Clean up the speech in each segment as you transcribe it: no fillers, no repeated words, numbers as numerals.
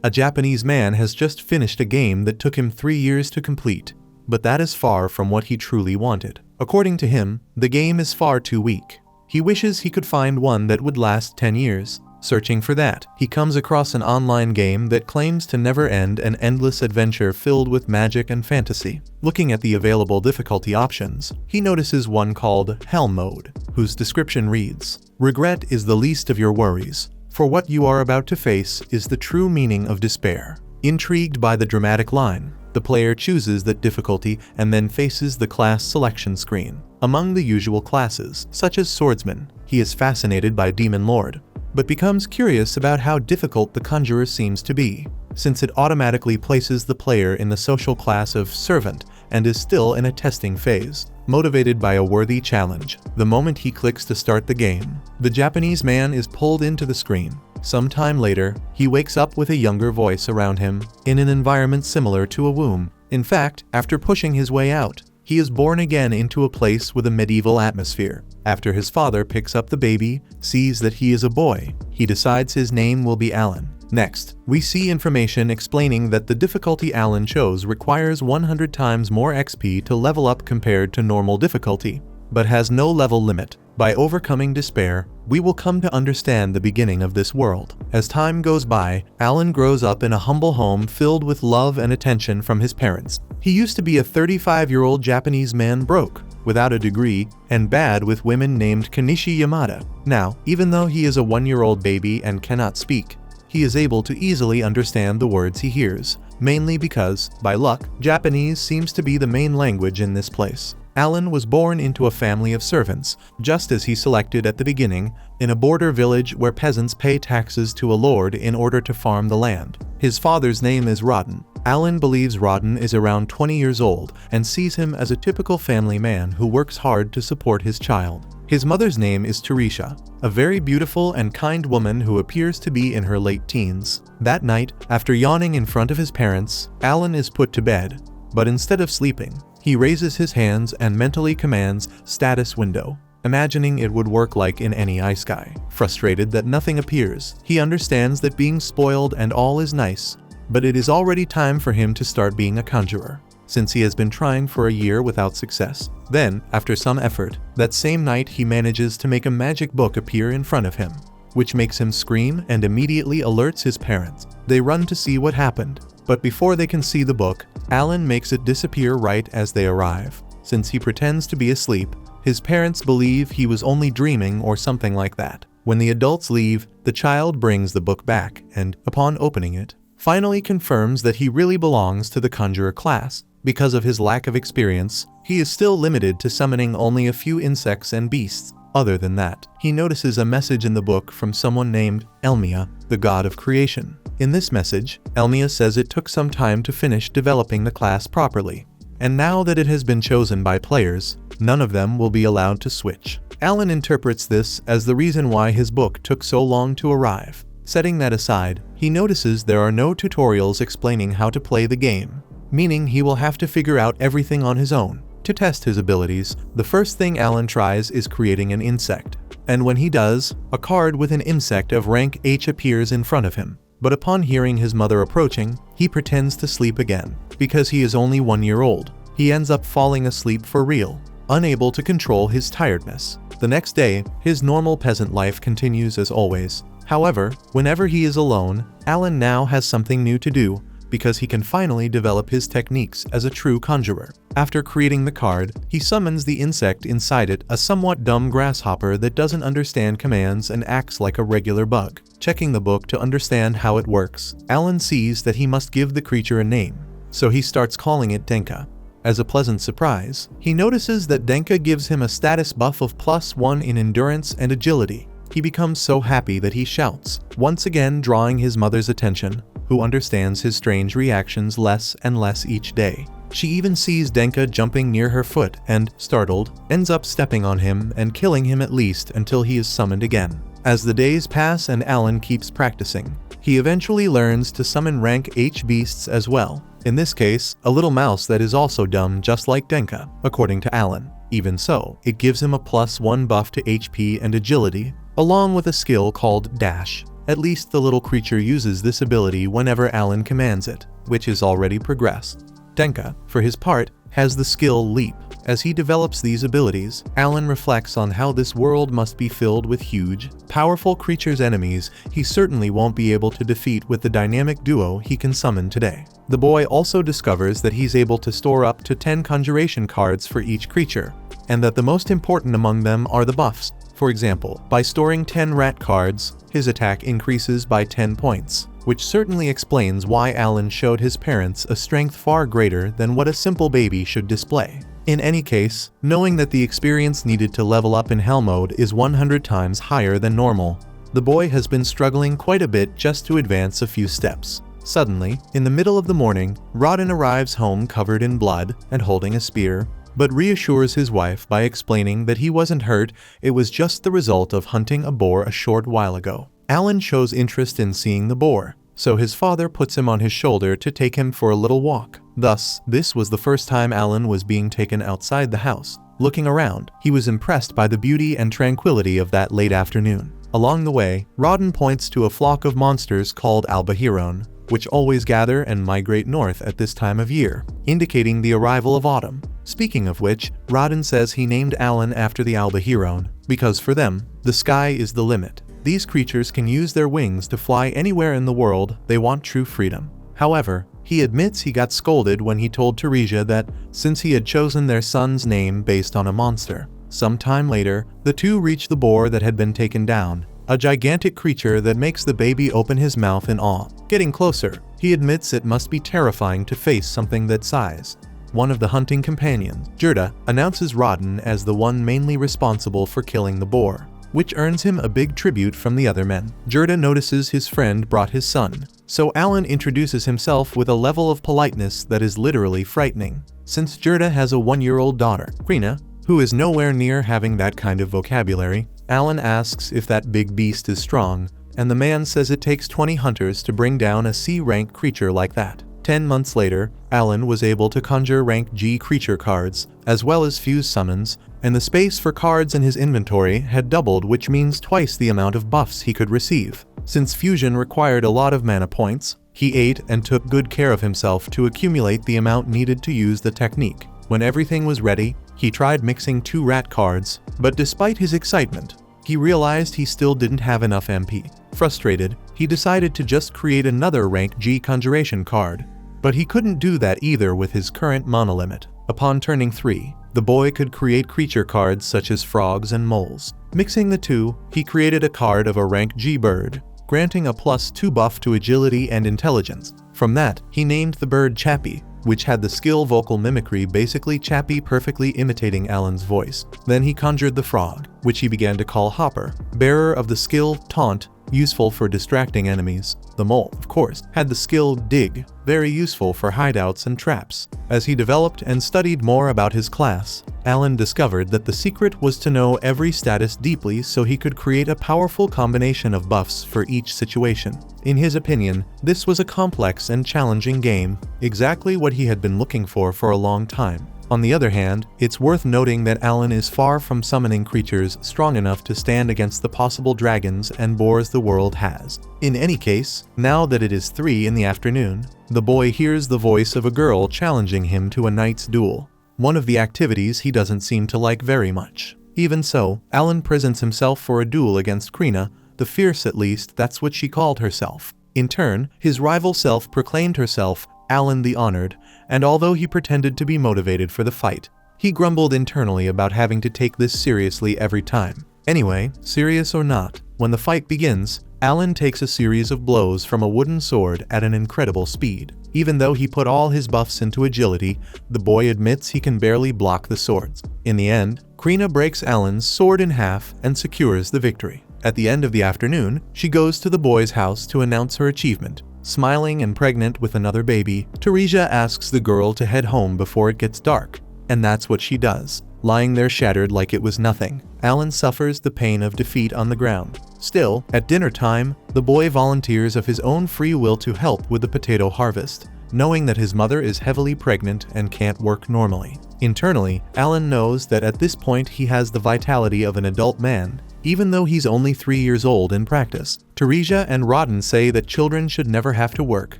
A Japanese man has just finished a game that took him 3 years to complete, but that is far from what he truly wanted. According to him, the game is far too weak. He wishes he could find one that would last 10 years. Searching for that, he comes across an online game that claims to never end, an endless adventure filled with magic and fantasy. Looking at the available difficulty options, he notices one called Hell Mode, whose description reads, "Regret is the least of your worries, for what you are about to face is the true meaning of despair." Intrigued by the dramatic line, the player chooses that difficulty and then faces the class selection screen. Among the usual classes, such as Swordsman, he is fascinated by Demon Lord, but becomes curious about how difficult the Conjurer seems to be, since it automatically places the player in the social class of Servant and is still in a testing phase. Motivated by a worthy challenge, the moment he clicks to start the game, the Japanese man is pulled into the screen. Sometime later, he wakes up with a younger voice around him, in an environment similar to a womb. In fact, after pushing his way out, he is born again into a place with a medieval atmosphere. After his father picks up the baby, sees that he is a boy, he decides his name will be Alan. Next, we see information explaining that the difficulty Alan chose requires 100 times more XP to level up compared to normal difficulty, but has no level limit. By overcoming despair, we will come to understand the beginning of this world. As time goes by, Alan grows up in a humble home filled with love and attention from his parents. He used to be a 35-year-old Japanese man broke, without a degree, and bad with women named Kanishi Yamada. Now, even though he is a 1-year-old baby and cannot speak, he is able to easily understand the words he hears, mainly because, by luck, Japanese seems to be the main language in this place. Alan was born into a family of servants, just as he selected at the beginning, in a border village where peasants pay taxes to a lord in order to farm the land. His father's name is Rodden. Alan believes Rodden is around 20 years old and sees him as a typical family man who works hard to support his child. His mother's name is Teresha, a very beautiful and kind woman who appears to be in her late teens. That night, after yawning in front of his parents, Alan is put to bed, but instead of sleeping, he raises his hands and mentally commands "status window," imagining it would work like in any isekai. Frustrated that nothing appears, he understands that being spoiled and all is nice, but it is already time for him to start being a conjurer, since he has been trying for a year without success. Then, after some effort, that same night he manages to make a magic book appear in front of him, which makes him scream and immediately alerts his parents. They run to see what happened, but before they can see the book, Alan makes it disappear right as they arrive. Since he pretends to be asleep, his parents believe he was only dreaming or something like that. When the adults leave, the child brings the book back and, upon opening it, finally confirms that he really belongs to the conjurer class. Because of his lack of experience, he is still limited to summoning only a few insects and beasts. Other than that, he notices a message in the book from someone named Elmia, the god of creation. In this message, Elmia says it took some time to finish developing the class properly, and now that it has been chosen by players, none of them will be allowed to switch. Alan interprets this as the reason why his book took so long to arrive. Setting that aside, he notices there are no tutorials explaining how to play the game, meaning he will have to figure out everything on his own. To test his abilities, the first thing Alan tries is creating an insect, and when he does, a card with an insect of rank H appears in front of him. But upon hearing his mother approaching, he pretends to sleep again. Because he is only 1 year old, he ends up falling asleep for real, unable to control his tiredness. The next day, his normal peasant life continues as always. However, whenever he is alone, Alan now has something new to do, because he can finally develop his techniques as a true conjurer. After creating the card, he summons the insect inside it, a somewhat dumb grasshopper that doesn't understand commands and acts like a regular bug. Checking the book to understand how it works, Alan sees that he must give the creature a name, so he starts calling it Denka. As a pleasant surprise, he notices that Denka gives him a status buff of +1 in endurance and agility. He becomes so happy that he shouts, once again drawing his mother's attention, who understands his strange reactions less and less each day. She even sees Denka jumping near her foot and, startled, ends up stepping on him and killing him at least until he is summoned again. As the days pass and Alan keeps practicing, he eventually learns to summon rank H beasts as well. In this case, a little mouse that is also dumb just like Denka, according to Alan. Even so, it gives him a +1 buff to HP and agility, along with a skill called Dash. At least the little creature uses this ability whenever Alan commands it, which is already progressed. Denka, for his part, has the skill Leap. As he develops these abilities, Alan reflects on how this world must be filled with huge, powerful creatures enemies he certainly won't be able to defeat with the dynamic duo he can summon today. The boy also discovers that he's able to store up to 10 conjuration cards for each creature, and that the most important among them are the buffs. For example, by storing 10 rat cards, his attack increases by 10 points, which certainly explains why Alan showed his parents a strength far greater than what a simple baby should display. In any case, knowing that the experience needed to level up in Hell mode is 100 times higher than normal, the boy has been struggling quite a bit just to advance a few steps. Suddenly, in the middle of the morning, Rodden arrives home covered in blood and holding a spear, but reassures his wife by explaining that he wasn't hurt, it was just the result of hunting a boar a short while ago. Alan shows interest in seeing the boar, so his father puts him on his shoulder to take him for a little walk. Thus, this was the first time Alan was being taken outside the house. Looking around, he was impressed by the beauty and tranquility of that late afternoon. Along the way, Rodden points to a flock of monsters called Albahiron, which always gather and migrate north at this time of year, indicating the arrival of autumn. Speaking of which, Rodden says he named Alan after the Albahiron, because for them, the sky is the limit. These creatures can use their wings to fly anywhere in the world they want true freedom. However, he admits he got scolded when he told Teresia that, since he had chosen their son's name based on a monster. Sometime later, the two reach the boar that had been taken down, a gigantic creature that makes the baby open his mouth in awe. Getting closer, he admits it must be terrifying to face something that size. One of the hunting companions, Gerda, announces Rodden as the one mainly responsible for killing the boar, which earns him a big tribute from the other men. Gerda notices his friend brought his son, so Alan introduces himself with a level of politeness that is literally frightening. Since Gerda has a 1-year-old daughter, Krina, who is nowhere near having that kind of vocabulary, Alan asks if that big beast is strong, and the man says it takes 20 hunters to bring down a C-rank creature like that. 10 months later, Alan was able to conjure rank G creature cards, as well as fuse summons, and the space for cards in his inventory had doubled, which means twice the amount of buffs he could receive. Since fusion required a lot of mana points, he ate and took good care of himself to accumulate the amount needed to use the technique. When everything was ready, he tried mixing 2 rat cards, but despite his excitement, he realized he still didn't have enough MP. Frustrated, he decided to just create another rank G conjuration card, but he couldn't do that either with his current mana limit. Upon turning 3, the boy could create creature cards such as frogs and moles. Mixing the two, he created a card of a rank G bird, granting a +2 buff to agility and intelligence. From that, he named the bird Chappie, which had the skill vocal mimicry, basically Chappie perfectly imitating Alan's voice. Then he conjured the frog, which he began to call Hopper, bearer of the skill Taunt, useful for distracting enemies. The mole, of course, had the skill Dig, very useful for hideouts and traps. As he developed and studied more about his class, Alan discovered that the secret was to know every status deeply so he could create a powerful combination of buffs for each situation. In his opinion, this was a complex and challenging game, exactly what he had been looking for a long time. On the other hand, it's worth noting that Alan is far from summoning creatures strong enough to stand against the possible dragons and boars the world has. In any case, now that it is 3 in the afternoon, the boy hears the voice of a girl challenging him to a knight's duel, one of the activities he doesn't seem to like very much. Even so, Alan presents himself for a duel against Krina, the fierce, at least that's what she called herself. In turn, his rival self proclaimed herself Alan the Honored, and although he pretended to be motivated for the fight, he grumbled internally about having to take this seriously every time. Anyway, serious or not, when the fight begins, Alan takes a series of blows from a wooden sword at an incredible speed. Even though he put all his buffs into agility, the boy admits he can barely block the swords. In the end, Krina breaks Alan's sword in half and secures the victory. At the end of the afternoon, she goes to the boy's house to announce her achievement. Smiling and pregnant with another baby, Teresia asks the girl to head home before it gets dark, and that's what she does. Lying there shattered like it was nothing, Alan suffers the pain of defeat on the ground. Still, at dinner time, the boy volunteers of his own free will to help with the potato harvest, knowing that his mother is heavily pregnant and can't work normally. Internally, Alan knows that at this point he has the vitality of an adult man, even though he's only 3 years old in practice. Teresia and Rodden say that children should never have to work,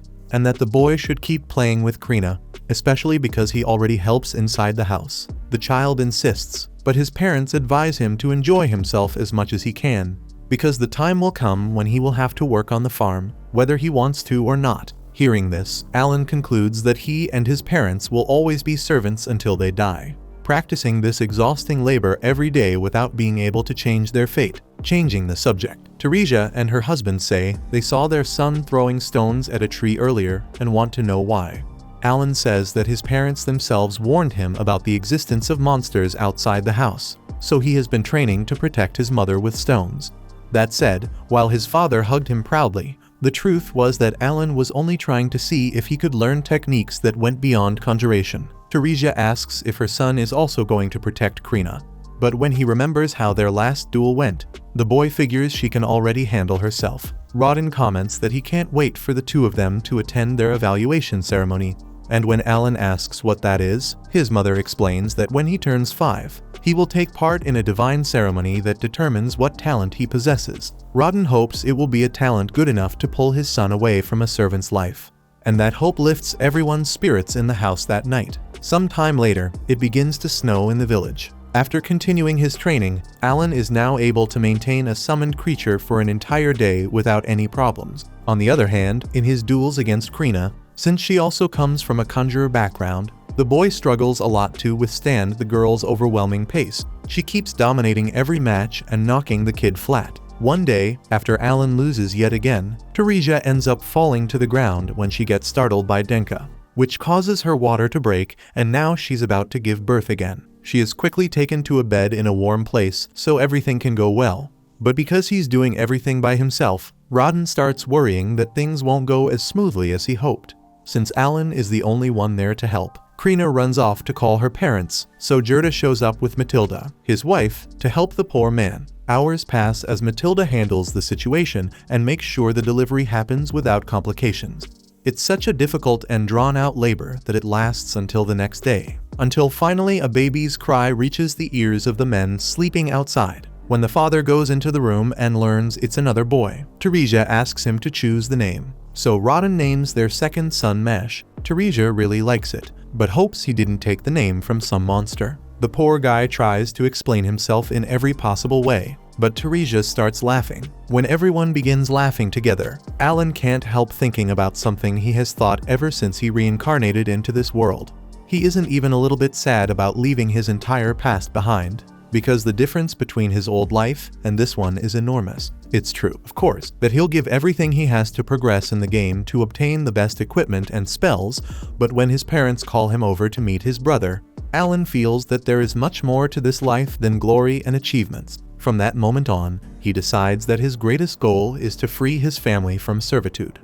and that the boy should keep playing with Krina, especially because he already helps inside the house. The child insists, but his parents advise him to enjoy himself as much as he can, because the time will come when he will have to work on the farm, whether he wants to or not. Hearing this, Alan concludes that he and his parents will always be servants until they die, practicing this exhausting labor every day without being able to change their fate. Changing the subject, Teresia and her husband say they saw their son throwing stones at a tree earlier and want to know why. Alan says that his parents themselves warned him about the existence of monsters outside the house, so he has been training to protect his mother with stones. That said, while his father hugged him proudly, the truth was that Alan was only trying to see if he could learn techniques that went beyond conjuration. Teresia asks if her son is also going to protect Krina, but when he remembers how their last duel went, the boy figures she can already handle herself. Rodden comments that he can't wait for the two of them to attend their evaluation ceremony, and when Alan asks what that is, his mother explains that when he turns 5, he will take part in a divine ceremony that determines what talent he possesses. Rodden hopes it will be a talent good enough to pull his son away from a servant's life, and that hope lifts everyone's spirits in the house that night. Some time later, it begins to snow in the village. After continuing his training, Alan is now able to maintain a summoned creature for an entire day without any problems. On the other hand, in his duels against Krina, since she also comes from a conjurer background, the boy struggles a lot to withstand the girl's overwhelming pace. She keeps dominating every match and knocking the kid flat. One day, after Alan loses yet again, Teresia ends up falling to the ground when she gets startled by Denka, which causes her water to break, and now she's about to give birth again. She is quickly taken to a bed in a warm place so everything can go well. But because he's doing everything by himself, Rodden starts worrying that things won't go as smoothly as he hoped. Since Alan is the only one there to help, Krina runs off to call her parents, so Gerda shows up with Matilda, his wife, to help the poor man. Hours pass as Matilda handles the situation and makes sure the delivery happens without complications. It's such a difficult and drawn-out labor that it lasts until the next day, until finally a baby's cry reaches the ears of the men sleeping outside. When the father goes into the room and learns it's another boy, Teresia asks him to choose the name. So Rodden names their second son Mesh. Teresia really likes it, but hopes he didn't take the name from some monster. The poor guy tries to explain himself in every possible way, but Teresia starts laughing. When everyone begins laughing together, Alan can't help thinking about something he has thought ever since he reincarnated into this world. He isn't even a little bit sad about leaving his entire past behind, because the difference between his old life and this one is enormous. It's true, of course, that he'll give everything he has to progress in the game to obtain the best equipment and spells, but when his parents call him over to meet his brother, Alan feels that there is much more to this life than glory and achievements. From that moment on, he decides that his greatest goal is to free his family from servitude.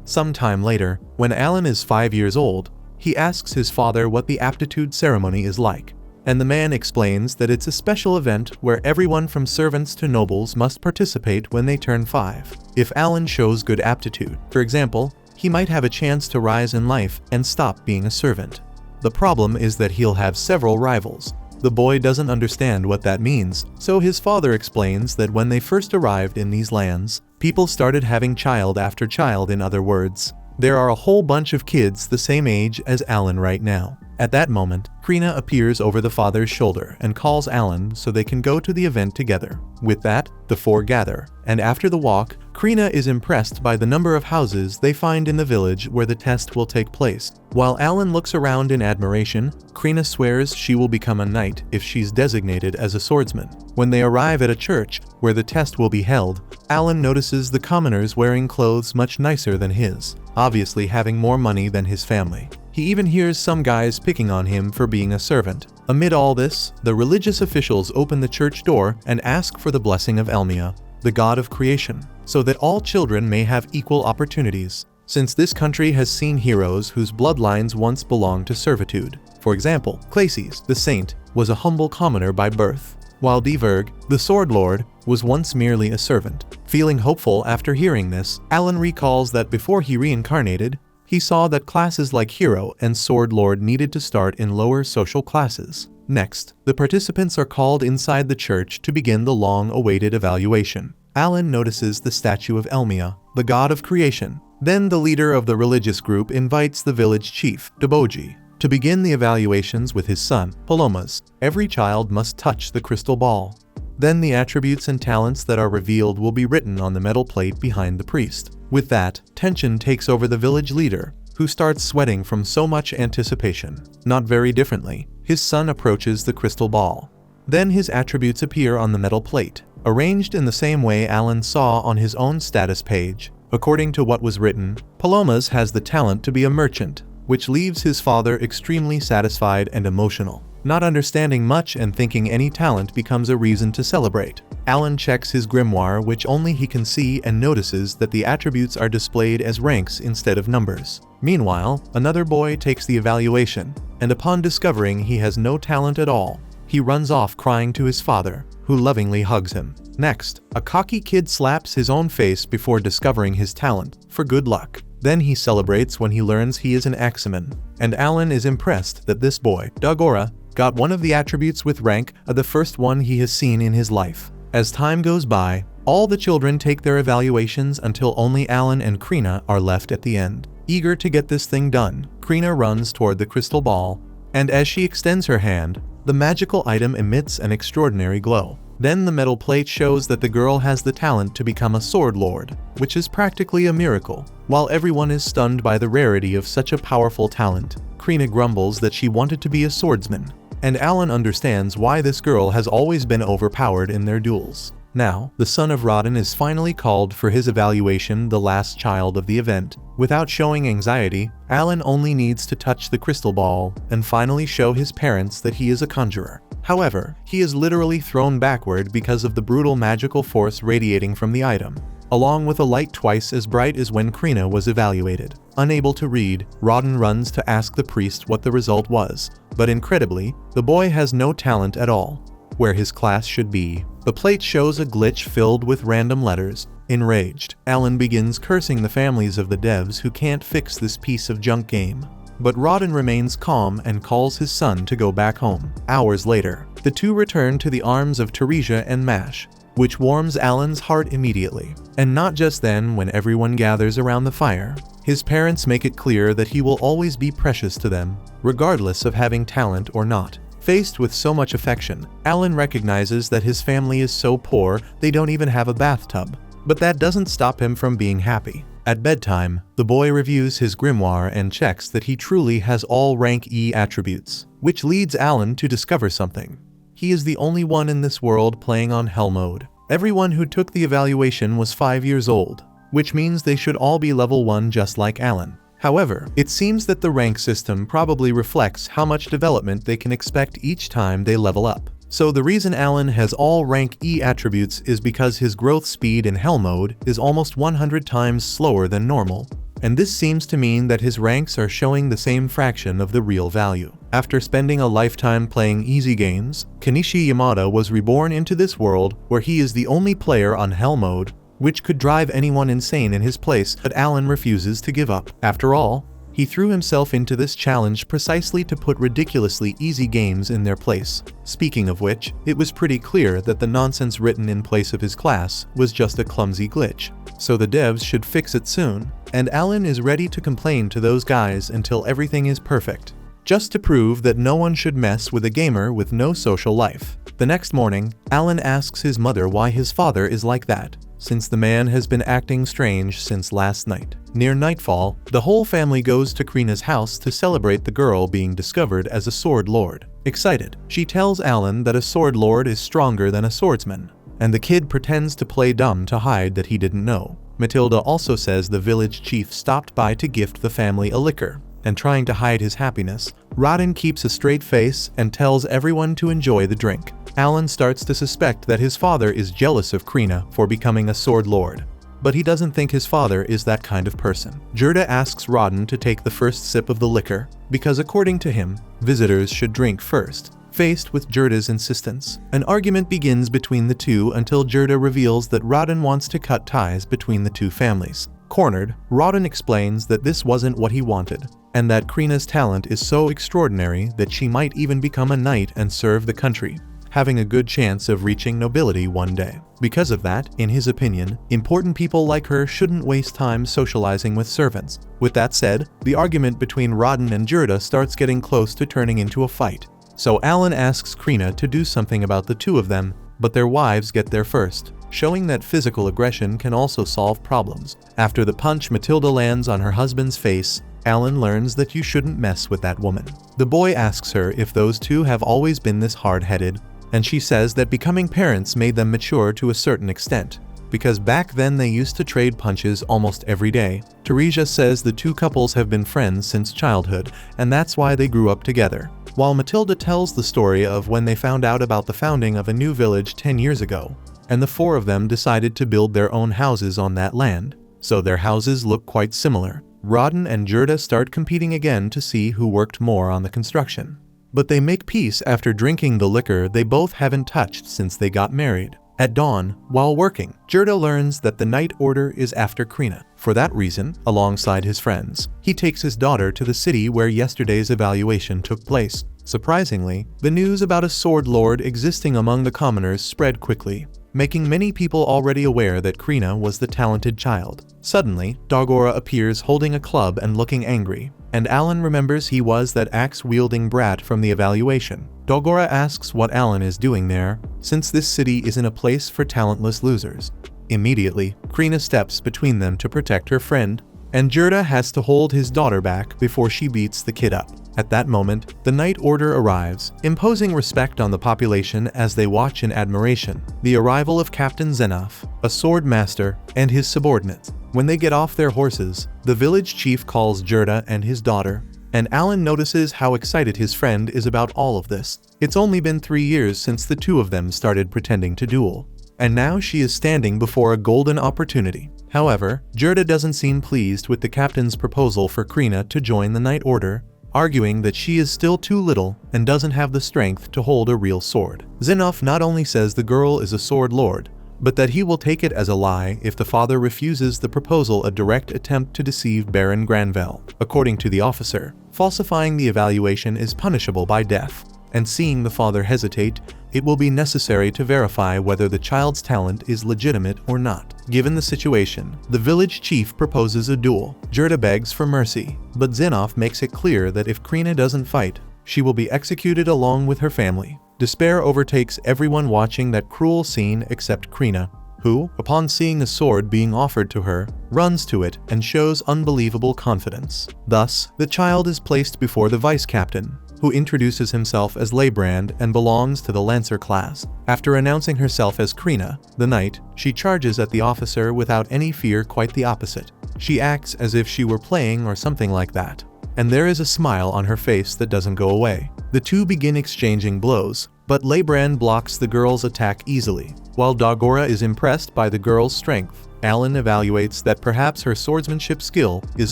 Sometime later, when Alan is 5 years old, he asks his father what the aptitude ceremony is like, and the man explains that it's a special event where everyone from servants to nobles must participate when they turn 5. If Alan shows good aptitude, for example, he might have a chance to rise in life and stop being a servant. The problem is that he'll have several rivals. The boy doesn't understand what that means, so his father explains that when they first arrived in these lands, people started having child after child. In other words, there are a whole bunch of kids the same age as Alan right now. At that moment, Krina appears over the father's shoulder and calls Alan so they can go to the event together. With that, the four gather, and after the walk, Krina is impressed by the number of houses they find in the village where the test will take place. While Alan looks around in admiration, Krina swears she will become a knight if she's designated as a swordsman. When they arrive at a church where the test will be held, Alan notices the commoners wearing clothes much nicer than his, obviously having more money than his family. He even hears some guys picking on him for being a servant. Amid all this, the religious officials open the church door and ask for the blessing of Elmia, the god of creation, so that all children may have equal opportunities. Since this country has seen heroes whose bloodlines once belonged to servitude. For example, Claces, the saint, was a humble commoner by birth, while Diverg, the sword lord, was once merely a servant. Feeling hopeful after hearing this, Alan recalls that before he reincarnated, he saw that classes like hero and sword lord needed to start in lower social classes. Next, the participants are called inside the church to begin the long-awaited evaluation. Alan notices the statue of Elmia, the god of creation. Then the leader of the religious group invites the village chief, Deboji, to begin the evaluations with his son, Palomas. Every child must touch the crystal ball. Then the attributes and talents that are revealed will be written on the metal plate behind the priest. With that, tension takes over the village leader, who starts sweating from so much anticipation. Not very differently, his son approaches the crystal ball. Then his attributes appear on the metal plate, arranged in the same way Alan saw on his own status page. According to what was written, Palomas has the talent to be a merchant, which leaves his father extremely satisfied and emotional, not understanding much and thinking any talent becomes a reason to celebrate. Alan checks his grimoire, which only he can see, and notices that the attributes are displayed as ranks instead of numbers. Meanwhile, another boy takes the evaluation, and upon discovering he has no talent at all, he runs off crying to his father, who lovingly hugs him. Next, a cocky kid slaps his own face before discovering his talent, for good luck. Then he celebrates when he learns he is an Axeman, and Alan is impressed that this boy, Dagora, got one of the attributes with rank of the first one he has seen in his life. As time goes by, all the children take their evaluations until only Alan and Krina are left at the end. Eager to get this thing done, Krina runs toward the crystal ball, and as she extends her hand, the magical item emits an extraordinary glow. Then the metal plate shows that the girl has the talent to become a sword lord, which is practically a miracle. While everyone is stunned by the rarity of such a powerful talent, Krina grumbles that she wanted to be a swordsman, and Alan understands why this girl has always been overpowered in their duels. Now, the son of Rodin is finally called for his evaluation, the last child of the event. Without showing anxiety, Alan only needs to touch the crystal ball and finally show his parents that he is a conjurer. However, he is literally thrown backward because of the brutal magical force radiating from the item, along with a light twice as bright as when Krina was evaluated. Unable to read, Rodin runs to ask the priest what the result was, but incredibly, the boy has no talent at all, where his class should be. The plate shows a glitch filled with random letters. Enraged, Alan begins cursing the families of the devs who can't fix this piece of junk game. But Rodin remains calm and calls his son to go back home. Hours later, the two return to the arms of Teresia and Mash, which warms Alan's heart immediately. And not just then when everyone gathers around the fire. His parents make it clear that he will always be precious to them, regardless of having talent or not. Faced with so much affection, Alan recognizes that his family is so poor they don't even have a bathtub. But that doesn't stop him from being happy. At bedtime, the boy reviews his grimoire and checks that he truly has all rank E attributes, which leads Alan to discover something. He is the only one in this world playing on Hell mode. Everyone who took the evaluation was 5 years old, which means they should all be level 1 just like Alan. However, it seems that the rank system probably reflects how much development they can expect each time they level up. So the reason Alan has all rank E attributes is because his growth speed in Hell mode is almost 100 times slower than normal, and this seems to mean that his ranks are showing the same fraction of the real value. After spending a lifetime playing easy games, Kenichi Yamada was reborn into this world where he is the only player on Hell mode, which could drive anyone insane in his place, but Alan refuses to give up. After all, he threw himself into this challenge precisely to put ridiculously easy games in their place. Speaking of which, it was pretty clear that the nonsense written in place of his class was just a clumsy glitch. So the devs should fix it soon, and Alan is ready to complain to those guys until everything is perfect, just to prove that no one should mess with a gamer with no social life. The next morning, Alan asks his mother why his father is like that, since the man has been acting strange since last night. Near nightfall, the whole family goes to Krina's house to celebrate the girl being discovered as a sword lord. Excited, she tells Alan that a sword lord is stronger than a swordsman, and the kid pretends to play dumb to hide that he didn't know. Matilda also says the village chief stopped by to gift the family a liquor, and trying to hide his happiness, Rodin keeps a straight face and tells everyone to enjoy the drink. Alan starts to suspect that his father is jealous of Krina for becoming a sword lord, but he doesn't think his father is that kind of person. Gerda asks Rodin to take the first sip of the liquor, because according to him, visitors should drink first. Faced with Gerda's insistence, an argument begins between the two until Gerda reveals that Rodin wants to cut ties between the two families. Cornered, Rodden explains that this wasn't what he wanted, and that Krina's talent is so extraordinary that she might even become a knight and serve the country, having a good chance of reaching nobility one day. Because of that, in his opinion, important people like her shouldn't waste time socializing with servants. With that said, the argument between Rodden and Gerda starts getting close to turning into a fight. So Alan asks Krina to do something about the two of them, but their wives get there first, showing that physical aggression can also solve problems. After the punch Matilda lands on her husband's face, Alan learns that you shouldn't mess with that woman. The boy asks her if those two have always been this hard-headed, and she says that becoming parents made them mature to a certain extent, because back then they used to trade punches almost every day. Teresia says the two couples have been friends since childhood, and that's why they grew up together. While Matilda tells the story of when they found out about the founding of a new village 10 years ago, and the four of them decided to build their own houses on that land. So their houses look quite similar. Rodden and Gerda start competing again to see who worked more on the construction. But they make peace after drinking the liquor they both haven't touched since they got married. At dawn, while working, Gerda learns that the Knight Order is after Krina. For that reason, alongside his friends, he takes his daughter to the city where yesterday's evaluation took place. Surprisingly, the news about a sword lord existing among the commoners spread quickly, making many people already aware that Krina was the talented child. Suddenly, Dogora appears holding a club and looking angry, and Alan remembers he was that axe-wielding brat from the evaluation. Dogora asks what Alan is doing there, since this city isn't a place for talentless losers. Immediately, Krina steps between them to protect her friend, and Gerda has to hold his daughter back before she beats the kid up. At that moment, the Knight Order arrives, imposing respect on the population as they watch in admiration the arrival of Captain Zenoff, a sword master, and his subordinates. When they get off their horses, the village chief calls Gerda and his daughter, and Alan notices how excited his friend is about all of this. It's only been 3 years since the two of them started pretending to duel, and now she is standing before a golden opportunity. However, Gerda doesn't seem pleased with the captain's proposal for Krina to join the Knight Order, arguing that she is still too little and doesn't have the strength to hold a real sword. Zenoff not only says the girl is a sword lord, but that he will take it as a lie if the father refuses the proposal, a direct attempt to deceive Baron Granvelle. According to the officer, falsifying the evaluation is punishable by death, and seeing the father hesitate, it will be necessary to verify whether the child's talent is legitimate or not. Given the situation, the village chief proposes a duel. Gerda begs for mercy, but Zenoff makes it clear that if Krina doesn't fight, she will be executed along with her family. Despair overtakes everyone watching that cruel scene except Krina, who, upon seeing a sword being offered to her, runs to it and shows unbelievable confidence. Thus, the child is placed before the vice captain, who introduces himself as Leibrand and belongs to the Lancer class. After announcing herself as Krina, the knight, she charges at the officer without any fear, quite the opposite. She acts as if she were playing or something like that, and there is a smile on her face that doesn't go away. The two begin exchanging blows, but Leibrand blocks the girl's attack easily. While Dogora is impressed by the girl's strength, Alan evaluates that perhaps her swordsmanship skill is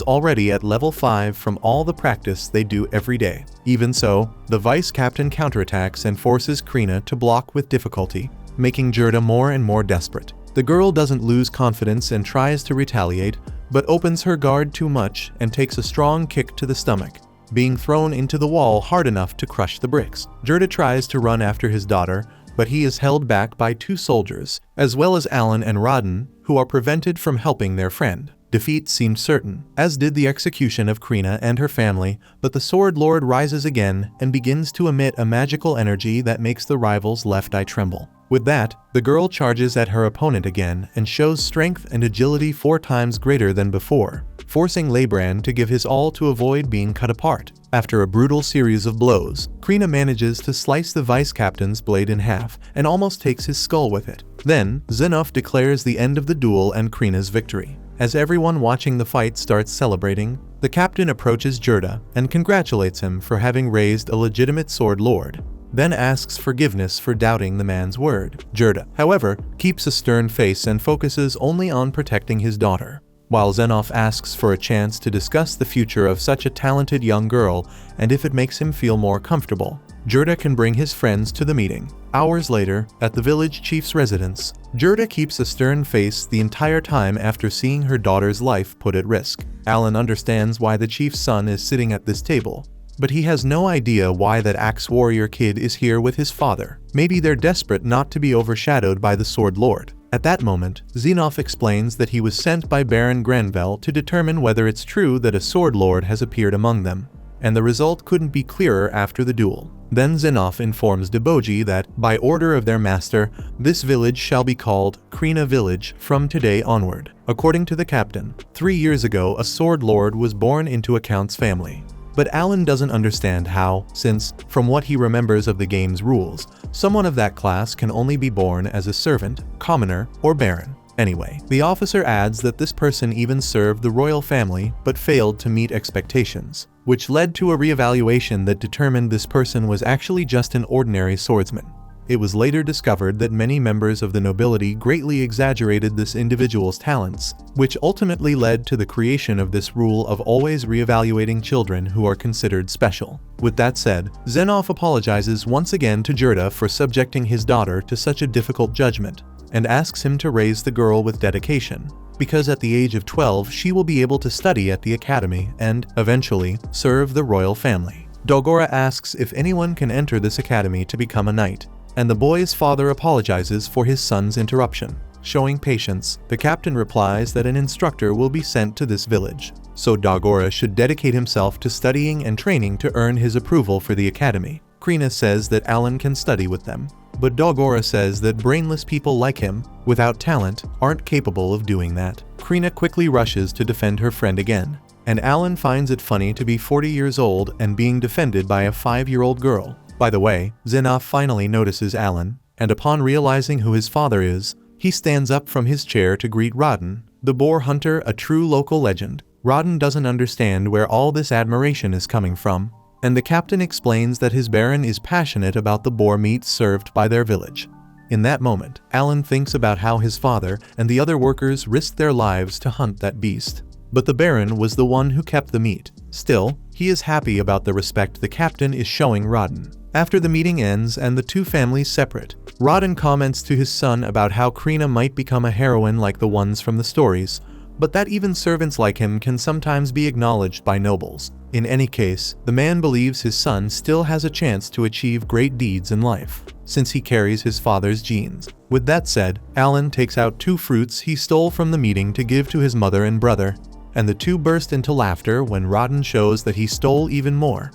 already at level 5 from all the practice they do every day. Even so, the vice captain counterattacks and forces Krina to block with difficulty, making Gerda more and more desperate. The girl doesn't lose confidence and tries to retaliate, but opens her guard too much and takes a strong kick to the stomach, being thrown into the wall hard enough to crush the bricks. Gerda tries to run after his daughter, but he is held back by 2 soldiers, as well as Alan and Rodden, who are prevented from helping their friend. Defeat seemed certain, as did the execution of Krina and her family, but the Sword Lord rises again and begins to emit a magical energy that makes the rival's left eye tremble. With that, the girl charges at her opponent again and shows strength and agility 4 times greater than before, forcing Leibrand to give his all to avoid being cut apart. After a brutal series of blows, Krina manages to slice the vice captain's blade in half and almost takes his skull with it. Then, Zenoff declares the end of the duel and Krina's victory. As everyone watching the fight starts celebrating, the captain approaches Gerda and congratulates him for having raised a legitimate sword lord, then asks forgiveness for doubting the man's word. Gerda, however, keeps a stern face and focuses only on protecting his daughter, while Zenoff asks for a chance to discuss the future of such a talented young girl and if it makes him feel more comfortable. Jurda can bring his friends to the meeting. Hours later, at the village chief's residence, Jurda keeps a stern face the entire time after seeing her daughter's life put at risk. Alan understands why the chief's son is sitting at this table, but he has no idea why that axe warrior kid is here with his father. Maybe they're desperate not to be overshadowed by the Sword Lord. At that moment, Xenoph explains that he was sent by Baron Granville to determine whether it's true that a Sword Lord has appeared among them, and the result couldn't be clearer after the duel. Then Xenoph informs Deboji that, by order of their master, this village shall be called Krina Village from today onward. According to the captain, 3 years ago a Sword Lord was born into a count's family. But Alan doesn't understand how, since, from what he remembers of the game's rules, someone of that class can only be born as a servant, commoner, or baron. Anyway, the officer adds that this person even served the royal family but failed to meet expectations, which led to a reevaluation that determined this person was actually just an ordinary swordsman. It was later discovered that many members of the nobility greatly exaggerated this individual's talents, which ultimately led to the creation of this rule of always reevaluating children who are considered special. With that said, Xenoph apologizes once again to Jurda for subjecting his daughter to such a difficult judgment, and asks him to raise the girl with dedication, because at the age of 12 she will be able to study at the academy and, eventually, serve the royal family. Dogora asks if anyone can enter this academy to become a knight, and the boy's father apologizes for his son's interruption. Showing patience, the captain replies that an instructor will be sent to this village, so Dogora should dedicate himself to studying and training to earn his approval for the academy. Krina says that Alan can study with them, but Dogora says that brainless people like him, without talent, aren't capable of doing that. Krina quickly rushes to defend her friend again, and Alan finds it funny to be 40 years old and being defended by a 5-year-old girl. By the way, Xenoph finally notices Alan, and upon realizing who his father is, he stands up from his chair to greet Rodden, the boar hunter, a true local legend. Rodden doesn't understand where all this admiration is coming from, and the captain explains that his baron is passionate about the boar meat served by their village. In that moment, Alan thinks about how his father and the other workers risked their lives to hunt that beast. But the baron was the one who kept the meat. Still, he is happy about the respect the captain is showing Rodden. After the meeting ends and the two families separate, Rodden comments to his son about how Krina might become a heroine like the ones from the stories, but that even servants like him can sometimes be acknowledged by nobles. In any case, the man believes his son still has a chance to achieve great deeds in life, since he carries his father's genes. With that said, Alan takes out 2 fruits he stole from the meeting to give to his mother and brother, and the two burst into laughter when Rodden shows that he stole even more.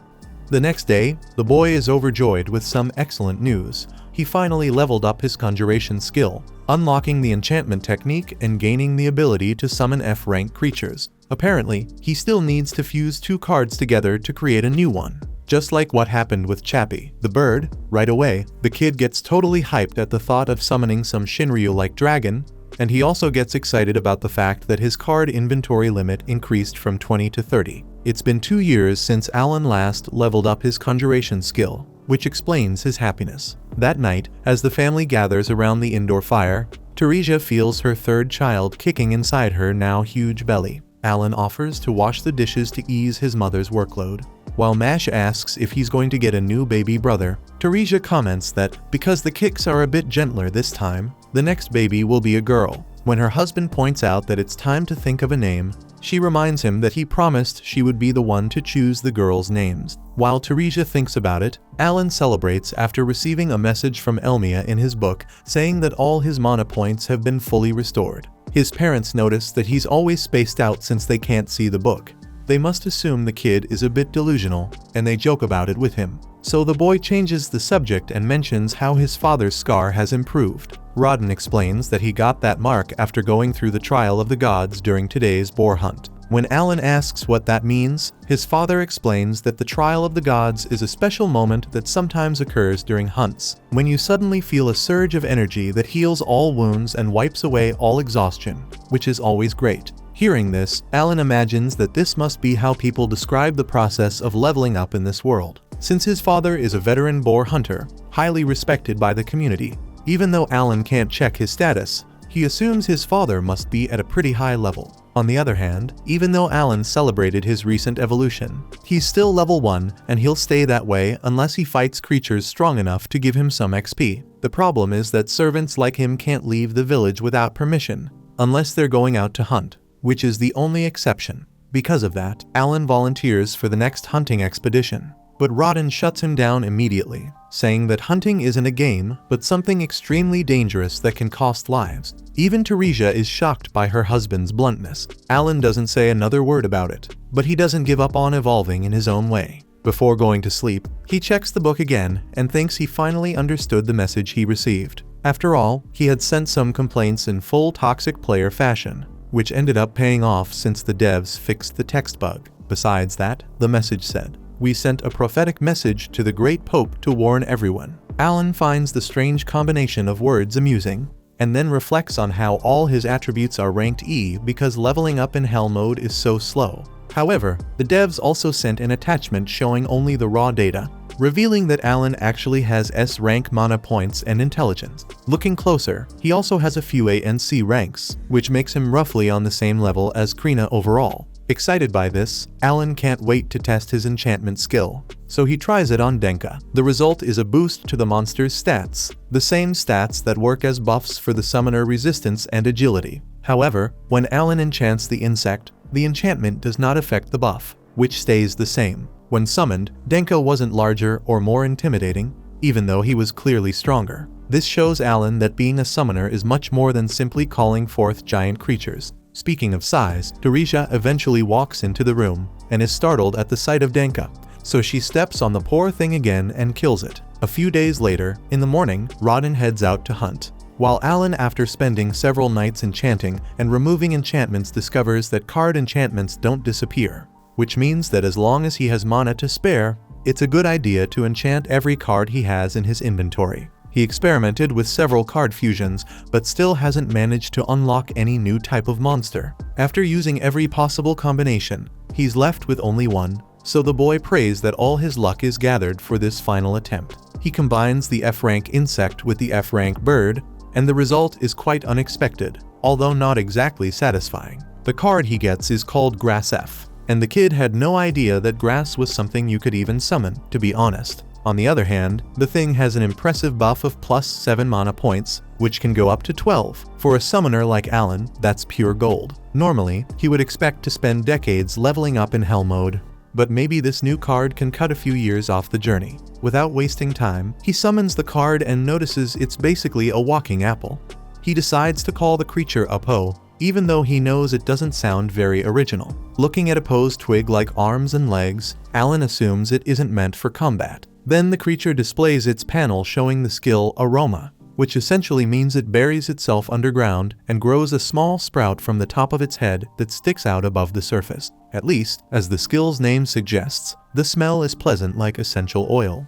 The next day, the boy is overjoyed with some excellent news. He finally leveled up his conjuration skill, unlocking the enchantment technique and gaining the ability to summon F-rank creatures. Apparently, he still needs to fuse 2 cards together to create a new one. Just like what happened with Chappie, the bird. Right away, the kid gets totally hyped at the thought of summoning some Shinryu-like dragon, and he also gets excited about the fact that his card inventory limit increased from 20 to 30. It's been 2 years since Alan last leveled up his conjuration skill, which explains his happiness. That night, as the family gathers around the indoor fire, Teresia feels her 3rd child kicking inside her now huge belly. Alan offers to wash the dishes to ease his mother's workload, while Mash asks if he's going to get a new baby brother. Teresia comments that, because the kicks are a bit gentler this time, the next baby will be a girl. When her husband points out that it's time to think of a name, she reminds him that he promised she would be the one to choose the girls' names. While Teresia thinks about it, Alan celebrates after receiving a message from Elmia in his book saying that all his mana points have been fully restored. His parents notice that he's always spaced out since they can't see the book. They must assume the kid is a bit delusional, and they joke about it with him. So the boy changes the subject and mentions how his father's scar has improved. Rodden explains that he got that mark after going through the trial of the gods during today's boar hunt. When Alan asks what that means, his father explains that the trial of the gods is a special moment that sometimes occurs during hunts, when you suddenly feel a surge of energy that heals all wounds and wipes away all exhaustion, which is always great. Hearing this, Alan imagines that this must be how people describe the process of leveling up in this world. Since his father is a veteran boar hunter, highly respected by the community, even though Alan can't check his status, He assumes his father must be at a pretty high level. On the other hand, even though Alan celebrated his recent evolution, he's still level 1 and he'll stay that way unless he fights creatures strong enough to give him some XP. The problem is that servants like him can't leave the village without permission, unless they're going out to hunt, which is the only exception. Because of that, Alan volunteers for the next hunting expedition. But Rodden shuts him down immediately, saying that hunting isn't a game, but something extremely dangerous that can cost lives. Even Teresia is shocked by her husband's bluntness. Alan doesn't say another word about it, but he doesn't give up on evolving in his own way. Before going to sleep, he checks the book again and thinks he finally understood the message he received. After all, he had sent some complaints in full toxic player fashion, which ended up paying off since the devs fixed the text bug. Besides that, the message said, "We sent a prophetic message to the Great Pope to warn everyone." Alan finds the strange combination of words amusing, and then reflects on how all his attributes are ranked E because leveling up in Hell mode is so slow. However, the devs also sent an attachment showing only the raw data, revealing that Alan actually has S rank mana points and intelligence. Looking closer, he also has a few A and C ranks, which makes him roughly on the same level as Krina overall. Excited by this, Alan can't wait to test his enchantment skill, so he tries it on Denka. The result is a boost to the monster's stats, the same stats that work as buffs for the summoner resistance and agility. However, when Alan enchants the insect, the enchantment does not affect the buff, which stays the same. When summoned, Denka wasn't larger or more intimidating, even though he was clearly stronger. This shows Alan that being a summoner is much more than simply calling forth giant creatures. Speaking of size, Teresia eventually walks into the room and is startled at the sight of Denka, so she steps on the poor thing again and kills it. A few days later, in the morning, Rodden heads out to hunt, while Alan, after spending several nights enchanting and removing enchantments, discovers that card enchantments don't disappear, which means that as long as he has mana to spare, it's a good idea to enchant every card he has in his inventory. He experimented with several card fusions, but still hasn't managed to unlock any new type of monster. After using every possible combination, he's left with only one, so the boy prays that all his luck is gathered for this final attempt. He combines the F-rank insect with the F-rank bird, and the result is quite unexpected, although not exactly satisfying. The card he gets is called Grass F, and the kid had no idea that grass was something you could even summon, to be honest. On the other hand, the thing has an impressive buff of plus 7 mana points, which can go up to 12. For a summoner like Alan, that's pure gold. Normally, he would expect to spend decades leveling up in Hell mode, but maybe this new card can cut a few years off the journey. Without wasting time, he summons the card and notices it's basically a walking apple. He decides to call the creature Apo, even though he knows it doesn't sound very original. Looking at Apo's twig-like arms and legs, Alan assumes it isn't meant for combat. Then the creature displays its panel showing the skill Aroma, which essentially means it buries itself underground and grows a small sprout from the top of its head that sticks out above the surface. At least, as the skill's name suggests, the smell is pleasant like essential oil.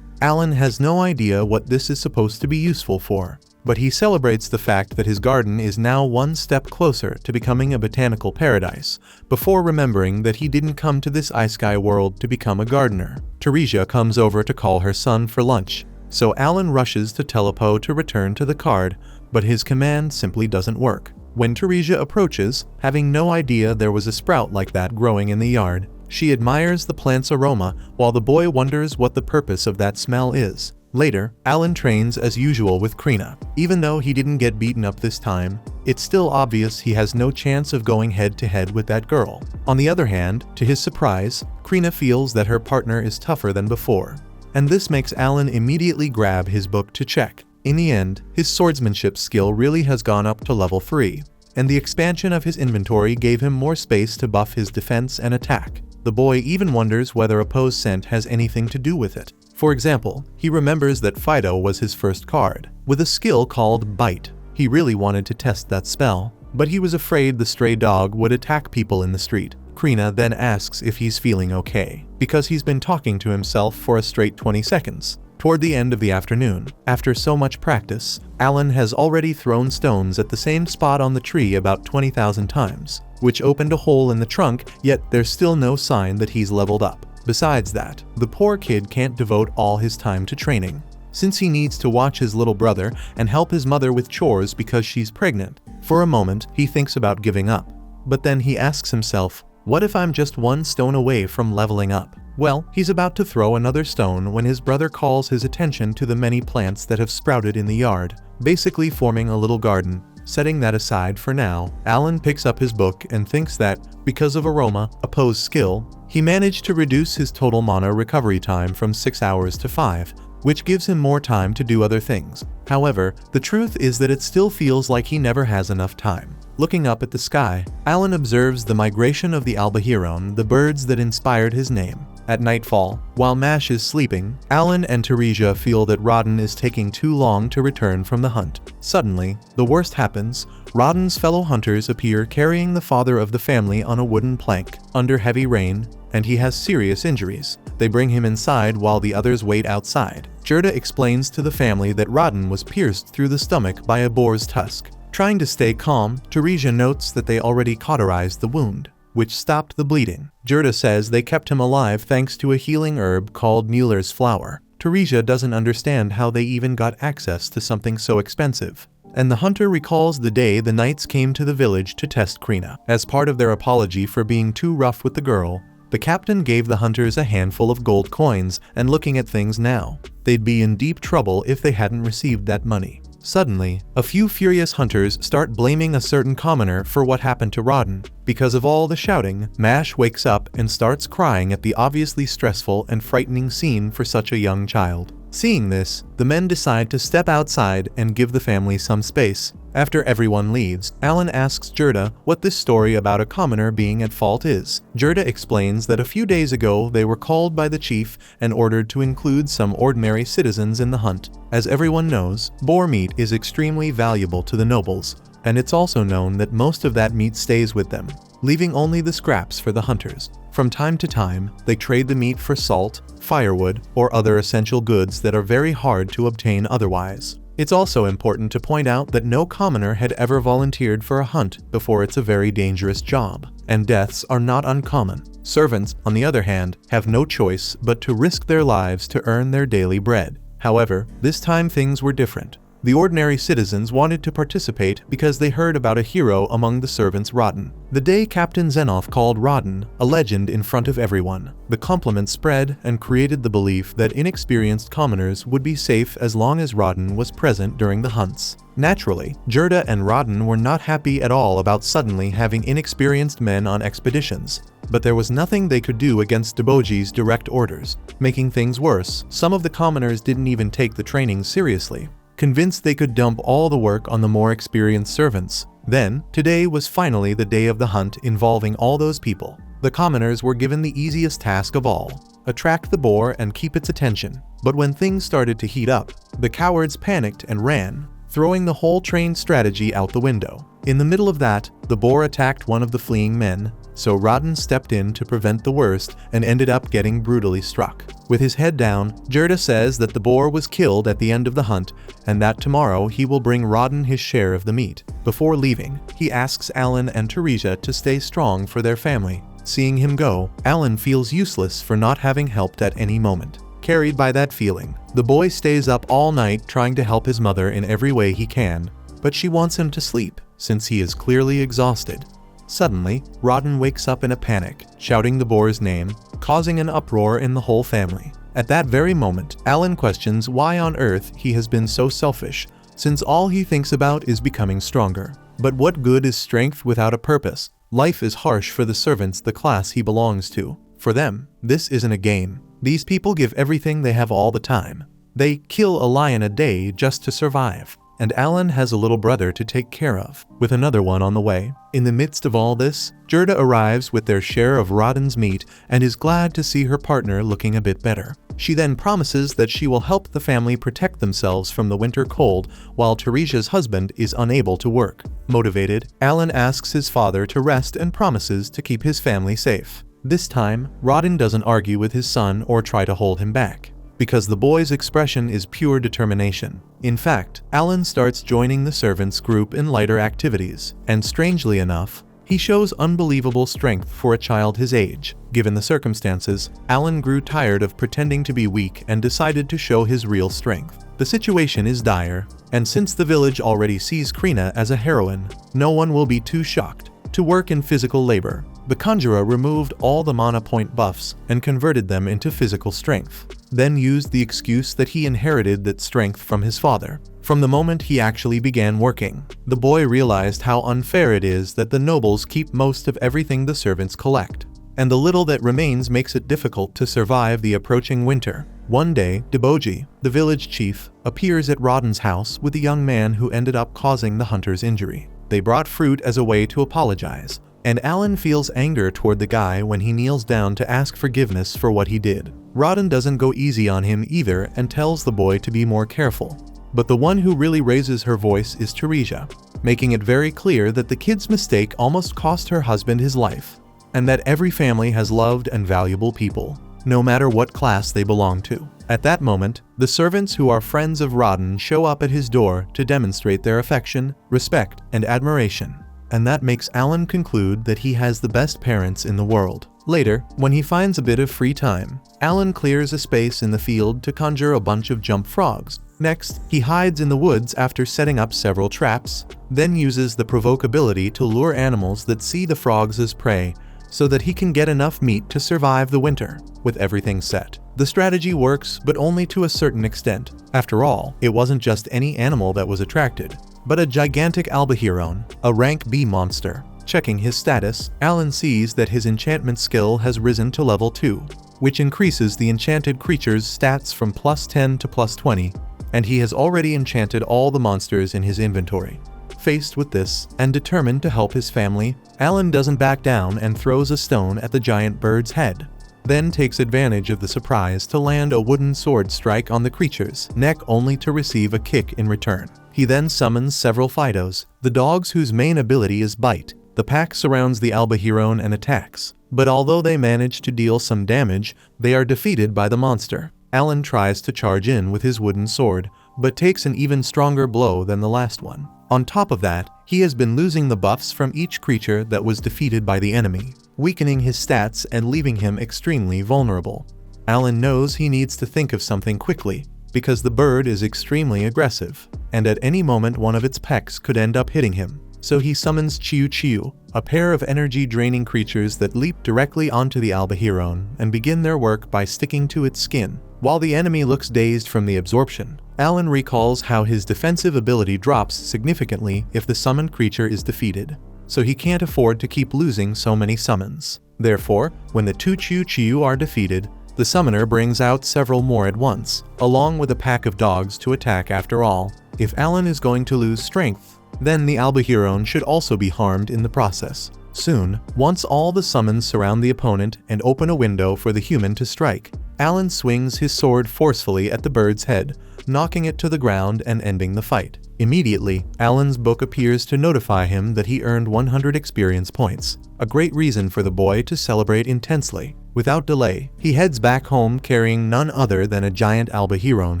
Alan has no idea what this is supposed to be useful for, but he celebrates the fact that his garden is now one step closer to becoming a botanical paradise, before remembering that he didn't come to this iSky world to become a gardener. Teresia comes over to call her son for lunch, so Alan rushes to tell Apo to return to the card, but his command simply doesn't work. When Teresia approaches, having no idea there was a sprout like that growing in the yard, she admires the plant's aroma while the boy wonders what the purpose of that smell is. Later, Alan trains as usual with Krina. Even though he didn't get beaten up this time, it's still obvious he has no chance of going head-to-head with that girl. On the other hand, to his surprise, Krina feels that her partner is tougher than before, and this makes Alan immediately grab his book to check. In the end, his swordsmanship skill really has gone up to level 3, and the expansion of his inventory gave him more space to buff his defense and attack. The boy even wonders whether Apo's scent has anything to do with it. For example, he remembers that Fido was his first card, with a skill called Bite. He really wanted to test that spell, but he was afraid the stray dog would attack people in the street. Krina then asks if he's feeling okay, because he's been talking to himself for a straight 20 seconds. Toward the end of the afternoon, after so much practice, Alan has already thrown stones at the same spot on the tree about 20,000 times, which opened a hole in the trunk, yet there's still no sign that he's leveled up. Besides that, the poor kid can't devote all his time to training. since he needs to watch his little brother and help his mother with chores because she's pregnant. For a moment, he thinks about giving up. But then he asks himself, what if I'm just one stone away from leveling up? Well, he's about to throw another stone when his brother calls his attention to the many plants that have sprouted in the yard, basically forming a little garden. Setting that aside for now, Alan picks up his book and thinks that, because of aroma, opposed skill, he managed to reduce his total mana recovery time from 6 hours to 5, which gives him more time to do other things. However, the truth is that it still feels like he never has enough time. Looking up at the sky, Alan observes the migration of the Albahiron, the birds that inspired his name. At nightfall, while Mash is sleeping, Alan and Teresia feel that Rodden is taking too long to return from the hunt. Suddenly, the worst happens. Rodden's fellow hunters appear carrying the father of the family on a wooden plank, under heavy rain, and he has serious injuries. They bring him inside while the others wait outside. Gerda explains to the family that Rodden was pierced through the stomach by a boar's tusk. Trying to stay calm, Teresia notes that they already cauterized the wound, which stopped the bleeding. Gerda says they kept him alive thanks to a healing herb called Mueller's flower. Teresia doesn't understand how they even got access to something so expensive. And the hunter recalls the day the knights came to the village to test Krina. As part of their apology for being too rough with the girl, the captain gave the hunters a handful of gold coins, and looking at things now, they'd be in deep trouble if they hadn't received that money. Suddenly, a few furious hunters start blaming a certain commoner for what happened to Rodden. Because of all the shouting, Mash wakes up and starts crying at the obviously stressful and frightening scene for such a young child. Seeing this, the men decide to step outside and give the family some space. After everyone leaves, Alan asks Gerda what this story about a commoner being at fault is. Gerda explains that a few days ago they were called by the chief and ordered to include some ordinary citizens in the hunt. As everyone knows, boar meat is extremely valuable to the nobles, and it's also known that most of that meat stays with them, leaving only the scraps for the hunters. From time to time, they trade the meat for salt, firewood, or other essential goods that are very hard to obtain otherwise. It's also important to point out that no commoner had ever volunteered for a hunt before. It's a very dangerous job, and deaths are not uncommon. Servants, on the other hand, have no choice but to risk their lives to earn their daily bread. However, this time things were different. The ordinary citizens wanted to participate because they heard about a hero among the servants, Rodden. The day Captain Zenoff called Rodden a legend in front of everyone, the compliment spread and created the belief that inexperienced commoners would be safe as long as Rodden was present during the hunts. Naturally, Gerda and Rodden were not happy at all about suddenly having inexperienced men on expeditions, but there was nothing they could do against Deboji's direct orders. Making things worse, some of the commoners didn't even take the training seriously, convinced they could dump all the work on the more experienced servants. Then, today was finally the day of the hunt involving all those people. The commoners were given the easiest task of all: attract the boar and keep its attention. But when things started to heat up, the cowards panicked and ran, throwing the whole trained strategy out the window. In the middle of that, the boar attacked one of the fleeing men, so Rodden stepped in to prevent the worst and ended up getting brutally struck. With his head down, Gerda says that the boar was killed at the end of the hunt and that tomorrow he will bring Rodden his share of the meat. Before leaving, he asks Alan and Teresia to stay strong for their family. Seeing him go, Alan feels useless for not having helped at any moment. Carried by that feeling, the boy stays up all night trying to help his mother in every way he can, but she wants him to sleep since he is clearly exhausted. Suddenly, Rodden wakes up in a panic, shouting the boar's name, causing an uproar in the whole family. At that very moment, Alan questions why on earth he has been so selfish, since all he thinks about is becoming stronger. But what good is strength without a purpose? Life is harsh for the servants, the class he belongs to. For them, this isn't a game. These people give everything they have all the time. They kill a lion a day just to survive. And Alan has a little brother to take care of, with another one on the way. In the midst of all this, Gerda arrives with their share of Rodden's meat and is glad to see her partner looking a bit better. She then promises that she will help the family protect themselves from the winter cold while Teresia's husband is unable to work. Motivated, Alan asks his father to rest and promises to keep his family safe. This time, Rodden doesn't argue with his son or try to hold him back, because the boy's expression is pure determination. In fact, Alan starts joining the servants' group in lighter activities, and strangely enough, He shows unbelievable strength for a child his age. Given the circumstances, Alan grew tired of pretending to be weak and decided to show his real strength. The situation is dire, and since the village already sees Krina as a heroine, no one will be too shocked to work in physical labor. The conjurer removed all the mana point buffs and converted them into physical strength, then used the excuse that he inherited that strength from his father. From the moment he actually began working, the boy realized how unfair it is that the nobles keep most of everything the servants collect, and the little that remains makes it difficult to survive the approaching winter. One day, Deboji, the village chief, appears at Rodden's house with a young man who ended up causing the hunter's injury. They brought fruit as a way to apologize, and Alan feels anger toward the guy when he kneels down to ask forgiveness for what he did. Rodden doesn't go easy on him either and tells the boy to be more careful. But the one who really raises her voice is Teresia, making it very clear that the kid's mistake almost cost her husband his life, and that every family has loved and valuable people, no matter what class they belong to. At that moment, the servants who are friends of Rodden show up at his door to demonstrate their affection, respect, and admiration, and that makes Alan conclude that he has the best parents in the world. Later, when he finds a bit of free time, Alan clears a space in the field to conjure a bunch of jump frogs. Next, he hides in the woods after setting up several traps, then uses the provoke ability to lure animals that see the frogs as prey, so that he can get enough meat to survive the winter. With everything set, the strategy works, but only to a certain extent. After all, it wasn't just any animal that was attracted, but a gigantic albahiron, a rank B monster. Checking his status, Alan sees that his enchantment skill has risen to level 2, which increases the enchanted creature's stats from +10 to +20, and he has already enchanted all the monsters in his inventory. Faced with this, and determined to help his family, Alan doesn't back down and throws a stone at the giant bird's head, then takes advantage of the surprise to land a wooden sword strike on the creature's neck only to receive a kick in return. He then summons several Fidos, the dogs whose main ability is bite. The pack surrounds the albahiron and attacks, but although they manage to deal some damage, they are defeated by the monster. Alan tries to charge in with his wooden sword, but takes an even stronger blow than the last one. On top of that, he has been losing the buffs from each creature that was defeated by the enemy, weakening his stats and leaving him extremely vulnerable. Alan knows he needs to think of something quickly, because the bird is extremely aggressive, and at any moment one of its pecks could end up hitting him. So he summons Chiu Chiu, a pair of energy-draining creatures that leap directly onto the albahiron and begin their work by sticking to its skin. While the enemy looks dazed from the absorption, Alan recalls how his defensive ability drops significantly if the summoned creature is defeated, so he can't afford to keep losing so many summons. Therefore, when the two Chiu Chiu are defeated, the summoner brings out several more at once, along with a pack of dogs to attack. After all, if Alan is going to lose strength, then the albahiron should also be harmed in the process. Soon, once all the summons surround the opponent and open a window for the human to strike, Alan swings his sword forcefully at the bird's head, knocking it to the ground and ending the fight. Immediately, Alan's book appears to notify him that he earned 100 experience points, a great reason for the boy to celebrate intensely. Without delay, he heads back home carrying none other than a giant albahiron.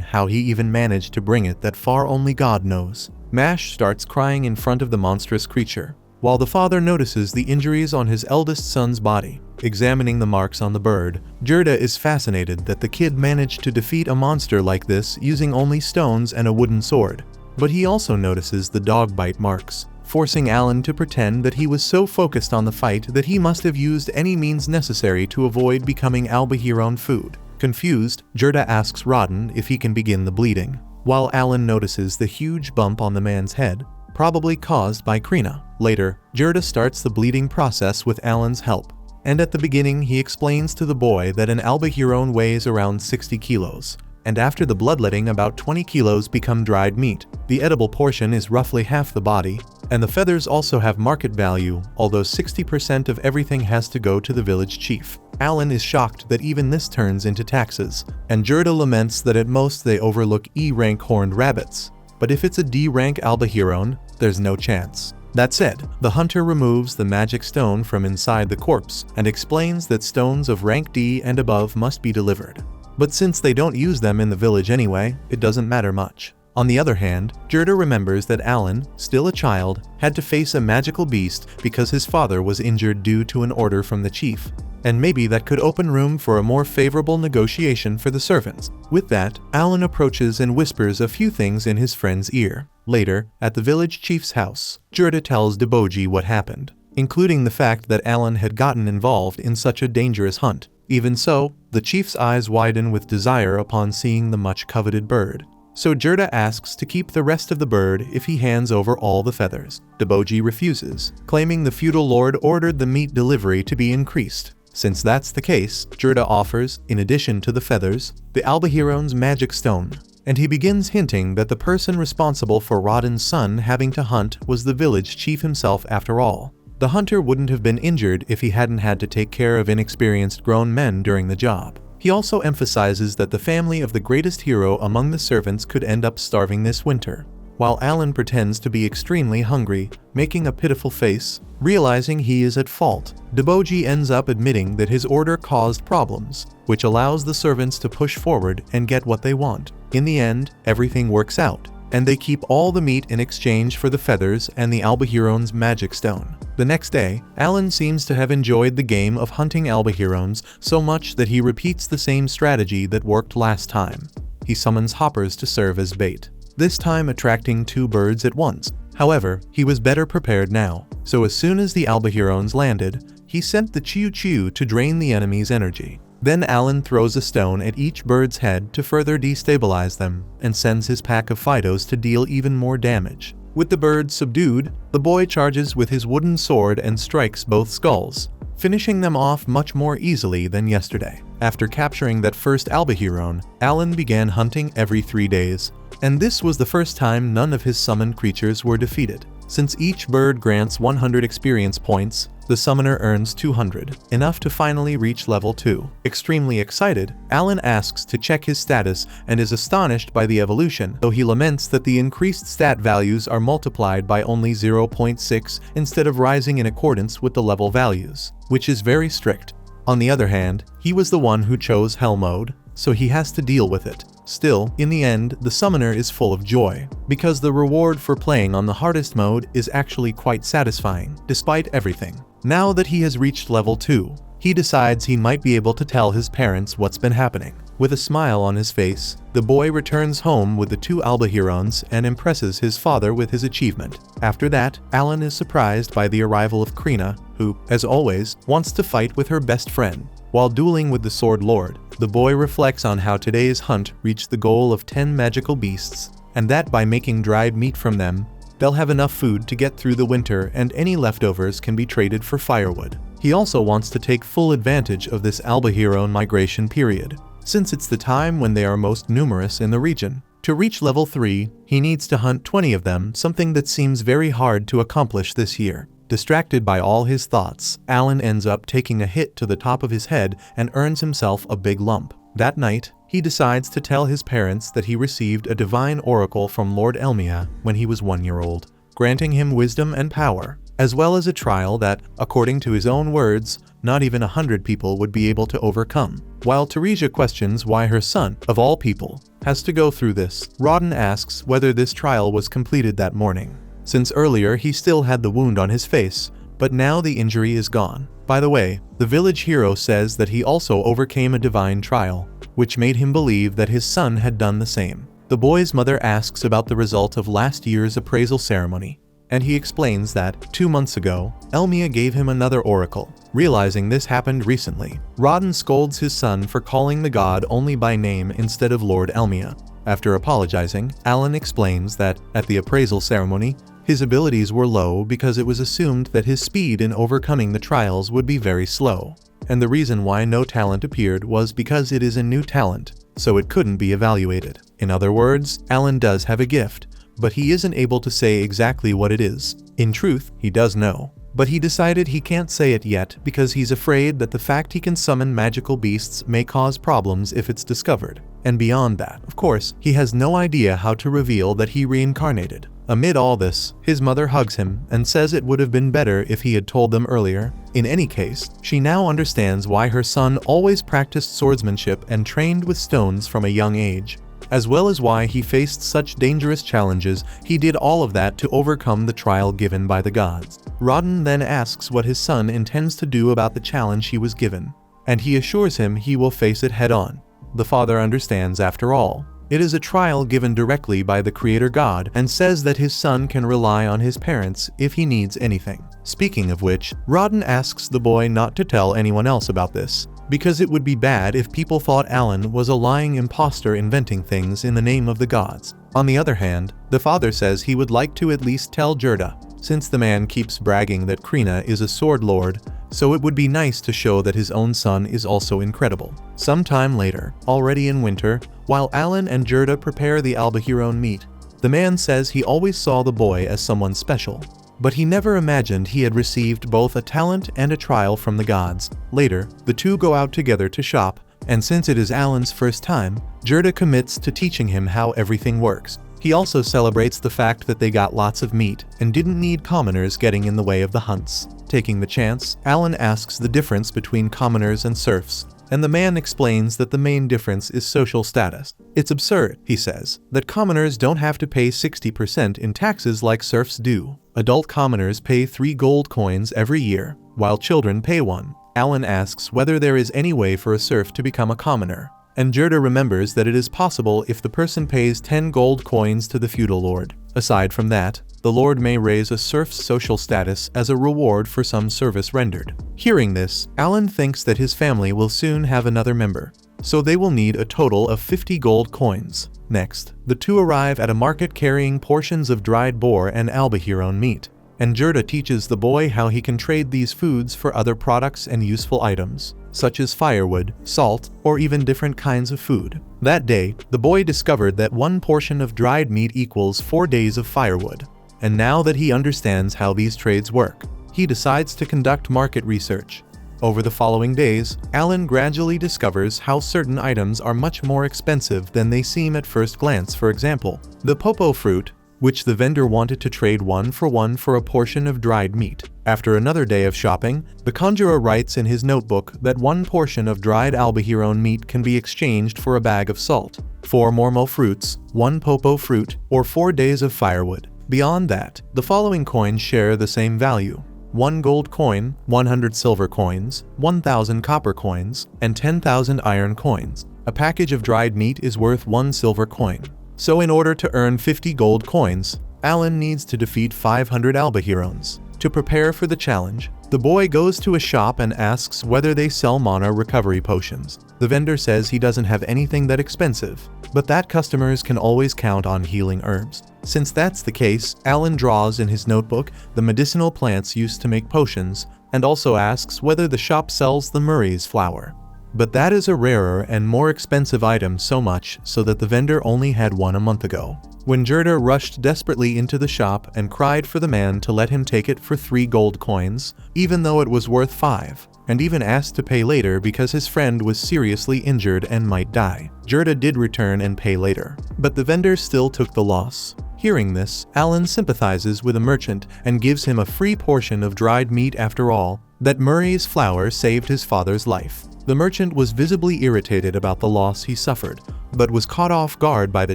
How he even managed to bring it that far only God knows. Mash starts crying in front of the monstrous creature, while the father notices the injuries on his eldest son's body. Examining the marks on the bird, Gerda is fascinated that the kid managed to defeat a monster like this using only stones and a wooden sword. But he also notices the dog bite marks, forcing Alan to pretend that he was so focused on the fight that he must have used any means necessary to avoid becoming albahiron food. Confused, Gerda asks Rodden if he can begin the bleeding, while Alan notices the huge bump on the man's head, probably caused by Krina. Later, Gerda starts the bleeding process with Alan's help, and at the beginning he explains to the boy that an albahiron weighs around 60 kilos, and after the bloodletting about 20 kilos become dried meat. The edible portion is roughly half the body, and the feathers also have market value, although 60% of everything has to go to the village chief. Alan is shocked that even this turns into taxes, and Gerda laments that at most they overlook E-rank horned rabbits, but if it's a D-rank albahiron, there's no chance. That said, the hunter removes the magic stone from inside the corpse and explains that stones of rank D and above must be delivered. But since they don't use them in the village anyway, it doesn't matter much. On the other hand, Gerda remembers that Alan, still a child, had to face a magical beast because his father was injured due to an order from the chief. And maybe that could open room for a more favorable negotiation for the servants. With that, Alan approaches and whispers a few things in his friend's ear. Later, at the village chief's house, Gerda tells Deboji what happened, including the fact that Alan had gotten involved in such a dangerous hunt. Even so, the chief's eyes widen with desire upon seeing the much-coveted bird. So Gerda asks to keep the rest of the bird if he hands over all the feathers. Deboji refuses, claiming the feudal lord ordered the meat delivery to be increased. Since that's the case, Gerda offers, in addition to the feathers, the Albahiron's magic stone, and he begins hinting that the person responsible for Rodden's son having to hunt was the village chief himself after all. The hunter wouldn't have been injured if he hadn't had to take care of inexperienced grown men during the job. He also emphasizes that the family of the greatest hero among the servants could end up starving this winter. While Alan pretends to be extremely hungry, making a pitiful face, realizing he is at fault, Deboji ends up admitting that his order caused problems, which allows the servants to push forward and get what they want. In the end, everything works out, and they keep all the meat in exchange for the feathers and the Albahiron's magic stone. The next day, Alan seems to have enjoyed the game of hunting Albahirons so much that he repeats the same strategy that worked last time. He summons hoppers to serve as bait, this time attracting 2 birds at once. However, he was better prepared now, so as soon as the Albahirons landed, he sent the Chiu-Chiu to drain the enemy's energy. Then Alan throws a stone at each bird's head to further destabilize them, and sends his pack of Fidos to deal even more damage. With the birds subdued, the boy charges with his wooden sword and strikes both skulls, finishing them off much more easily than yesterday. After capturing that first Albahiron, Alan began hunting every 3 days, and this was the first time none of his summoned creatures were defeated. Since each bird grants 100 experience points, the summoner earns 200, enough to finally reach level 2. Extremely excited, Alan asks to check his status and is astonished by the evolution, though he laments that the increased stat values are multiplied by only 0.6 instead of rising in accordance with the level values, which is very strict. On the other hand, he was the one who chose Hell mode, so he has to deal with it. Still, in the end, the summoner is full of joy, because the reward for playing on the hardest mode is actually quite satisfying, despite everything. Now that he has reached level 2, he decides he might be able to tell his parents what's been happening. With a smile on his face, the boy returns home with the 2 Albahirons and impresses his father with his achievement. After that, Alan is surprised by the arrival of Krina, who, as always, wants to fight with her best friend. While dueling with the Sword Lord, the boy reflects on how today's hunt reached the goal of 10 magical beasts, and that by making dried meat from them, they'll have enough food to get through the winter and any leftovers can be traded for firewood. He also wants to take full advantage of this Albahiron migration period, since it's the time when they are most numerous in the region. To reach level 3, he needs to hunt 20 of them, something that seems very hard to accomplish this year. Distracted by all his thoughts, Alan ends up taking a hit to the top of his head and earns himself a big lump. That night, he decides to tell his parents that he received a divine oracle from Lord Elmia when he was 1 year old, granting him wisdom and power, as well as a trial that, according to his own words, not even 100 people would be able to overcome. While Teresia questions why her son, of all people, has to go through this, Rodden asks whether this trial was completed that morning, since earlier he still had the wound on his face, but now the injury is gone. By the way, the village hero says that he also overcame a divine trial, which made him believe that his son had done the same. The boy's mother asks about the result of last year's appraisal ceremony, and he explains that, 2 months ago, Elmia gave him another oracle. Realizing this happened recently, Rodden scolds his son for calling the god only by name instead of Lord Elmia. After apologizing, Alan explains that, at the appraisal ceremony, his abilities were low because it was assumed that his speed in overcoming the trials would be very slow. And the reason why no talent appeared was because it is a new talent, so it couldn't be evaluated. In other words, Alan does have a gift, but he isn't able to say exactly what it is. In truth, he does know, but he decided he can't say it yet because he's afraid that the fact he can summon magical beasts may cause problems if it's discovered. And beyond that, of course, he has no idea how to reveal that he reincarnated. Amid all this, his mother hugs him and says it would have been better if he had told them earlier. In any case, she now understands why her son always practiced swordsmanship and trained with stones from a young age. as well as why he faced such dangerous challenges. He did all of that to overcome the trial given by the gods. Rodden then asks what his son intends to do about the challenge he was given, and he assures him he will face it head-on. The father understands after all. It is a trial given directly by the Creator God, and says that his son can rely on his parents if he needs anything. Speaking of which, Rodden asks the boy not to tell anyone else about this, because it would be bad if people thought Alan was a lying imposter inventing things in the name of the gods. On the other hand, the father says he would like to at least tell Gerda, since the man keeps bragging that Krina is a sword lord, so it would be nice to show that his own son is also incredible. Sometime later, already in winter, while Alan and Gerda prepare the Albahirone meat, the man says he always saw the boy as someone special, but he never imagined he had received both a talent and a trial from the gods. Later, the two go out together to shop, and since it is Alan's first time, Gerda commits to teaching him how everything works. He also celebrates the fact that they got lots of meat and didn't need commoners getting in the way of the hunts. Taking the chance, Alan asks the difference between commoners and serfs, and the man explains that the main difference is social status. It's absurd, he says, that commoners don't have to pay 60% in taxes like serfs do. Adult commoners pay 3 gold coins every year, while children pay 1. Alan asks whether there is any way for a serf to become a commoner, and Gerda remembers that it is possible if the person pays 10 gold coins to the feudal lord. Aside from that, the lord may raise a serf's social status as a reward for some service rendered. Hearing this, Alan thinks that his family will soon have another member, so they will need a total of 50 gold coins. Next, the two arrive at a market carrying portions of dried boar and Albahirone meat, and Gerda teaches the boy how he can trade these foods for other products and useful items, such as firewood, salt, or even different kinds of food. That day, the boy discovered that 1 portion of dried meat equals 4 days of firewood, and now that he understands how these trades work, he decides to conduct market research. Over the following days, Alan gradually discovers how certain items are much more expensive than they seem at first glance. For example, the popo fruit, which the vendor wanted to trade 1 for a portion of dried meat. After another day of shopping, the conjurer writes in his notebook that 1 portion of dried Albahirone meat can be exchanged for a bag of salt, 4 mormo fruits, 1 popo fruit, or 4 days of firewood. Beyond that, the following coins share the same value: 1 gold coin, 100 silver coins, 1,000 copper coins, and 10,000 iron coins. A package of dried meat is worth 1 silver coin. So in order to earn 50 gold coins, Alan needs to defeat 500 Albahirones. To prepare for the challenge, the boy goes to a shop and asks whether they sell mana recovery potions. The vendor says he doesn't have anything that expensive, but that customers can always count on healing herbs. Since that's the case, Alan draws in his notebook the medicinal plants used to make potions, and also asks whether the shop sells the Murray's flower. But that is a rarer and more expensive item, so much so that the vendor only had 1 a month ago. When Gerda rushed desperately into the shop and cried for the man to let him take it for 3 gold coins, even though it was worth 5, and even asked to pay later because his friend was seriously injured and might die. Gerda did return and pay later, but the vendor still took the loss. Hearing this, Alan sympathizes with a merchant and gives him a free portion of dried meat. After all, that Murray's flower saved his father's life. The merchant was visibly irritated about the loss he suffered, but was caught off guard by the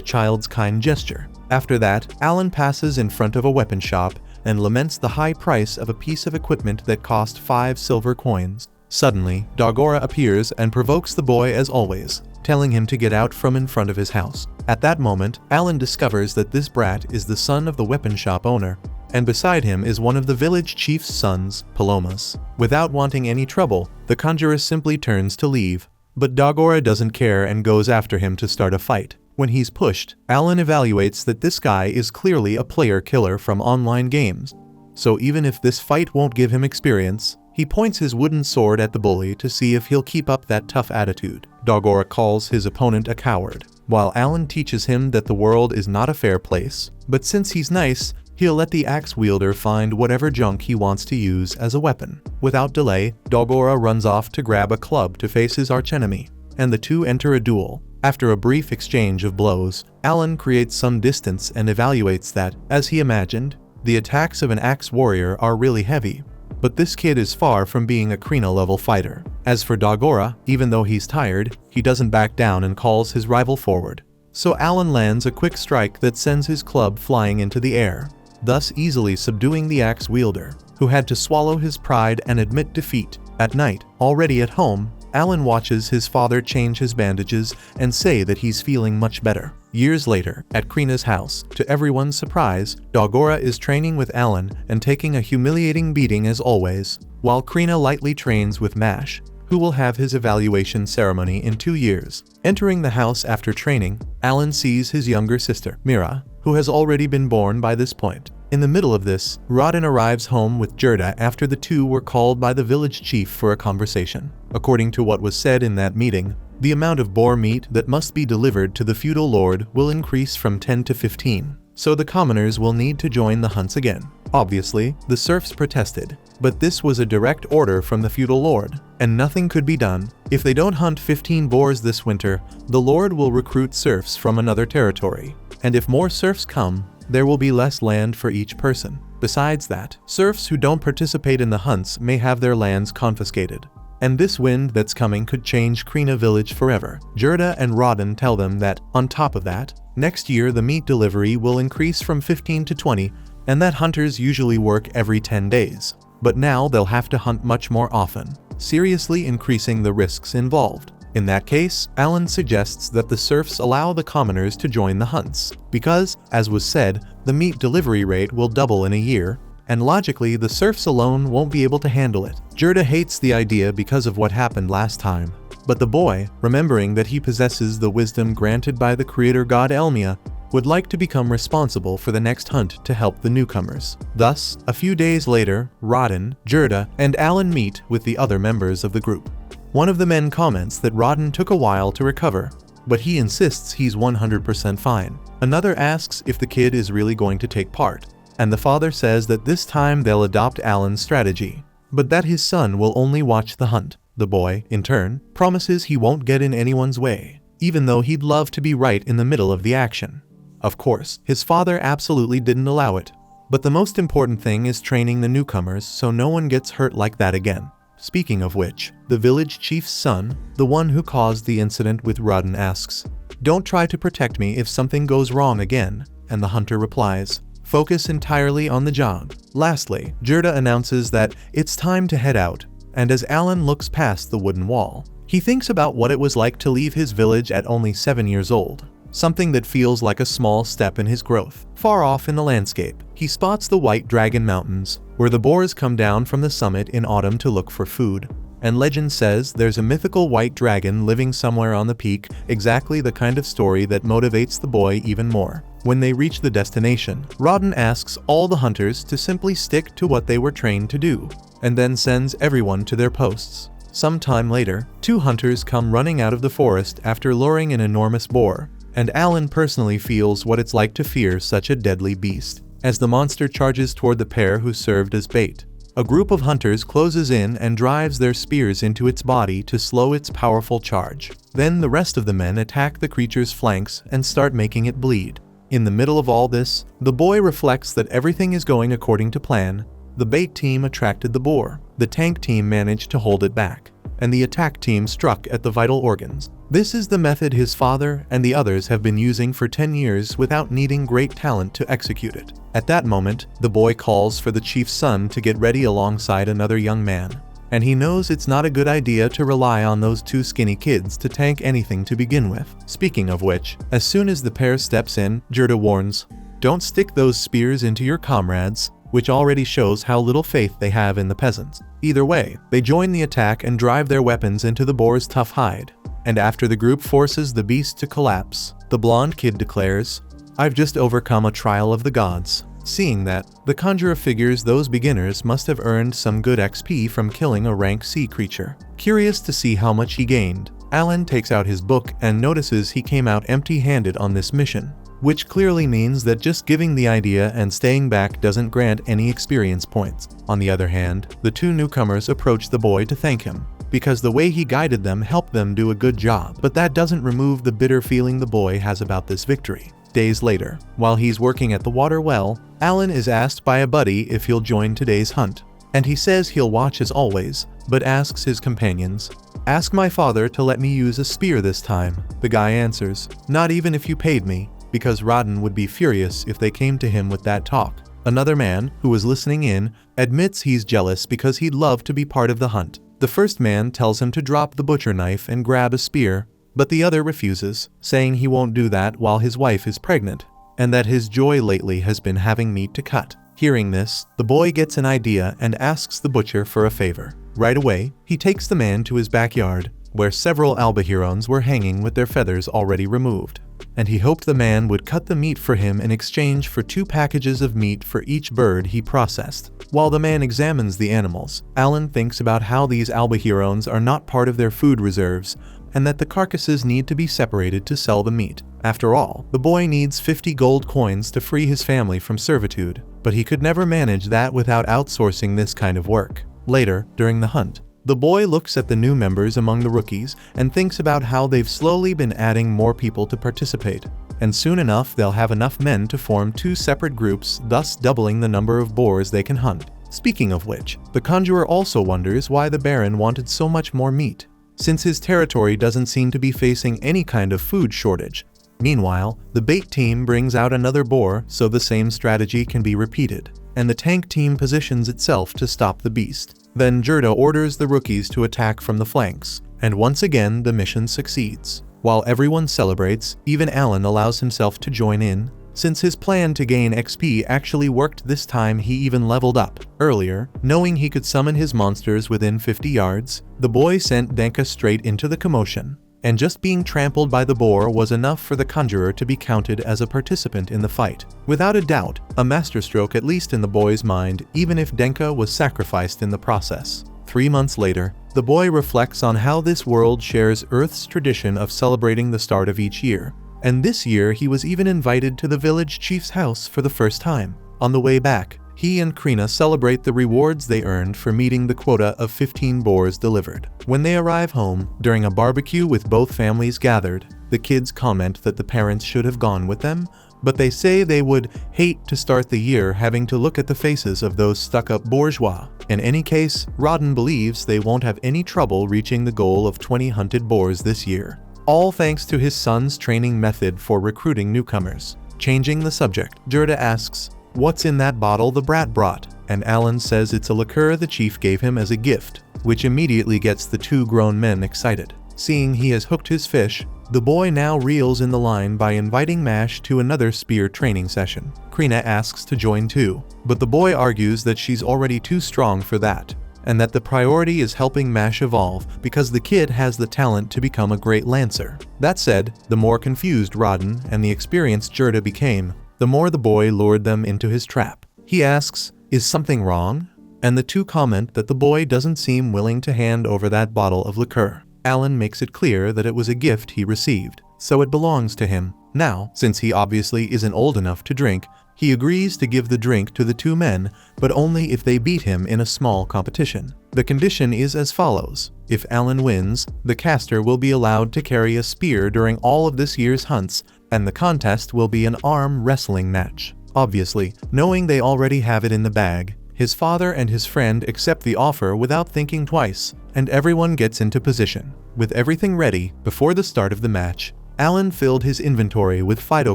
child's kind gesture. After that, Alan passes in front of a weapon shop and laments the high price of a piece of equipment that cost 5 silver coins. Suddenly, Dagora appears and provokes the boy as always, telling him to get out from in front of his house. At that moment, Alan discovers that this brat is the son of the weapon shop owner, and beside him is one of the village chief's sons, Palomas. Without wanting any trouble, the conjurer simply turns to leave, but Dagora doesn't care and goes after him to start a fight. When he's pushed, Alan evaluates that this guy is clearly a player killer from online games, so even if this fight won't give him experience, he points his wooden sword at the bully to see if he'll keep up that tough attitude. Dagora calls his opponent a coward, while Alan teaches him that the world is not a fair place, but since he's nice, he'll let the axe wielder find whatever junk he wants to use as a weapon. Without delay, Dagora runs off to grab a club to face his archenemy, and the two enter a duel. After a brief exchange of blows, Alan creates some distance and evaluates that, as he imagined, the attacks of an axe warrior are really heavy. But this kid is far from being a Krina-level fighter. As for Dagora, even though he's tired, he doesn't back down and calls his rival forward. so Alan lands a quick strike that sends his club flying into the air, thus easily subduing the axe wielder, who had to swallow his pride and admit defeat. At night, already at home, Alan watches his father change his bandages and say that he's feeling much better. Years later, at Krina's house, to everyone's surprise, Dogora is training with Alan and taking a humiliating beating as always, while Krina lightly trains with Mash, who will have his evaluation ceremony in 2 years. Entering the house after training, Alan sees his younger sister, Mira, who has already been born by this point. In the middle of this, Rodin arrives home with Gerda after the two were called by the village chief for a conversation. According to what was said in that meeting, the amount of boar meat that must be delivered to the feudal lord will increase from 10 to 15, so the commoners will need to join the hunts again. Obviously, the serfs protested, but this was a direct order from the feudal lord, and nothing could be done. If they don't hunt 15 boars this winter, the lord will recruit serfs from another territory, and if more serfs come, there will be less land for each person. Besides that, serfs who don't participate in the hunts may have their lands confiscated. And this wind that's coming could change Krina village forever. Gerda and Rodin tell them that, on top of that, next year the meat delivery will increase from 15 to 20, and that hunters usually work every 10 days. But now they'll have to hunt much more often, seriously increasing the risks involved. In that case, Alan suggests that the serfs allow the commoners to join the hunts, because, as was said, the meat delivery rate will double in a year, and logically the serfs alone won't be able to handle it. Gerda hates the idea because of what happened last time, but the boy, remembering that he possesses the wisdom granted by the creator god Elmia, would like to become responsible for the next hunt to help the newcomers. Thus, a few days later, Rodin, Gerda, and Alan meet with the other members of the group. One of the men comments that Rodin took a while to recover, but he insists he's 100% fine. Another asks if the kid is really going to take part, and the father says that this time they'll adopt Alan's strategy, but that his son will only watch the hunt. The boy, in turn, promises he won't get in anyone's way, even though he'd love to be right in the middle of the action. Of course, his father absolutely didn't allow it, but the most important thing is training the newcomers so no one gets hurt like that again. Speaking of which, the village chief's son, the one who caused the incident with Rodin, asks, "Don't try to protect me if something goes wrong again," and the hunter replies, "Focus entirely on the job." Lastly, Gerda announces that it's time to head out, and as Alan looks past the wooden wall, he thinks about what it was like to leave his village at only 7 years old. Something that feels like a small step in his growth. Far off in the landscape, he spots the White Dragon Mountains, where the boars come down from the summit in autumn to look for food. And legend says there's a mythical white dragon living somewhere on the peak, exactly the kind of story that motivates the boy even more. When they reach the destination, Rodin asks all the hunters to simply stick to what they were trained to do, and then sends everyone to their posts. Some time later, 2 hunters come running out of the forest after luring an enormous boar, and Alan personally feels what it's like to fear such a deadly beast. As the monster charges toward the pair who served as bait, a group of hunters closes in and drives their spears into its body to slow its powerful charge. Then the rest of the men attack the creature's flanks and start making it bleed. In the middle of all this, the boy reflects that everything is going according to plan. The bait team attracted the boar, the tank team managed to hold it back, and the attack team struck at the vital organs. This is the method his father and the others have been using for 10 years without needing great talent to execute it. At that moment, the boy calls for the chief's son to get ready alongside another young man, and he knows it's not a good idea to rely on those 2 skinny kids to tank anything to begin with. Speaking of which, as soon as the pair steps in, Gerda warns, "Don't stick those spears into your comrades," which already shows how little faith they have in the peasants. Either way, they join the attack and drive their weapons into the boar's tough hide. And after the group forces the beast to collapse, the blonde kid declares, "I've just overcome a trial of the gods." Seeing that, the conjurer figures those beginners must have earned some good XP from killing a rank C creature. Curious to see how much he gained, Alan takes out his book and notices he came out empty-handed on this mission, which clearly means that just giving the idea and staying back doesn't grant any experience points. On the other hand, the 2 newcomers approach the boy to thank him, because the way he guided them helped them do a good job. But that doesn't remove the bitter feeling the boy has about this victory. Days later, while he's working at the water well, Alan is asked by a buddy if he'll join today's hunt, and he says he'll watch as always, but asks his companions, Ask my father to let me use a spear this time. The guy answers, not even if you paid me, because Rodden would be furious if they came to him with that talk. Another man, who was listening in, admits he's jealous because he'd love to be part of the hunt. The first man tells him to drop the butcher knife and grab a spear, but the other refuses, saying he won't do that while his wife is pregnant, and that his joy lately has been having meat to cut. Hearing this, the boy gets an idea and asks the butcher for a favor. Right away, he takes the man to his backyard, where several albahirons were hanging with their feathers already removed, and he hoped the man would cut the meat for him in exchange for 2 packages of meat for each bird he processed. While the man examines the animals, Alan thinks about how these albahirons are not part of their food reserves, and that the carcasses need to be separated to sell the meat. After all, the boy needs 50 gold coins to free his family from servitude, but he could never manage that without outsourcing this kind of work. Later, during the hunt, the boy looks at the new members among the rookies and thinks about how they've slowly been adding more people to participate, and soon enough they'll have enough men to form 2 separate groups, thus doubling the number of boars they can hunt. Speaking of which, the conjurer also wonders why the Baron wanted so much more meat, since his territory doesn't seem to be facing any kind of food shortage. Meanwhile, the bait team brings out another boar so the same strategy can be repeated, and the tank team positions itself to stop the beast. Then Gerda orders the rookies to attack from the flanks, and once again the mission succeeds. While everyone celebrates, even Alan allows himself to join in. Since his plan to gain XP actually worked this time, he even leveled up. Earlier, knowing he could summon his monsters within 50 yards, the boy sent Denka straight into the commotion, and just being trampled by the boar was enough for the conjurer to be counted as a participant in the fight. Without a doubt, a masterstroke at least in the boy's mind, even if Denka was sacrificed in the process. 3 months later, the boy reflects on how this world shares Earth's tradition of celebrating the start of each year. And this year he was even invited to the village chief's house for the first time. On the way back, he and Krina celebrate the rewards they earned for meeting the quota of 15 boars delivered. When they arrive home, during a barbecue with both families gathered, the kids comment that the parents should have gone with them, but they say they would hate to start the year having to look at the faces of those stuck-up bourgeois. In any case, Rodden believes they won't have any trouble reaching the goal of 20 hunted boars this year, all thanks to his son's training method for recruiting newcomers. Changing the subject, Gerda asks, "What's in that bottle the brat brought?" And Alan says it's a liqueur the chief gave him as a gift, which immediately gets the 2 grown men excited. Seeing he has hooked his fish, the boy now reels in the line by inviting Mash to another spear training session. Krina asks to join too, but the boy argues that she's already too strong for that, and that the priority is helping Mash evolve because the kid has the talent to become a great lancer. That said, the more confused Rodden and the experienced Gerda became, the more the boy lured them into his trap. He asks, "Is something wrong?" And the 2 comment that the boy doesn't seem willing to hand over that bottle of liqueur. Alan makes it clear that it was a gift he received, so it belongs to him. Now, since he obviously isn't old enough to drink, he agrees to give the drink to the 2 men, but only if they beat him in a small competition. The condition is as follows. If Alan wins, the caster will be allowed to carry a spear during all of this year's hunts, and the contest will be an arm wrestling match. Obviously, knowing they already have it in the bag, his father and his friend accept the offer without thinking twice, and everyone gets into position. With everything ready, before the start of the match, Alan filled his inventory with Fido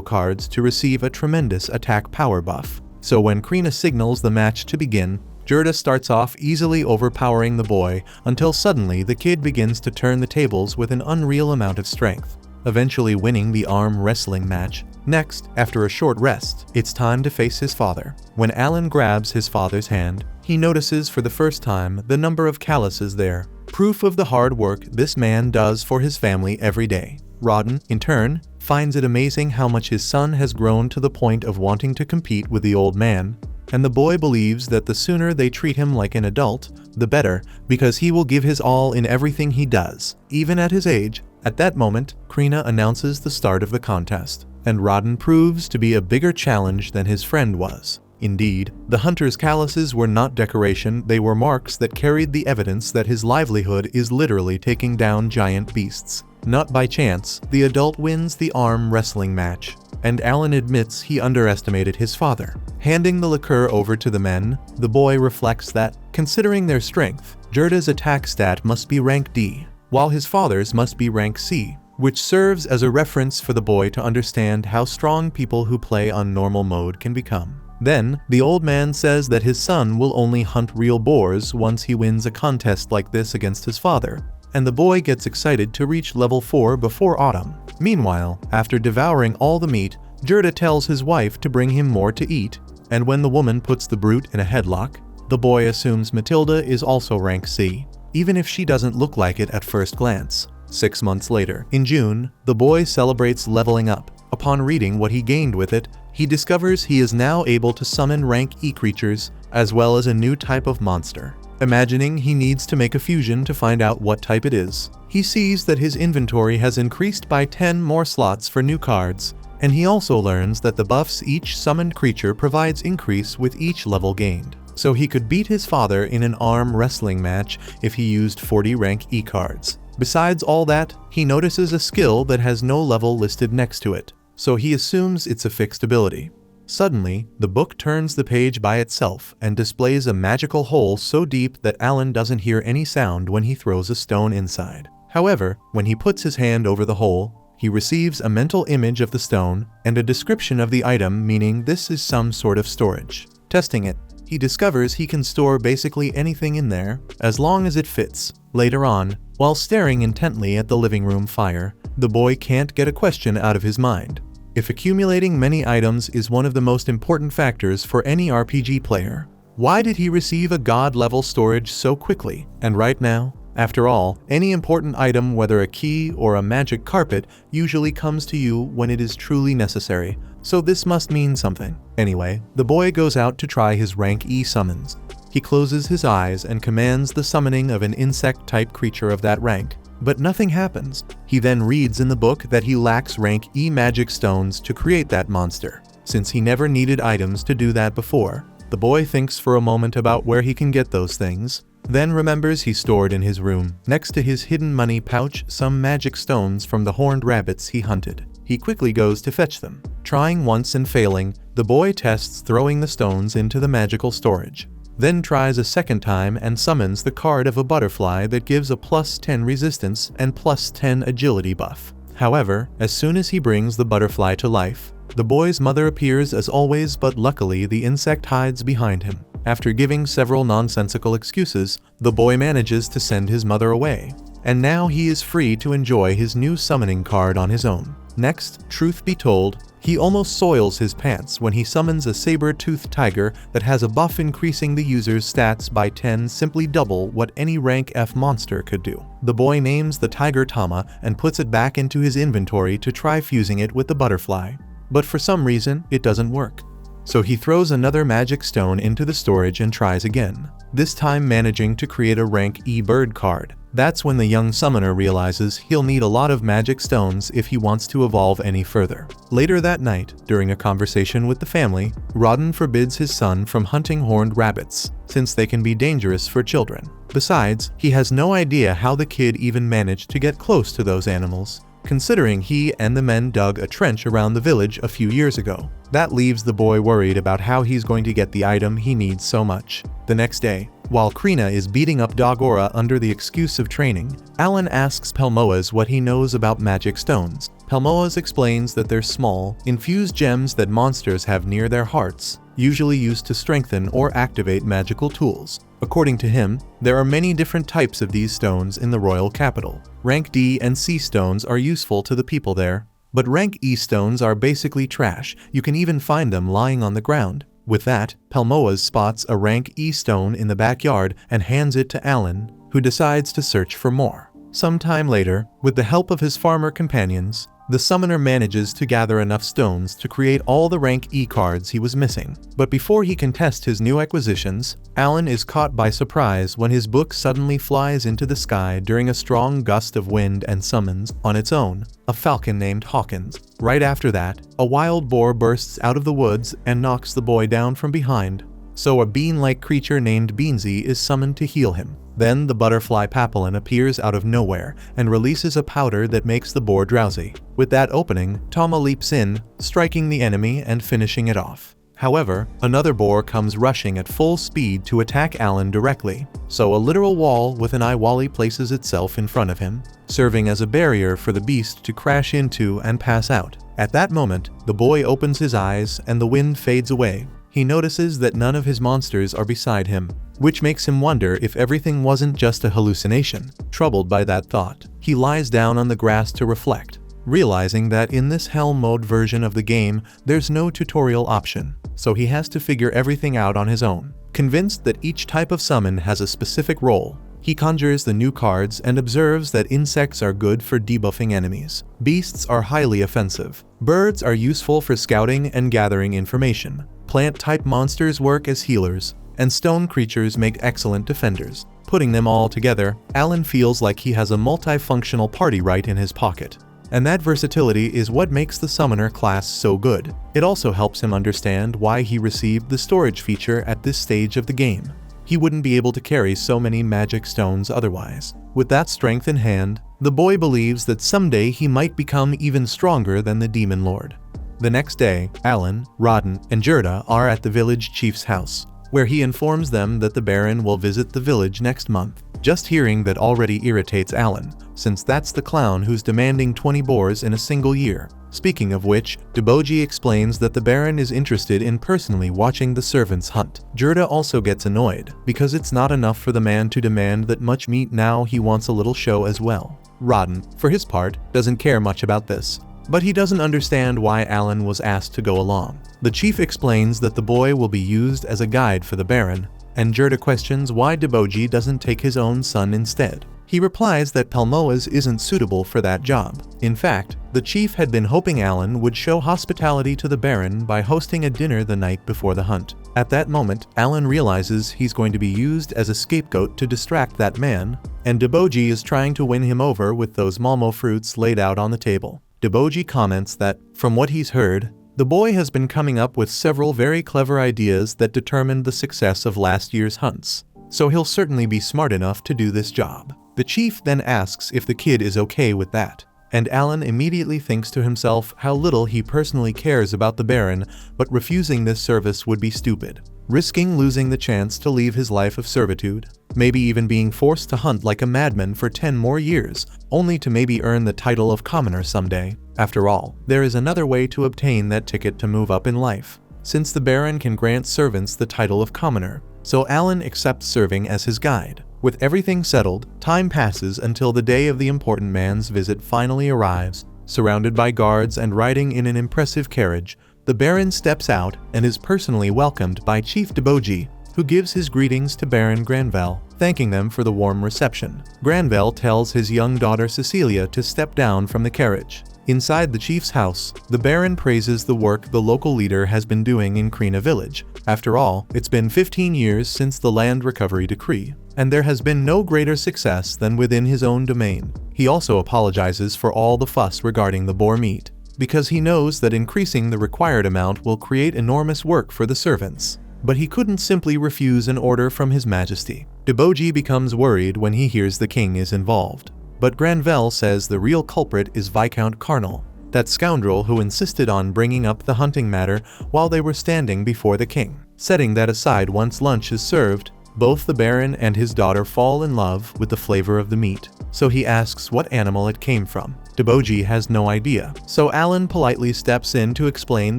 cards to receive a tremendous attack power buff. So when Krina signals the match to begin, Gerda starts off easily overpowering the boy until suddenly the kid begins to turn the tables with an unreal amount of strength, eventually winning the arm wrestling match. Next, after a short rest, it's time to face his father. When Alan grabs his father's hand, he notices for the first time the number of calluses there, proof of the hard work this man does for his family every day. Rodden, in turn, finds it amazing how much his son has grown to the point of wanting to compete with the old man, and the boy believes that the sooner they treat him like an adult, the better, because he will give his all in everything he does, even at his age. At that moment, Krina announces the start of the contest, and Rodden proves to be a bigger challenge than his friend was. Indeed, the hunter's calluses were not decoration, they were marks that carried the evidence that his livelihood is literally taking down giant beasts. Not by chance, the adult wins the arm wrestling match, and Alan admits he underestimated his father. Handing the liqueur over to the men, the boy reflects that, considering their strength, Gerda's attack stat must be rank D. while his father's must be rank C, which serves as a reference for the boy to understand how strong people who play on normal mode can become. Then, the old man says that his son will only hunt real boars once he wins a contest like this against his father, and the boy gets excited to reach level 4 before autumn. Meanwhile, after devouring all the meat, Gerda tells his wife to bring him more to eat, and when the woman puts the brute in a headlock, the boy assumes Matilda is also rank C, even if she doesn't look like it at first glance. 6 months later, in June, the boy celebrates leveling up. Upon reading what he gained with it, he discovers he is now able to summon rank E creatures, as well as a new type of monster. Imagining he needs to make a fusion to find out what type it is, he sees that his inventory has increased by 10 more slots for new cards, and he also learns that the buffs each summoned creature provides increase with each level gained. So he could beat his father in an arm wrestling match if he used 40 rank E cards. Besides all that, he notices a skill that has no level listed next to it, so he assumes it's a fixed ability. Suddenly, the book turns the page by itself and displays a magical hole so deep that Alan doesn't hear any sound when he throws a stone inside. However, when he puts his hand over the hole, he receives a mental image of the stone and a description of the item, meaning this is some sort of storage. Testing it, he discovers he can store basically anything in there, as long as it fits. Later on, while staring intently at the living room fire, the boy can't get a question out of his mind. If accumulating many items is one of the most important factors for any RPG player, why did he receive a god-level storage so quickly, and right now? After all, any important item, whether a key or a magic carpet, usually comes to you when it is truly necessary, so this must mean something. Anyway, the boy goes out to try his rank E summons. He closes his eyes and commands the summoning of an insect-type creature of that rank, but nothing happens. He then reads in the book that he lacks rank E magic stones to create that monster, since he never needed items to do that before. The boy thinks for a moment about where he can get those things, then remembers he stored in his room, next to his hidden money pouch, some magic stones from the horned rabbits he hunted. He quickly goes to fetch them. Trying once and failing, the boy tests throwing the stones into the magical storage. Then tries a second time and summons the card of a butterfly that gives a +10 resistance and +10 agility buff. However, as soon as he brings the butterfly to life, the boy's mother appears as always, but luckily the insect hides behind him. After giving several nonsensical excuses, the boy manages to send his mother away, and now he is free to enjoy his new summoning card on his own. Next, truth be told, he almost soils his pants when he summons a saber-toothed tiger that has a buff increasing the user's stats by 10, simply double what any rank F monster could do. The boy names the tiger Tama and puts it back into his inventory to try fusing it with the butterfly, but for some reason, it doesn't work. So he throws another magic stone into the storage and tries again, this time managing to create a rank E bird card. That's when the young summoner realizes he'll need a lot of magic stones if he wants to evolve any further. Later that night, during a conversation with the family, Rodden forbids his son from hunting horned rabbits, since they can be dangerous for children. Besides, he has no idea how the kid even managed to get close to those animals, considering he and the men dug a trench around the village a few years ago. That leaves the boy worried about how he's going to get the item he needs so much. The next day, while Krina is beating up Dagora under the excuse of training, Alan asks Pelmoas what he knows about magic stones. Pelmoas explains that they're small, infused gems that monsters have near their hearts, usually used to strengthen or activate magical tools. According to him, there are many different types of these stones in the royal capital. Rank D and C stones are useful to the people there, but rank E stones are basically trash. You can even find them lying on the ground. With that, Pelmoas spots a rank E stone in the backyard and hands it to Alan, who decides to search for more. Sometime later, with the help of his farmer companions, the summoner manages to gather enough stones to create all the rank E cards he was missing. But before he can test his new acquisitions, Alan is caught by surprise when his book suddenly flies into the sky during a strong gust of wind and summons, on its own, a falcon named Hawkins. Right after that, a wild boar bursts out of the woods and knocks the boy down from behind, so a bean-like creature named Beansy is summoned to heal him. Then the butterfly Papillon appears out of nowhere and releases a powder that makes the boar drowsy. With that opening, Tama leaps in, striking the enemy and finishing it off. However, another boar comes rushing at full speed to attack Alan directly, so a literal wall with an eye wall places itself in front of him, serving as a barrier for the beast to crash into and pass out. At that moment, the boy opens his eyes and the wind fades away. He notices that none of his monsters are beside him, which makes him wonder if everything wasn't just a hallucination. Troubled by that thought, he lies down on the grass to reflect, realizing that in this hell mode version of the game, there's no tutorial option, so he has to figure everything out on his own. Convinced that each type of summon has a specific role, he conjures the new cards and observes that insects are good for debuffing enemies. Beasts are highly offensive. Birds are useful for scouting and gathering information. Plant-type monsters work as healers, and stone creatures make excellent defenders. Putting them all together, Alan feels like he has a multifunctional party right in his pocket. And that versatility is what makes the Summoner class so good. It also helps him understand why he received the storage feature at this stage of the game. He wouldn't be able to carry so many magic stones otherwise. With that strength in hand, the boy believes that someday he might become even stronger than the Demon Lord. The next day, Alan, Rodden, and Gerda are at the village chief's house, where he informs them that the Baron will visit the village next month. Just hearing that already irritates Alan, since that's the clown who's demanding 20 boars in a single year. Speaking of which, Deboji explains that the Baron is interested in personally watching the servants hunt. Gerda also gets annoyed, because it's not enough for the man to demand that much meat, now he wants a little show as well. Rodden, for his part, doesn't care much about this, but he doesn't understand why Alan was asked to go along. The chief explains that the boy will be used as a guide for the Baron, and Gerda questions why Deboji doesn't take his own son instead. He replies that Palmoas isn't suitable for that job. In fact, the chief had been hoping Alan would show hospitality to the Baron by hosting a dinner the night before the hunt. At that moment, Alan realizes he's going to be used as a scapegoat to distract that man, and Deboji is trying to win him over with those malmo fruits laid out on the table. Deboji comments that, from what he's heard, the boy has been coming up with several very clever ideas that determined the success of last year's hunts, so he'll certainly be smart enough to do this job. The chief then asks if the kid is okay with that, and Alan immediately thinks to himself how little he personally cares about the Baron, but refusing this service would be stupid. Risking losing the chance to leave his life of servitude, maybe even being forced to hunt like a madman for 10 more years, only to maybe earn the title of commoner someday. After all, there is another way to obtain that ticket to move up in life, since the Baron can grant servants the title of commoner, so Alan accepts serving as his guide. With everything settled, time passes until the day of the important man's visit finally arrives. Surrounded by guards and riding in an impressive carriage, the Baron steps out and is personally welcomed by Chief Deboji, who gives his greetings to Baron Granvelle, thanking them for the warm reception. Granvelle tells his young daughter Cecilia to step down from the carriage. Inside the chief's house, the Baron praises the work the local leader has been doing in Krina village. After all, it's been 15 years since the land recovery decree, and there has been no greater success than within his own domain. He also apologizes for all the fuss regarding the boar meat, because he knows that increasing the required amount will create enormous work for the servants. But he couldn't simply refuse an order from His Majesty. Deboji becomes worried when he hears the king is involved, but Granvelle says the real culprit is Viscount Carnal, that scoundrel who insisted on bringing up the hunting matter while they were standing before the king. Setting that aside, once lunch is served, both the Baron and his daughter fall in love with the flavor of the meat, so he asks what animal it came from. Deboji has no idea, so Alan politely steps in to explain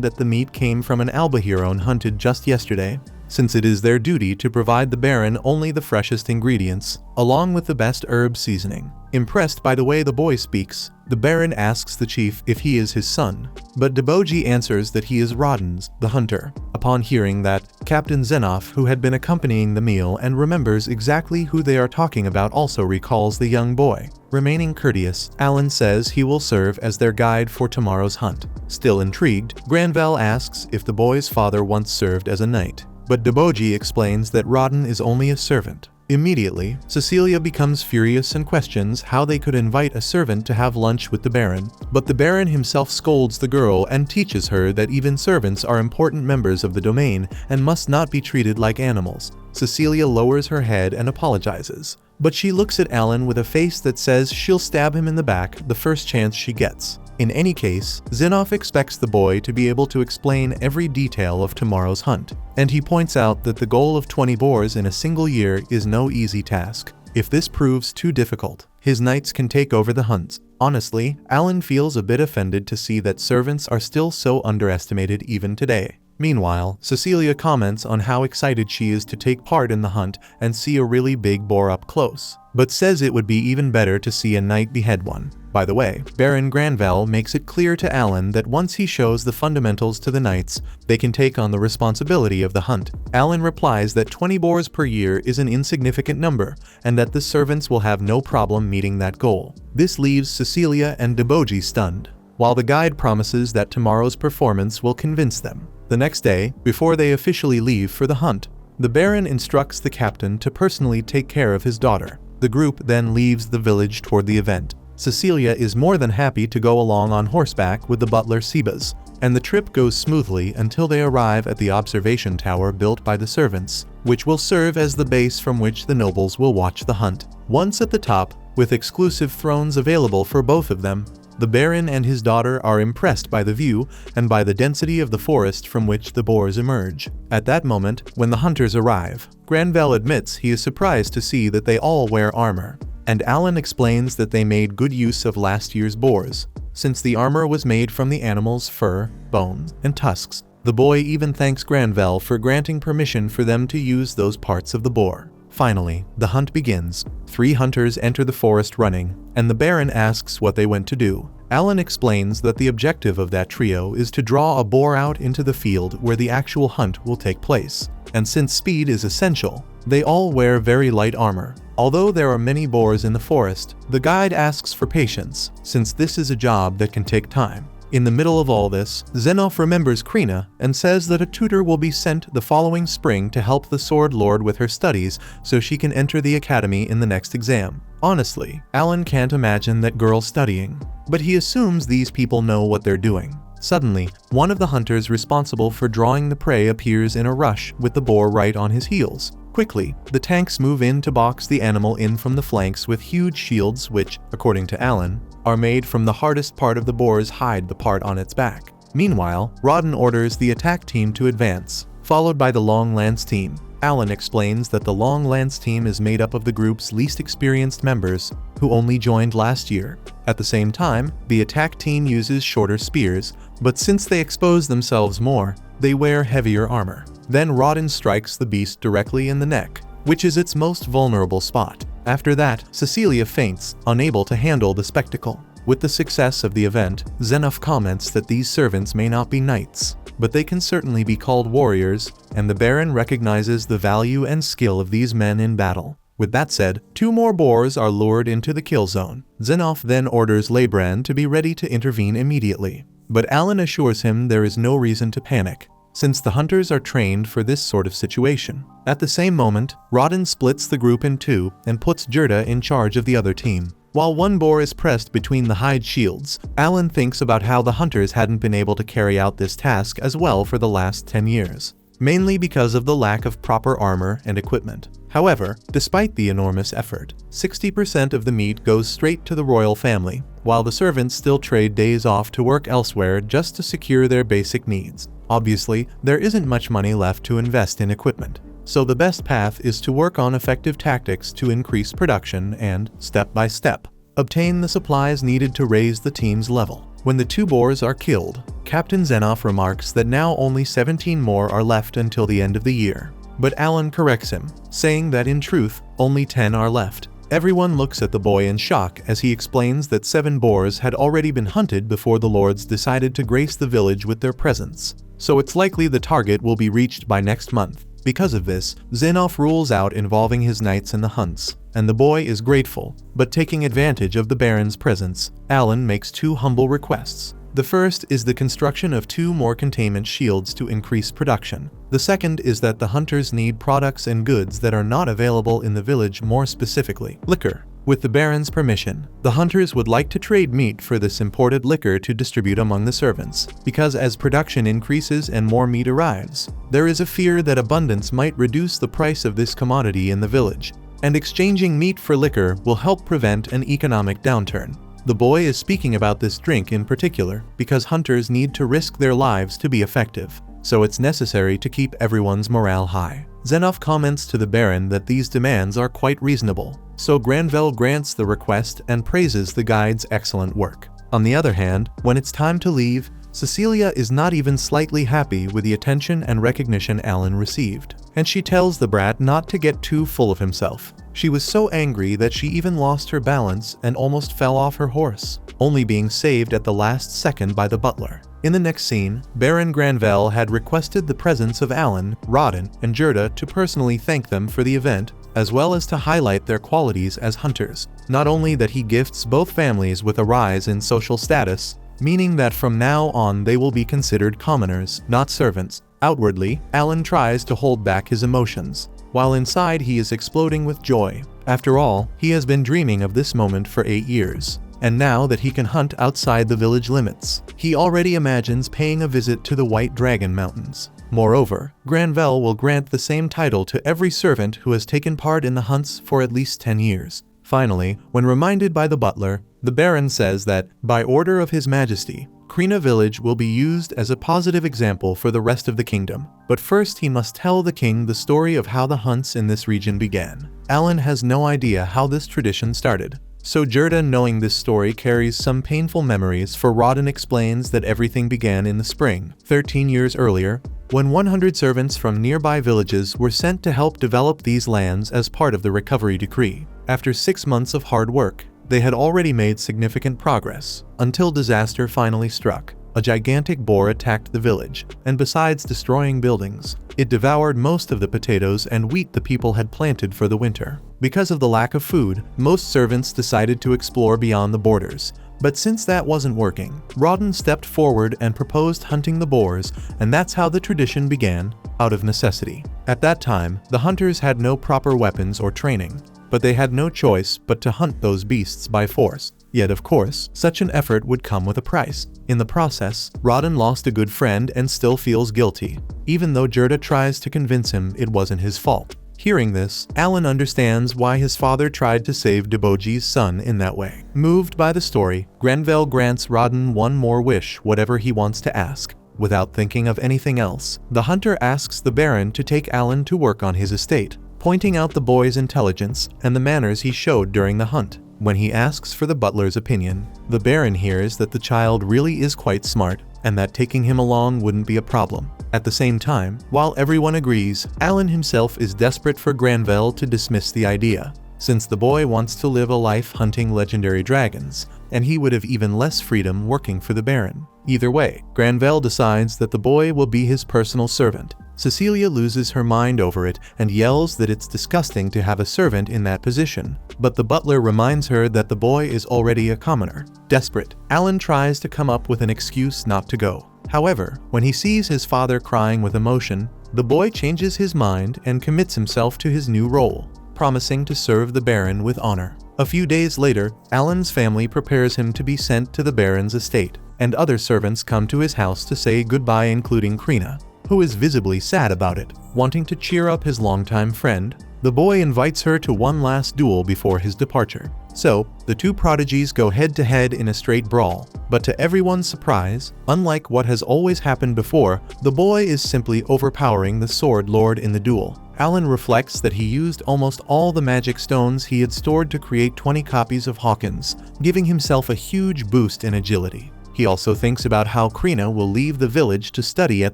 that the meat came from an Albahiron hunted just yesterday, since it is their duty to provide the Baron only the freshest ingredients, along with the best herb seasoning. Impressed by the way the boy speaks, the Baron asks the chief if he is his son, but Deboji answers that he is Rodden's, the hunter. Upon hearing that, Captain Zenoff, who had been accompanying the meal and remembers exactly who they are talking about, also recalls the young boy. Remaining courteous, Alan says he will serve as their guide for tomorrow's hunt. Still intrigued, Granvelle asks if the boy's father once served as a knight, but Deboji explains that Rodden is only a servant. Immediately, Cecilia becomes furious and questions how they could invite a servant to have lunch with the Baron, but the Baron himself scolds the girl and teaches her that even servants are important members of the domain and must not be treated like animals. Cecilia lowers her head and apologizes, but she looks at Alan with a face that says she'll stab him in the back the first chance she gets. In any case, Zinov expects the boy to be able to explain every detail of tomorrow's hunt, and he points out that the goal of 20 boars in a single year is no easy task. If this proves too difficult, his knights can take over the hunts. Honestly, Alan feels a bit offended to see that servants are still so underestimated even today. Meanwhile, Cecilia comments on how excited she is to take part in the hunt and see a really big boar up close, but says it would be even better to see a knight behead one. By the way, Baron Granvelle makes it clear to Alan that once he shows the fundamentals to the knights, they can take on the responsibility of the hunt. Alan replies that 20 boars per year is an insignificant number, and that the servants will have no problem meeting that goal. This leaves Cecilia and Deboji stunned, while the guide promises that tomorrow's performance will convince them. The next day, before they officially leave for the hunt, the Baron instructs the captain to personally take care of his daughter. The group then leaves the village toward the event. Cecilia is more than happy to go along on horseback with the butler Sebas, and the trip goes smoothly until they arrive at the observation tower built by the servants, which will serve as the base from which the nobles will watch the hunt. Once at the top, with exclusive thrones available for both of them, the Baron and his daughter are impressed by the view and by the density of the forest from which the boars emerge. At that moment, when the hunters arrive, Granvelle admits he is surprised to see that they all wear armor, and Alan explains that they made good use of last year's boars, since the armor was made from the animal's fur, bones, and tusks. The boy even thanks Granvelle for granting permission for them to use those parts of the boar. Finally, the hunt begins. 3 hunters enter the forest running, and the Baron asks what they went to do. Alan explains that the objective of that trio is to draw a boar out into the field where the actual hunt will take place. And since speed is essential, they all wear very light armor. Although there are many boars in the forest, the guide asks for patience, since this is a job that can take time. In the middle of all this, Zenov remembers Krina and says that a tutor will be sent the following spring to help the Sword Lord with her studies so she can enter the academy in the next exam. Honestly, Alan can't imagine that girl studying, but he assumes these people know what they're doing. Suddenly, one of the hunters responsible for drawing the prey appears in a rush with the boar right on his heels. Quickly, the tanks move in to box the animal in from the flanks with huge shields which, according to Alan, are made from the hardest part of the boar's hide, the part on its back. Meanwhile, Rodden orders the attack team to advance, followed by the Long Lance team. Alan explains that the Long Lance team is made up of the group's least experienced members, who only joined last year. At the same time, the attack team uses shorter spears, but since they expose themselves more, they wear heavier armor. Then Rodden strikes the beast directly in the neck, which is its most vulnerable spot. After that, Cecilia faints, unable to handle the spectacle. With the success of the event, Zenov comments that these servants may not be knights, but they can certainly be called warriors, and the Baron recognizes the value and skill of these men in battle. With that said, 2 more boars are lured into the kill zone. Zenov then orders Lebrand to be ready to intervene immediately, but Alan assures him there is no reason to panic, since the hunters are trained for this sort of situation. At the same moment, Rodden splits the group in 2 and puts Gerda in charge of the other team. While one boar is pressed between the hide shields, Alan thinks about how the hunters hadn't been able to carry out this task as well for the last 10 years, mainly because of the lack of proper armor and equipment. However, despite the enormous effort, 60% of the meat goes straight to the royal family, while the servants still trade days off to work elsewhere just to secure their basic needs. Obviously, there isn't much money left to invest in equipment, so the best path is to work on effective tactics to increase production and, step by step, obtain the supplies needed to raise the team's level. When the 2 boars are killed, Captain Zenov remarks that now only 17 more are left until the end of the year. But Alan corrects him, saying that in truth, only 10 are left. Everyone looks at the boy in shock as he explains that 7 boars had already been hunted before the lords decided to grace the village with their presence, so it's likely the target will be reached by next month. Because of this, Zenov rules out involving his knights in the hunts, and the boy is grateful, but taking advantage of the Baron's presence, Alan makes 2 humble requests. The first is the construction of 2 more containment shields to increase production. The second is that the hunters need products and goods that are not available in the village, more specifically, liquor. With the Baron's permission, the hunters would like to trade meat for this imported liquor to distribute among the servants, because as production increases and more meat arrives, there is a fear that abundance might reduce the price of this commodity in the village, and exchanging meat for liquor will help prevent an economic downturn. The boy is speaking about this drink in particular because hunters need to risk their lives to be effective, so it's necessary to keep everyone's morale high. Zenoff comments to the Baron that these demands are quite reasonable, so Granvelle grants the request and praises the guide's excellent work. On the other hand, when it's time to leave, Cecilia is not even slightly happy with the attention and recognition Alan received, and she tells the brat not to get too full of himself. She was so angry that she even lost her balance and almost fell off her horse, only being saved at the last second by the butler. In the next scene, Baron Granvelle had requested the presence of Alan, Rodden, and Gerda to personally thank them for the event, as well as to highlight their qualities as hunters. Not only that he gifts both families with a rise in social status, meaning that from now on they will be considered commoners, not servants. Outwardly, Alan tries to hold back his emotions, while inside he is exploding with joy. After all, he has been dreaming of this moment for 8 years. And now that he can hunt outside the village limits, he already imagines paying a visit to the White Dragon Mountains. Moreover, Granvelle will grant the same title to every servant who has taken part in the hunts for at least 10 years. Finally, when reminded by the butler, the Baron says that, by order of His Majesty, Krina village will be used as a positive example for the rest of the kingdom. But first he must tell the king the story of how the hunts in this region began. Alan has no idea how this tradition started. So Gerda, knowing this story, carries some painful memories, for Rodden explains that everything began in the spring, 13 years earlier, when 100 servants from nearby villages were sent to help develop these lands as part of the recovery decree. After 6 months of hard work, they had already made significant progress, until disaster finally struck. A gigantic boar attacked the village, and besides destroying buildings, it devoured most of the potatoes and wheat the people had planted for the winter. Because of the lack of food, most servants decided to explore beyond the borders. But since that wasn't working, Rodden stepped forward and proposed hunting the boars, and that's how the tradition began, out of necessity. At that time, the hunters had no proper weapons or training, but they had no choice but to hunt those beasts by force. Yet of course, such an effort would come with a price. In the process, Rodden lost a good friend and still feels guilty, even though Gerda tries to convince him it wasn't his fault. Hearing this, Alan understands why his father tried to save Deboji's son in that way. Moved by the story, Granvelle grants Rodden one more wish, whatever he wants to ask. Without thinking of anything else, the hunter asks the Baron to take Alan to work on his estate, pointing out the boy's intelligence and the manners he showed during the hunt. When he asks for the butler's opinion, the Baron hears that the child really is quite smart, and that taking him along wouldn't be a problem. At the same time, while everyone agrees, Alan himself is desperate for Granvelle to dismiss the idea, since the boy wants to live a life hunting legendary dragons, and he would have even less freedom working for the Baron. Either way, Granvelle decides that the boy will be his personal servant. Cecilia loses her mind over it and yells that it's disgusting to have a servant in that position, but the butler reminds her that the boy is already a commoner. Desperate, Alan tries to come up with an excuse not to go. However, when he sees his father crying with emotion, the boy changes his mind and commits himself to his new role, promising to serve the Baron with honor. A few days later, Alan's family prepares him to be sent to the Baron's estate, and other servants come to his house to say goodbye, including Krina, who is visibly sad about it. Wanting to cheer up his longtime friend, the boy invites her to one last duel before his departure. So, the two prodigies go head-to-head in a straight brawl, but to everyone's surprise, unlike what has always happened before, the boy is simply overpowering the Sword Lord in the duel. Alan reflects that he used almost all the magic stones he had stored to create 20 copies of Hawkins, giving himself a huge boost in agility. He also thinks about how Krina will leave the village to study at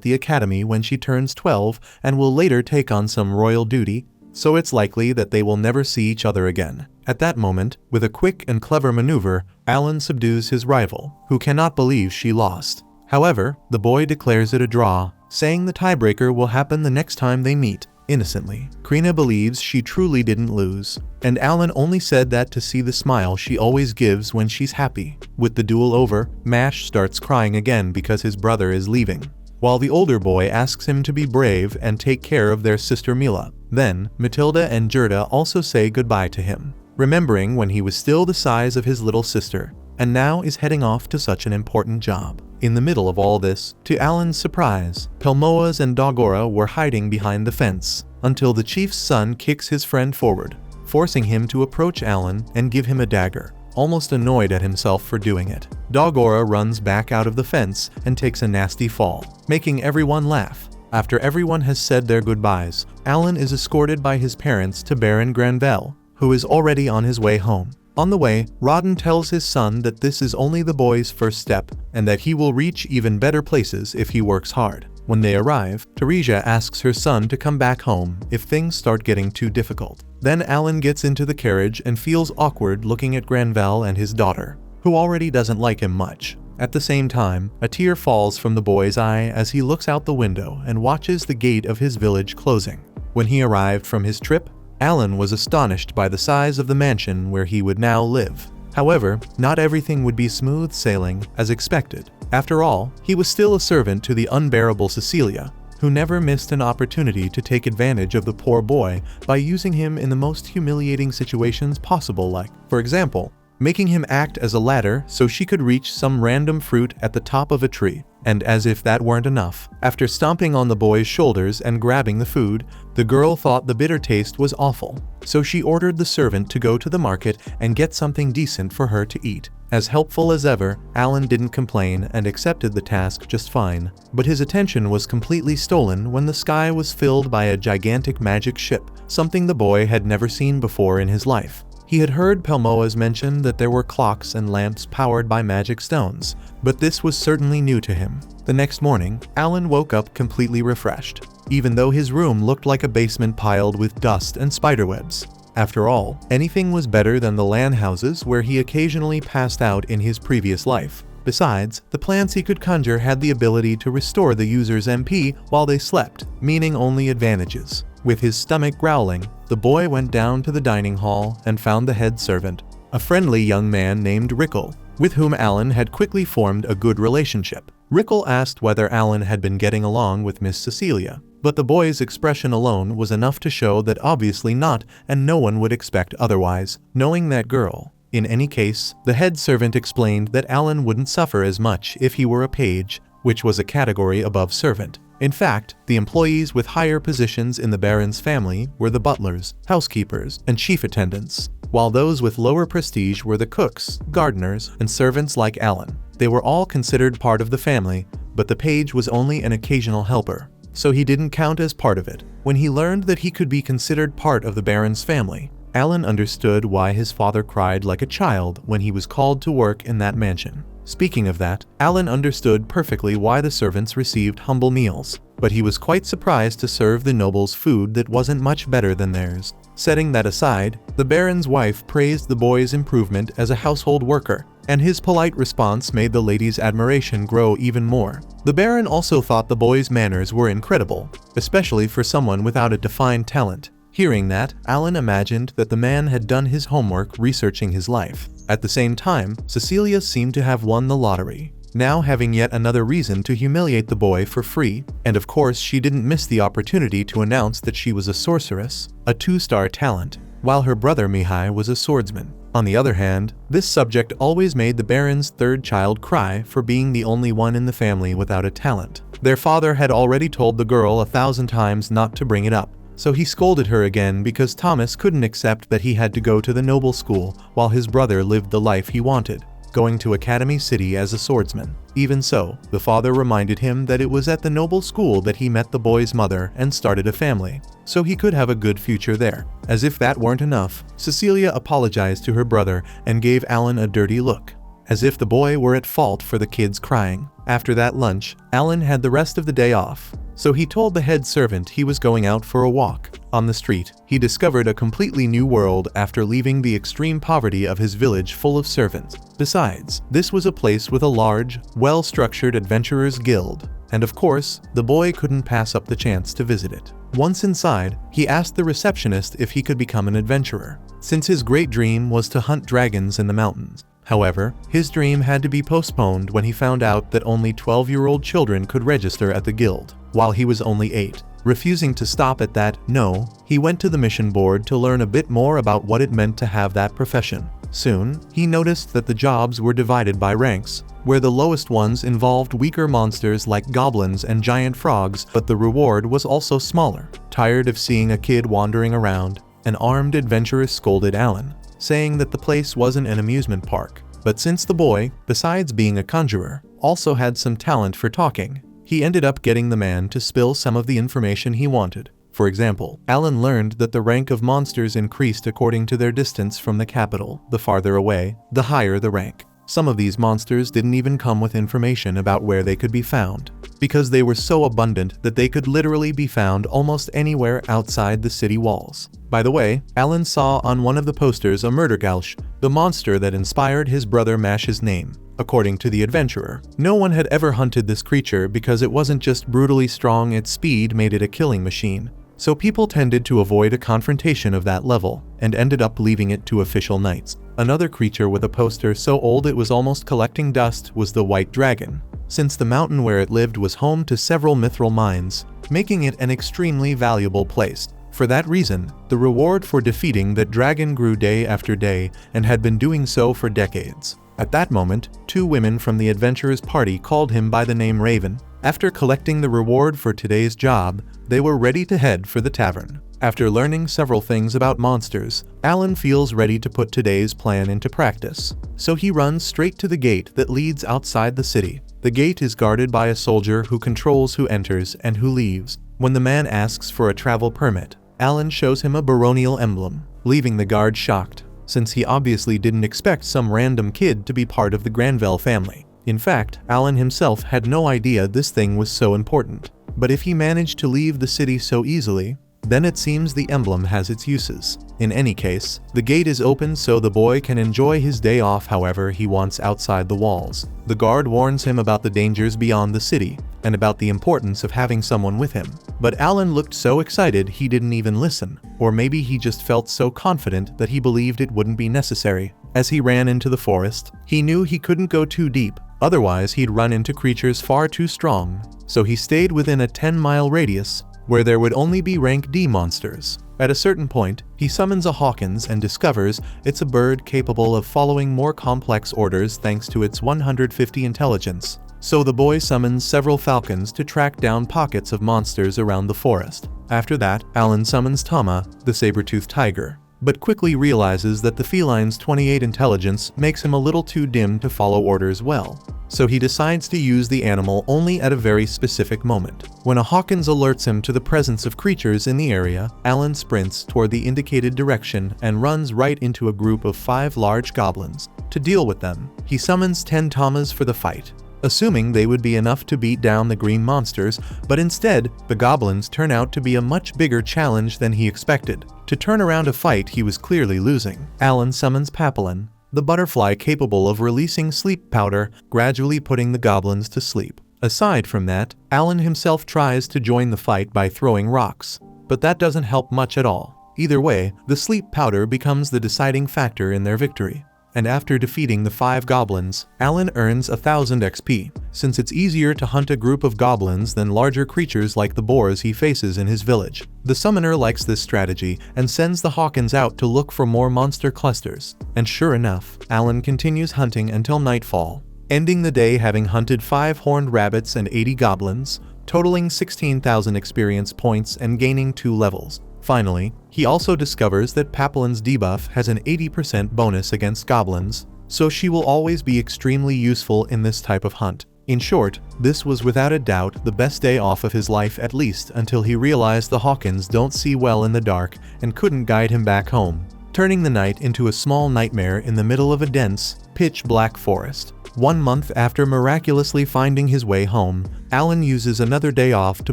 the academy when she turns 12 and will later take on some royal duty, so it's likely that they will never see each other again. At that moment, with a quick and clever maneuver, Alan subdues his rival, who cannot believe she lost. However, the boy declares it a draw, saying the tiebreaker will happen the next time they meet. Innocently, Krina believes she truly didn't lose, and Alan only said that to see the smile she always gives when she's happy. With the duel over, Mash starts crying again because his brother is leaving, while the older boy asks him to be brave and take care of their sister Mila. Then, Matilda and Gerda also say goodbye to him, remembering when he was still the size of his little sister, and now is heading off to such an important job. In the middle of all this, to Alan's surprise, Pelmoas and Dogora were hiding behind the fence, until the chief's son kicks his friend forward, forcing him to approach Alan and give him a dagger. almost annoyed at himself for doing it. Dogora runs back out of the fence and takes a nasty fall, making everyone laugh. After everyone has said their goodbyes, Alan is escorted by his parents to Baron Granvelle, who is already on his way home. On the way, Rodden tells his son that this is only the boy's first step and that he will reach even better places if he works hard. When they arrive, Teresia asks her son to come back home if things start getting too difficult. Then Alan gets into the carriage and feels awkward looking at Granvelle and his daughter, who already doesn't like him much. At the same time, a tear falls from the boy's eye as he looks out the window and watches the gate of his village closing. When he arrived from his trip, Alan was astonished by the size of the mansion where he would now live. However, not everything would be smooth sailing as expected. After all, he was still a servant to the unbearable Cecilia, who never missed an opportunity to take advantage of the poor boy by using him in the most humiliating situations possible, like, for example, making him act as a ladder so she could reach some random fruit at the top of a tree. And as if that weren't enough, after stomping on the boy's shoulders and grabbing the food, the girl thought the bitter taste was awful. So she ordered the servant to go to the market and get something decent for her to eat. As helpful as ever, Alan didn't complain and accepted the task just fine. But his attention was completely stolen when the sky was filled by a gigantic magic ship, something the boy had never seen before in his life. He had heard Pelmoas mention that there were clocks and lamps powered by magic stones, but this was certainly new to him. The next morning, Alan woke up completely refreshed, even though his room looked like a basement piled with dust and spiderwebs. After all, anything was better than the LAN houses where he occasionally passed out in his previous life. Besides, the plants he could conjure had the ability to restore the user's MP while they slept, meaning only advantages. With his stomach growling, the boy went down to the dining hall and found the head servant, a friendly young man named Rickle, with whom Alan had quickly formed a good relationship. Rickle asked whether Alan had been getting along with Miss Cecilia, but the boy's expression alone was enough to show that obviously not, and no one would expect otherwise, knowing that girl. In any case, the head servant explained that Alan wouldn't suffer as much if he were a page, which was a category above servant. In fact, the employees with higher positions in the Baron's family were the butlers, housekeepers, and chief attendants, while those with lower prestige were the cooks, gardeners, and servants like Alan. They were all considered part of the family, but the page was only an occasional helper, so he didn't count as part of it. When he learned that he could be considered part of the Baron's family, Alan understood why his father cried like a child when he was called to work in that mansion. Speaking of that, Alan understood perfectly why the servants received humble meals, but he was quite surprised to serve the nobles food that wasn't much better than theirs. Setting that aside, the Baron's wife praised the boy's improvement as a household worker, and his polite response made the lady's admiration grow even more. The Baron also thought the boy's manners were incredible, especially for someone without a defined talent. Hearing that, Alan imagined that the man had done his homework researching his life. At the same time, Cecilia seemed to have won the lottery, now having yet another reason to humiliate the boy for free, and of course she didn't miss the opportunity to announce that she was a sorceress, a 2-star talent, while her brother Mihai was a swordsman. On the other hand, this subject always made the Baron's third child cry for being the only one in the family without a talent. Their father had already told the girl 1,000 times not to bring it up, so he scolded her again because Thomas couldn't accept that he had to go to the noble school while his brother lived the life he wanted, going to Academy City as a swordsman. Even so, the father reminded him that it was at the noble school that he met the boy's mother and started a family, so he could have a good future there. As if that weren't enough, Cecilia apologized to her brother and gave Alan a dirty look, as if the boy were at fault for the kids crying. After that lunch, Alan had the rest of the day off, so he told the head servant he was going out for a walk. On the street, he discovered a completely new world after leaving the extreme poverty of his village full of servants. Besides, this was a place with a large, well-structured adventurers guild, and of course, the boy couldn't pass up the chance to visit it. Once inside, he asked the receptionist if he could become an adventurer, since his great dream was to hunt dragons in the mountains. However, his dream had to be postponed when he found out that only 12-year-old children could register at the guild, while he was only 8. Refusing to stop at that, no, he went to the mission board to learn a bit more about what it meant to have that profession. Soon, he noticed that the jobs were divided by ranks, where the lowest ones involved weaker monsters like goblins and giant frogs, but the reward was also smaller. Tired of seeing a kid wandering around, an armed adventurer scolded Alan, saying that the place wasn't an amusement park. But since the boy, besides being a conjurer, also had some talent for talking, he ended up getting the man to spill some of the information he wanted. For example, Alan learned that the rank of monsters increased according to their distance from the capital. The farther away, the higher the rank. Some of these monsters didn't even come with information about where they could be found, because they were so abundant that they could literally be found almost anywhere outside the city walls. By the way, Alan saw on one of the posters a Murdergausch, the monster that inspired his brother Mash's name. According to the adventurer, no one had ever hunted this creature because it wasn't just brutally strong, its speed made it a killing machine. So people tended to avoid a confrontation of that level, and ended up leaving it to official knights. Another creature with a poster so old it was almost collecting dust was the White Dragon, since the mountain where it lived was home to several mithril mines, making it an extremely valuable place. For that reason, the reward for defeating that dragon grew day after day and had been doing so for decades. At that moment, 2 women from the adventurer's party called him by the name Raven. After collecting the reward for today's job, they were ready to head for the tavern. After learning several things about monsters, Alan feels ready to put today's plan into practice. So he runs straight to the gate that leads outside the city. The gate is guarded by a soldier who controls who enters and who leaves. When the man asks for a travel permit, Alan shows him a baronial emblem, leaving the guard shocked, since he obviously didn't expect some random kid to be part of the Granville family. In fact, Alan himself had no idea this thing was so important. But if he managed to leave the city so easily, then it seems the emblem has its uses. In any case, the gate is open so the boy can enjoy his day off however he wants outside the walls. The guard warns him about the dangers beyond the city, and about the importance of having someone with him. But Alan looked so excited he didn't even listen, or maybe he just felt so confident that he believed it wouldn't be necessary. As he ran into the forest, he knew he couldn't go too deep, otherwise he'd run into creatures far too strong, so he stayed within a 10-mile radius, where there would only be rank D monsters. At a certain point, he summons a Hawkins and discovers it's a bird capable of following more complex orders thanks to its 150 intelligence. So the boy summons several falcons to track down pockets of monsters around the forest. After that, Alan summons Tama, the saber-toothed tiger, but quickly realizes that the feline's 28 intelligence makes him a little too dim to follow orders well. So he decides to use the animal only at a very specific moment. When a Hawkins alerts him to the presence of creatures in the area, Alan sprints toward the indicated direction and runs right into a group of 5 large goblins. To deal with them, he summons 10 Tamas for the fight, assuming they would be enough to beat down the green monsters, but instead, the goblins turn out to be a much bigger challenge than he expected. To turn around a fight he was clearly losing, Alan summons Papillon, the butterfly capable of releasing sleep powder, gradually putting the goblins to sleep. Aside from that, Alan himself tries to join the fight by throwing rocks, but that doesn't help much at all. Either way, the sleep powder becomes the deciding factor in their victory. And after defeating the 5 goblins, Alan earns 1000 XP, since it's easier to hunt a group of goblins than larger creatures like the boars he faces in his village. The summoner likes this strategy and sends the Hawkins out to look for more monster clusters. And sure enough, Alan continues hunting until nightfall, ending the day having hunted 5 horned rabbits and 80 goblins, totaling 16,000 experience points and gaining 2 levels. Finally, he also discovers that Papillon's debuff has an 80% bonus against goblins, so she will always be extremely useful in this type of hunt. In short, this was without a doubt the best day off of his life, at least until he realized the Hawkins don't see well in the dark and couldn't guide him back home, turning the night into a small nightmare in the middle of a dense, pitch-black forest. 1 month after miraculously finding his way home, Alan uses another day off to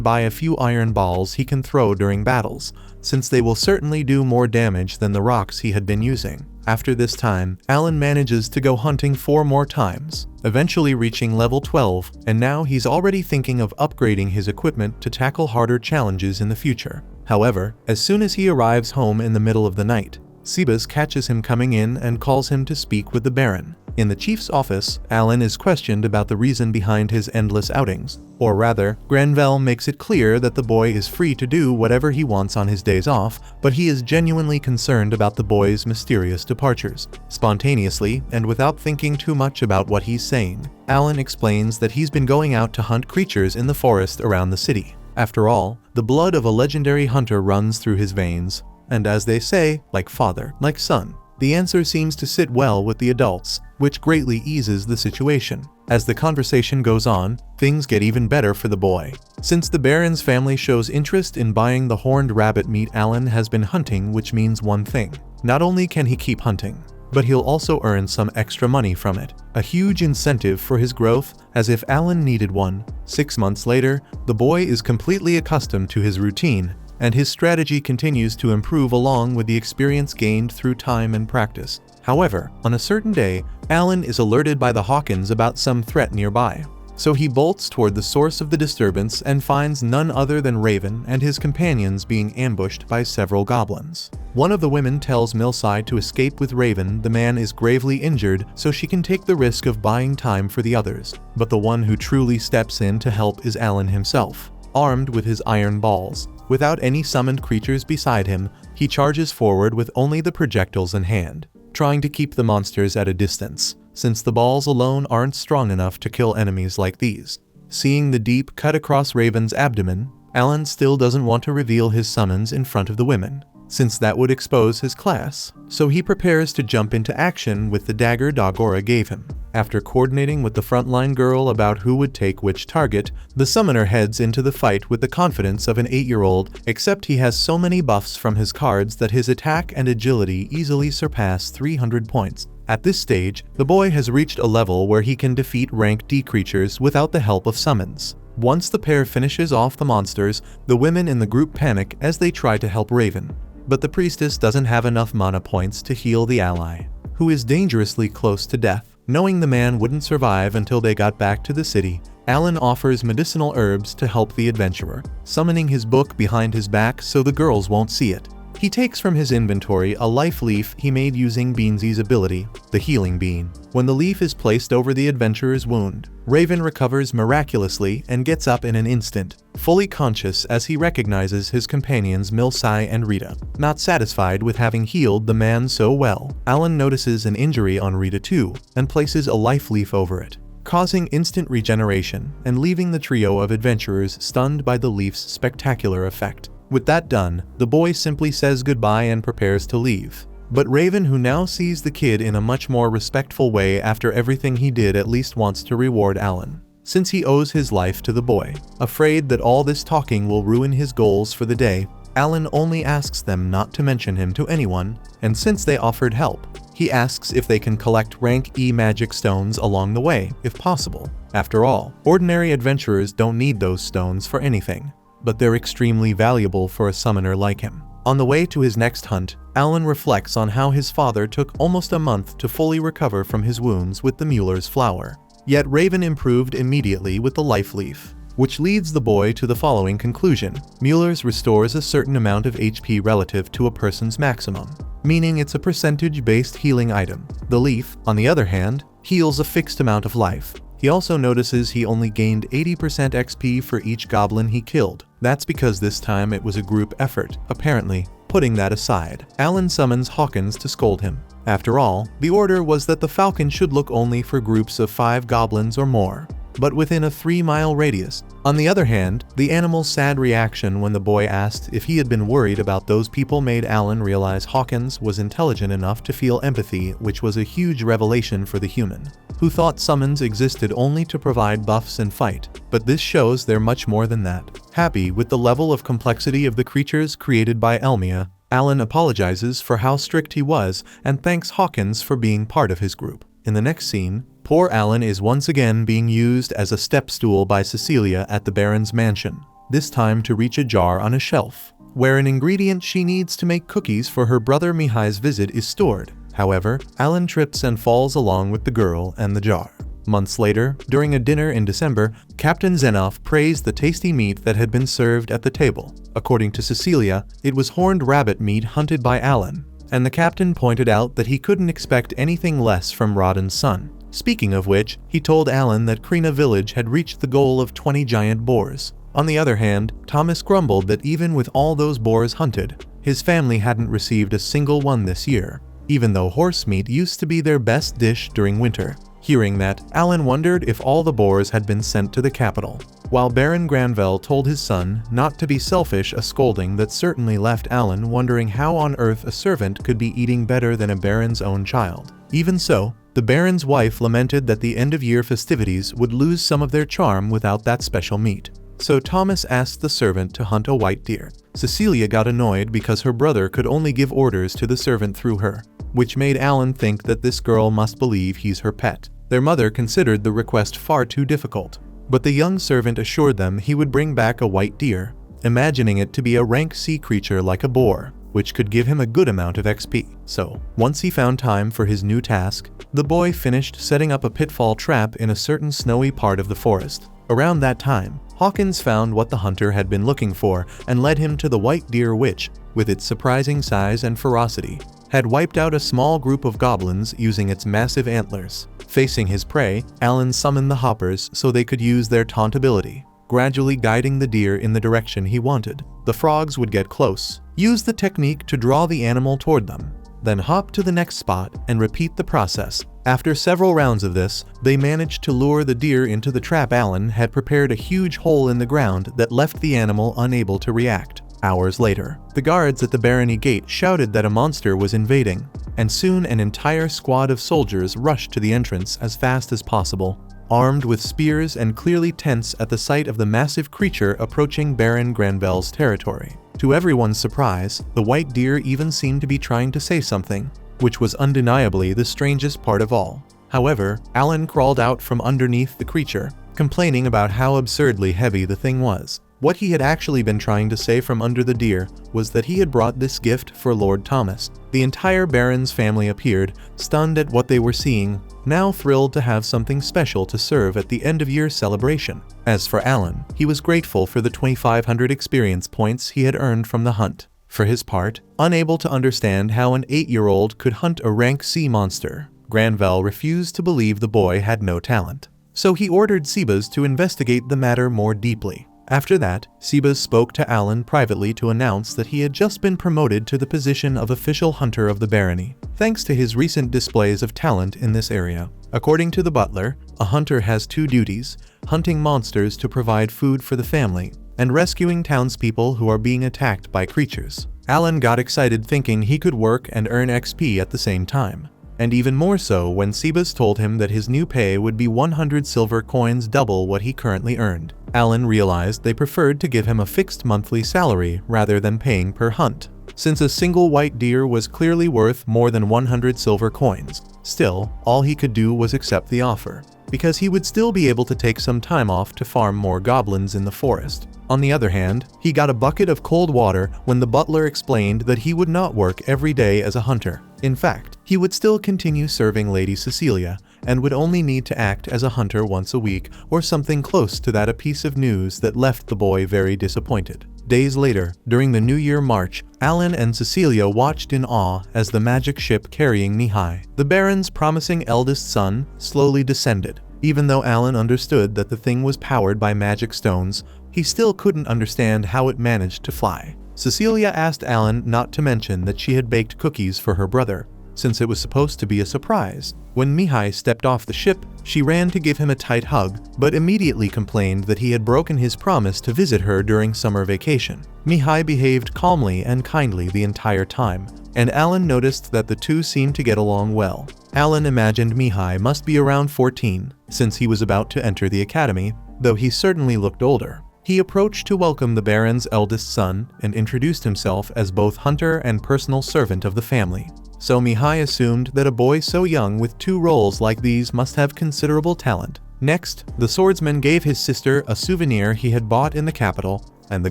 buy a few iron balls he can throw during battles, since they will certainly do more damage than the rocks he had been using. After this time, Alan manages to go hunting 4 more times, eventually reaching level 12, and now he's already thinking of upgrading his equipment to tackle harder challenges in the future. However, as soon as he arrives home in the middle of the night, Sebas catches him coming in and calls him to speak with the Baron. In the chief's office, Alan is questioned about the reason behind his endless outings. Or rather, Granville makes it clear that the boy is free to do whatever he wants on his days off, but he is genuinely concerned about the boy's mysterious departures. Spontaneously, and without thinking too much about what he's saying, Alan explains that he's been going out to hunt creatures in the forest around the city. After all, the blood of a legendary hunter runs through his veins, and as they say, like father, like son. The answer seems to sit well with the adults, which greatly eases the situation. As the conversation goes on, things get even better for the boy. Since the Baron's family shows interest in buying the horned rabbit meat, Alan has been hunting, which means one thing. Not only can he keep hunting, but he'll also earn some extra money from it. A huge incentive for his growth, as if Alan needed one. 6 months later, the boy is completely accustomed to his routine, and his strategy continues to improve along with the experience gained through time and practice. However, on a certain day, Alan is alerted by the Hawkins about some threat nearby. So he bolts toward the source of the disturbance and finds none other than Raven and his companions being ambushed by several goblins. One of the women tells Milsai to escape with Raven. The man is gravely injured, so she can take the risk of buying time for the others. But the one who truly steps in to help is Alan himself, armed with his iron balls. Without any summoned creatures beside him, he charges forward with only the projectiles in hand, trying to keep the monsters at a distance, since the balls alone aren't strong enough to kill enemies like these. Seeing the deep cut across Raven's abdomen, Alan still doesn't want to reveal his summons in front of the women, since that would expose his class, so he prepares to jump into action with the dagger Dagora gave him. After coordinating with the frontline girl about who would take which target, the summoner heads into the fight with the confidence of an 8-year-old, except he has so many buffs from his cards that his attack and agility easily surpass 300 points. At this stage, the boy has reached a level where he can defeat rank D creatures without the help of summons. Once the pair finishes off the monsters, the women in the group panic as they try to help Raven. But the priestess doesn't have enough mana points to heal the ally, who is dangerously close to death. Knowing the man wouldn't survive until they got back to the city, Alan offers medicinal herbs to help the adventurer, summoning his book behind his back so the girls won't see it. He takes from his inventory a life leaf he made using Beansy's ability, the Healing Bean. When the leaf is placed over the adventurer's wound, Raven recovers miraculously and gets up in an instant, fully conscious as he recognizes his companions Milsai and Rita. Not satisfied with having healed the man so well, Alan notices an injury on Rita too, and places a life leaf over it, causing instant regeneration and leaving the trio of adventurers stunned by the leaf's spectacular effect. With that done, the boy simply says goodbye and prepares to leave. But Raven, who now sees the kid in a much more respectful way after everything he did, at least wants to reward Alan, since he owes his life to the boy. Afraid that all this talking will ruin his goals for the day, Alan only asks them not to mention him to anyone, and since they offered help, he asks if they can collect rank E magic stones along the way, if possible. After all, ordinary adventurers don't need those stones for anything, but they're extremely valuable for a summoner like him. On the way to his next hunt, Alan reflects on how his father took almost a month to fully recover from his wounds with the Mueller's flower. Yet Raven improved immediately with the life leaf, which leads the boy to the following conclusion. Mueller's restores a certain amount of HP relative to a person's maximum, meaning it's a percentage-based healing item. The leaf, on the other hand, heals a fixed amount of life. He also notices he only gained 80% XP for each goblin he killed. That's because this time it was a group effort, apparently. Putting that aside, Alan summons Hawkins to scold him. After all, the order was that the Falcon should look only for groups of 5 goblins or more, but within a 3-mile radius. On the other hand, the animal's sad reaction when the boy asked if he had been worried about those people made Alan realize Hawkins was intelligent enough to feel empathy, which was a huge revelation for the human, who thought summons existed only to provide buffs and fight. But this shows they're much more than that. Happy with the level of complexity of the creatures created by Elmia, Alan apologizes for how strict he was and thanks Hawkins for being part of his group. In the next scene, poor Alan is once again being used as a step stool by Cecilia at the Baron's mansion, this time to reach a jar on a shelf, where an ingredient she needs to make cookies for her brother Mihai's visit is stored. However, Alan trips and falls along with the girl and the jar. Months later, during a dinner in December, Captain Zenoff praised the tasty meat that had been served at the table. According to Cecilia, it was horned rabbit meat hunted by Alan, and the captain pointed out that he couldn't expect anything less from Rodden's son. Speaking of which, he told Alan that Krina village had reached the goal of 20 giant boars. On the other hand, Thomas grumbled that even with all those boars hunted, his family hadn't received a single one this year, even though horse meat used to be their best dish during winter. Hearing that, Alan wondered if all the boars had been sent to the capital. While Baron Granville told his son not to be selfish, a scolding that certainly left Alan wondering how on earth a servant could be eating better than a baron's own child. Even so, the baron's wife lamented that the end-of-year festivities would lose some of their charm without that special meat. So Thomas asked the servant to hunt a white deer. Cecilia got annoyed because her brother could only give orders to the servant through her, which made Alan think that this girl must believe he's her pet. Their mother considered the request far too difficult, but the young servant assured them he would bring back a white deer, imagining it to be a rank sea creature like a boar, which could give him a good amount of XP. So, once he found time for his new task, the boy finished setting up a pitfall trap in a certain snowy part of the forest. Around that time, Hawkins found what the hunter had been looking for and led him to the white deer which, with its surprising size and ferocity, had wiped out a small group of goblins using its massive antlers. Facing his prey, Alan summoned the hoppers so they could use their taunt ability, gradually guiding the deer in the direction he wanted. The frogs would get close, use the technique to draw the animal toward them, then hop to the next spot and repeat the process. After several rounds of this, they managed to lure the deer into the trap. Alan had prepared a huge hole in the ground that left the animal unable to react. Hours later, the guards at the barony gate shouted that a monster was invading, and soon an entire squad of soldiers rushed to the entrance as fast as possible, armed with spears and clearly tense at the sight of the massive creature approaching Baron Granville's territory. To everyone's surprise, the white deer even seemed to be trying to say something, which was undeniably the strangest part of all. However, Alan crawled out from underneath the creature, complaining about how absurdly heavy the thing was. What he had actually been trying to say from under the deer was that he had brought this gift for Lord Thomas. The entire Baron's family appeared, stunned at what they were seeing, now thrilled to have something special to serve at the end-of-year celebration. As for Alan, he was grateful for the 2,500 experience points he had earned from the hunt. For his part, unable to understand how an 8-year-old could hunt a rank sea monster, Granville refused to believe the boy had no talent. So he ordered Sebas to investigate the matter more deeply. After that, Sebas spoke to Alan privately to announce that he had just been promoted to the position of official hunter of the barony, thanks to his recent displays of talent in this area. According to the butler, a hunter has two duties: hunting monsters to provide food for the family, and rescuing townspeople who are being attacked by creatures. Alan got excited thinking he could work and earn XP at the same time, and even more so when Sebas told him that his new pay would be 100 silver coins, double what he currently earned. Alan realized they preferred to give him a fixed monthly salary rather than paying per hunt, since a single white deer was clearly worth more than 100 silver coins. Still, all he could do was accept the offer, because he would still be able to take some time off to farm more goblins in the forest. On the other hand, he got a bucket of cold water when the butler explained that he would not work every day as a hunter. In fact, he would still continue serving Lady Cecilia, and would only need to act as a hunter once a week or something close to that. A piece of news that left the boy very disappointed. Days later, during the New Year march, Alan and Cecilia watched in awe as the magic ship carrying Mihai, the Baron's promising eldest son, slowly descended. Even though Alan understood that the thing was powered by magic stones, he still couldn't understand how it managed to fly. Cecilia asked Alan not to mention that she had baked cookies for her brother, since it was supposed to be a surprise. When Mihai stepped off the ship, she ran to give him a tight hug, but immediately complained that he had broken his promise to visit her during summer vacation. Mihai behaved calmly and kindly the entire time, and Alan noticed that the two seemed to get along well. Alan imagined Mihai must be around 14, since he was about to enter the academy, though he certainly looked older. He approached to welcome the Baron's eldest son and introduced himself as both hunter and personal servant of the family. So Mihai assumed that a boy so young with two roles like these must have considerable talent. Next, the swordsman gave his sister a souvenir he had bought in the capital, and the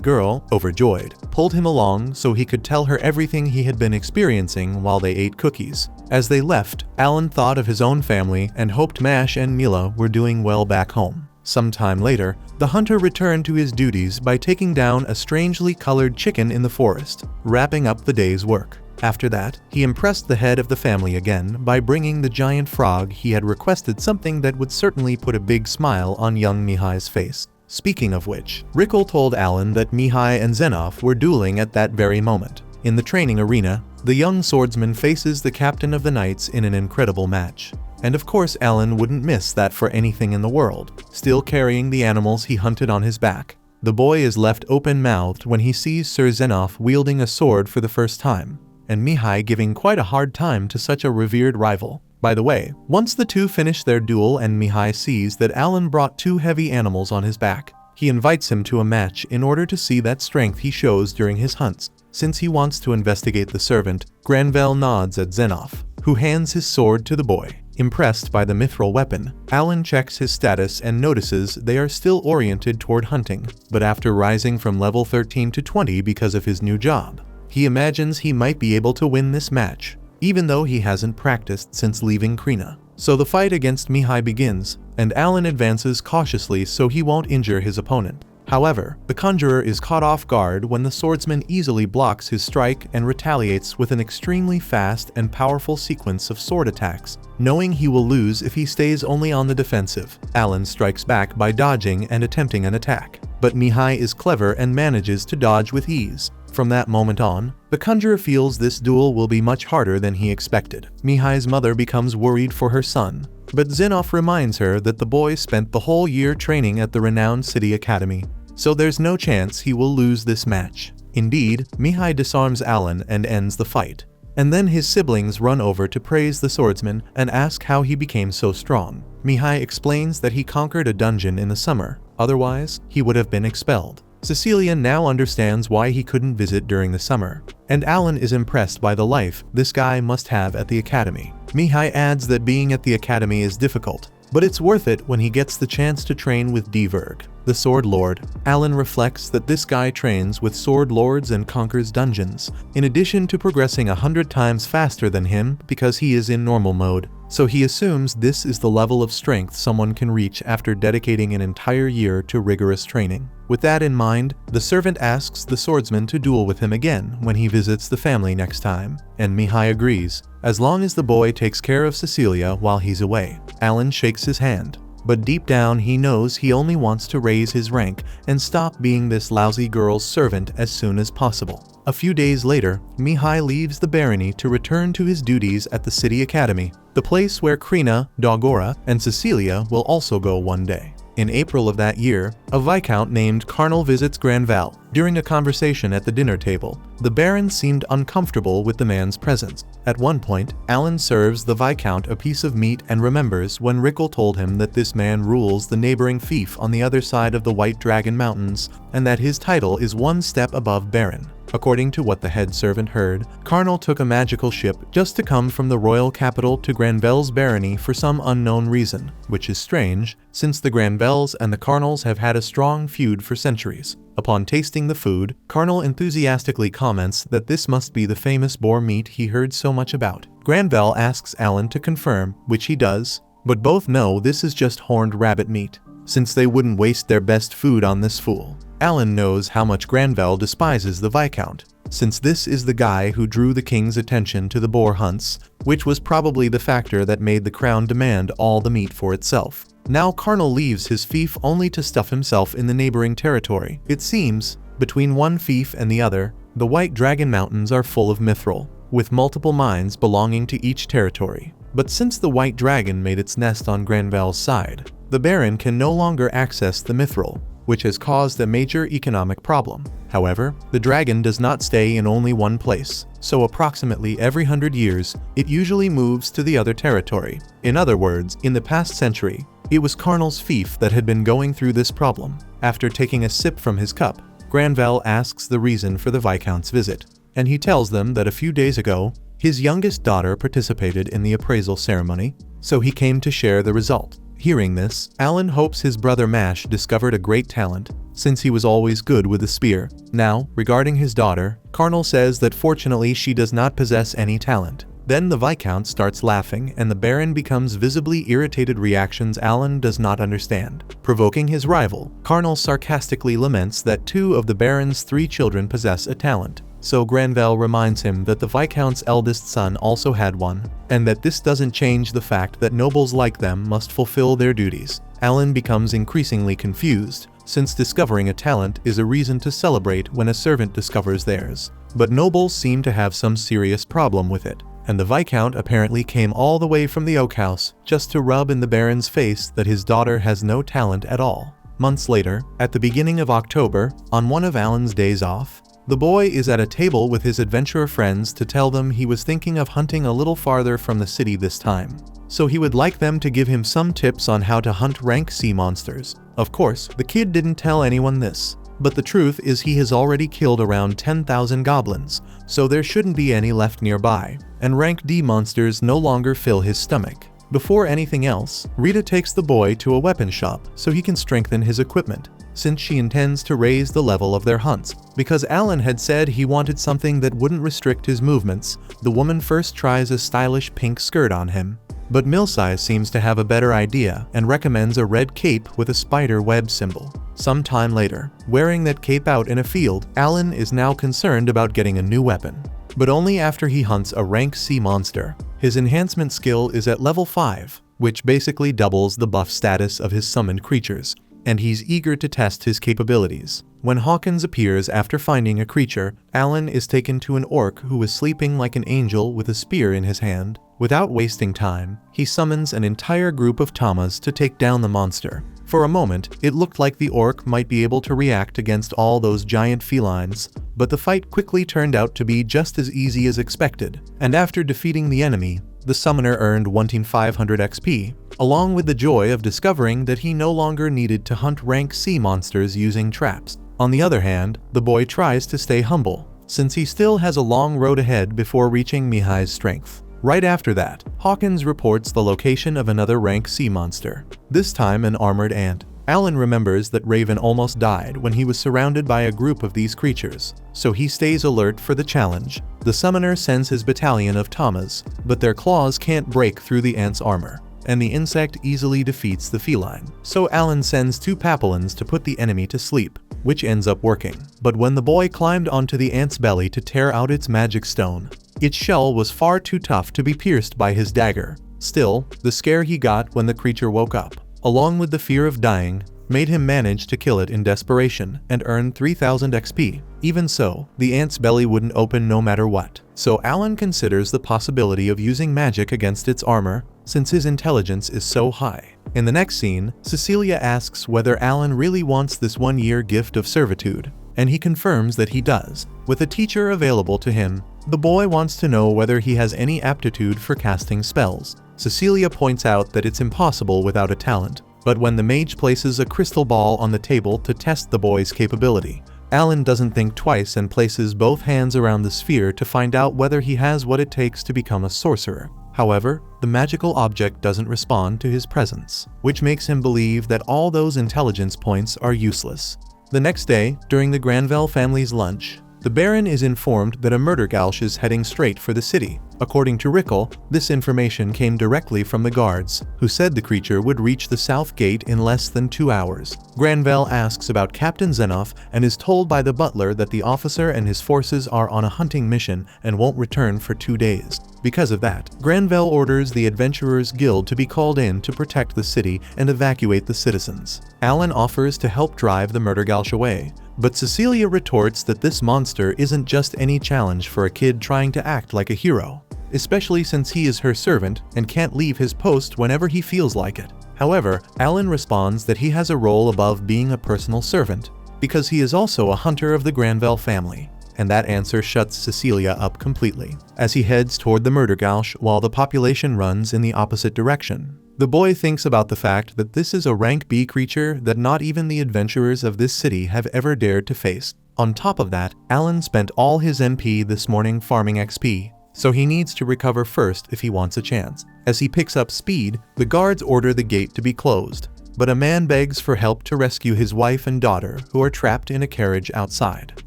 girl, overjoyed, pulled him along so he could tell her everything he had been experiencing while they ate cookies. As they left, Alan thought of his own family and hoped Mash and Mila were doing well back home. Sometime later, the hunter returned to his duties by taking down a strangely colored chicken in the forest, wrapping up the day's work. After that, he impressed the head of the family again by bringing the giant frog he had requested, something that would certainly put a big smile on young Mihai's face. Speaking of which, Rickle told Alan that Mihai and Zenov were dueling at that very moment. In the training arena, the young swordsman faces the captain of the knights in an incredible match. And of course Alan wouldn't miss that for anything in the world, still carrying the animals he hunted on his back. The boy is left open-mouthed when he sees Sir Zenoff wielding a sword for the first time, and Mihai giving quite a hard time to such a revered rival. By the way, once the two finish their duel and Mihai sees that Alan brought 2 heavy animals on his back, he invites him to a match in order to see that strength he shows during his hunts. Since he wants to investigate the servant, Granvelle nods at Zenoff, who hands his sword to the boy. Impressed by the mithril weapon, Alan checks his status and notices they are still oriented toward hunting, but after rising from level 13 to 20 because of his new job, he imagines he might be able to win this match, even though he hasn't practiced since leaving Krina. So the fight against Mihai begins, and Alan advances cautiously so he won't injure his opponent. However, the conjurer is caught off guard when the swordsman easily blocks his strike and retaliates with an extremely fast and powerful sequence of sword attacks. Knowing he will lose if he stays only on the defensive, Alan strikes back by dodging and attempting an attack. But Mihai is clever and manages to dodge with ease. From that moment on, the conjurer feels this duel will be much harder than he expected. Mihai's mother becomes worried for her son, but Zenoff reminds her that the boy spent the whole year training at the renowned city academy, so there's no chance he will lose this match. Indeed, Mihai disarms Alan and ends the fight. And then his siblings run over to praise the swordsman and ask how he became so strong. Mihai explains that he conquered a dungeon in the summer, otherwise he would have been expelled. Cecilia now understands why he couldn't visit during the summer, and Alan is impressed by the life this guy must have at the academy. Mihai adds that being at the academy is difficult, but it's worth it when he gets the chance to train with Diverg, the Sword Lord. Alan reflects that this guy trains with Sword Lords and conquers dungeons, in addition to progressing 100 times faster than him because he is in normal mode. So he assumes this is the level of strength someone can reach after dedicating an entire year to rigorous training. With that in mind, the servant asks the swordsman to duel with him again when he visits the family next time, and Mihai agrees, as long as the boy takes care of Cecilia while he's away. Alan shakes his hand, but deep down he knows he only wants to raise his rank and stop being this lousy girl's servant as soon as possible. A few days later, Mihai leaves the barony to return to his duties at the city academy, the place where Krina, Dogora, and Cecilia will also go one day. In April of that year, a viscount named Carnal visits Granvelle. During a conversation at the dinner table, the Baron seemed uncomfortable with the man's presence. At one point, Alan serves the viscount a piece of meat and remembers when Rickle told him that this man rules the neighboring fief on the other side of the White Dragon Mountains, and that his title is one step above Baron. According to what the head servant heard, Carnal took a magical ship just to come from the royal capital to Granvelle's barony for some unknown reason, which is strange, since the Granvelles and the Carnals have had a strong feud for centuries. Upon tasting the food, Carnal enthusiastically comments that this must be the famous boar meat he heard so much about. Granvelle asks Alan to confirm, which he does, but both know this is just horned rabbit meat, since they wouldn't waste their best food on this fool. Alan knows how much Granvelle despises the Viscount, since this is the guy who drew the king's attention to the boar hunts, which was probably the factor that made the crown demand all the meat for itself. Now Carnal leaves his fief only to stuff himself in the neighboring territory. It seems, between one fief and the other, the White Dragon Mountains are full of mithril, with multiple mines belonging to each territory. But since the White Dragon made its nest on Granvelle's side, the Baron can no longer access the mithril, which has caused a major economic problem. However, the dragon does not stay in only one place, so approximately every 100 years, it usually moves to the other territory. In other words, in the past century, it was Carnal's fief that had been going through this problem. After taking a sip from his cup, Granvelle asks the reason for the Viscount's visit, and he tells them that a few days ago, his youngest daughter participated in the appraisal ceremony, so he came to share the result. Hearing this, Alan hopes his brother Mash discovered a great talent, since he was always good with the spear. Now, regarding his daughter, Carnal says that fortunately she does not possess any talent. Then the Viscount starts laughing and the Baron becomes visibly irritated, reactions Alan does not understand. Provoking his rival, Carnal sarcastically laments that 2 of the Baron's 3 children possess a talent. So Granvelle reminds him that the Viscount's eldest son also had one, and that this doesn't change the fact that nobles like them must fulfill their duties. Alan becomes increasingly confused, since discovering a talent is a reason to celebrate when a servant discovers theirs. But nobles seem to have some serious problem with it, and the Viscount apparently came all the way from the Oak House just to rub in the Baron's face that his daughter has no talent at all. Months later, at the beginning of October, on one of Alan's days off, the boy is at a table with his adventurer friends to tell them he was thinking of hunting a little farther from the city this time. So he would like them to give him some tips on how to hunt rank sea monsters. Of course, the kid didn't tell anyone this, but the truth is he has already killed around 10,000 goblins, so there shouldn't be any left nearby, and rank D monsters no longer fill his stomach. Before anything else, Rita takes the boy to a weapon shop so he can strengthen his equipment, since she intends to raise the level of their hunts. Because Alan had said he wanted something that wouldn't restrict his movements, the woman first tries a stylish pink skirt on him. But Millsize seems to have a better idea and recommends a red cape with a spider web symbol. Some time later, wearing that cape out in a field, Alan is now concerned about getting a new weapon. But only after he hunts a rank C monster. His enhancement skill is at level 5, which basically doubles the buff status of his summoned creatures, and he's eager to test his capabilities. When Hawkins appears after finding a creature, Alan is taken to an orc who is sleeping like an angel with a spear in his hand. Without wasting time, he summons an entire group of Tamas to take down the monster. For a moment, it looked like the orc might be able to react against all those giant felines, but the fight quickly turned out to be just as easy as expected, and after defeating the enemy, the summoner earned 1500 XP, along with the joy of discovering that he no longer needed to hunt rank C monsters using traps. On the other hand, the boy tries to stay humble, since he still has a long road ahead before reaching Mihai's strength. Right after that, Hawkins reports the location of another rank C monster, this time an armored ant. Alan remembers that Raven almost died when he was surrounded by a group of these creatures, so he stays alert for the challenge. The summoner sends his battalion of Tamas, but their claws can't break through the ant's armor, and the insect easily defeats the feline. So Alan sends 2 papillons to put the enemy to sleep, which ends up working. But when the boy climbed onto the ant's belly to tear out its magic stone, its shell was far too tough to be pierced by his dagger. Still, the scare he got when the creature woke up, along with the fear of dying, made him manage to kill it in desperation and earn 3000 XP. Even so, the ant's belly wouldn't open no matter what. So Alan considers the possibility of using magic against its armor, since his intelligence is so high. In the next scene, Cecilia asks whether Alan really wants this 1-year gift of servitude, and he confirms that he does. With a teacher available to him, the boy wants to know whether he has any aptitude for casting spells. Cecilia points out that it's impossible without a talent, but when the mage places a crystal ball on the table to test the boy's capability, Alan doesn't think twice and places both hands around the sphere to find out whether he has what it takes to become a sorcerer. However, the magical object doesn't respond to his presence, which makes him believe that all those intelligence points are useless. The next day, during the Granville family's lunch, the Baron is informed that a Murdergausch is heading straight for the city. According to Rickle, this information came directly from the guards, who said the creature would reach the south gate in less than 2 hours. Granville asks about Captain Zenoff and is told by the butler that the officer and his forces are on a hunting mission and won't return for 2 days. Because of that, Granville orders the Adventurers Guild to be called in to protect the city and evacuate the citizens. Alan offers to help drive the Murdergausch away, but Cecilia retorts that this monster isn't just any challenge for a kid trying to act like a hero, especially since he is her servant and can't leave his post whenever he feels like it. However, Alan responds that he has a role above being a personal servant, because he is also a hunter of the Granville family, and that answer shuts Cecilia up completely. As he heads toward the Murdergausch while the population runs in the opposite direction, the boy thinks about the fact that this is a rank B creature that not even the adventurers of this city have ever dared to face. On top of that, Alan spent all his MP this morning farming XP, so he needs to recover first if he wants a chance. As he picks up speed, the guards order the gate to be closed, but a man begs for help to rescue his wife and daughter who are trapped in a carriage outside.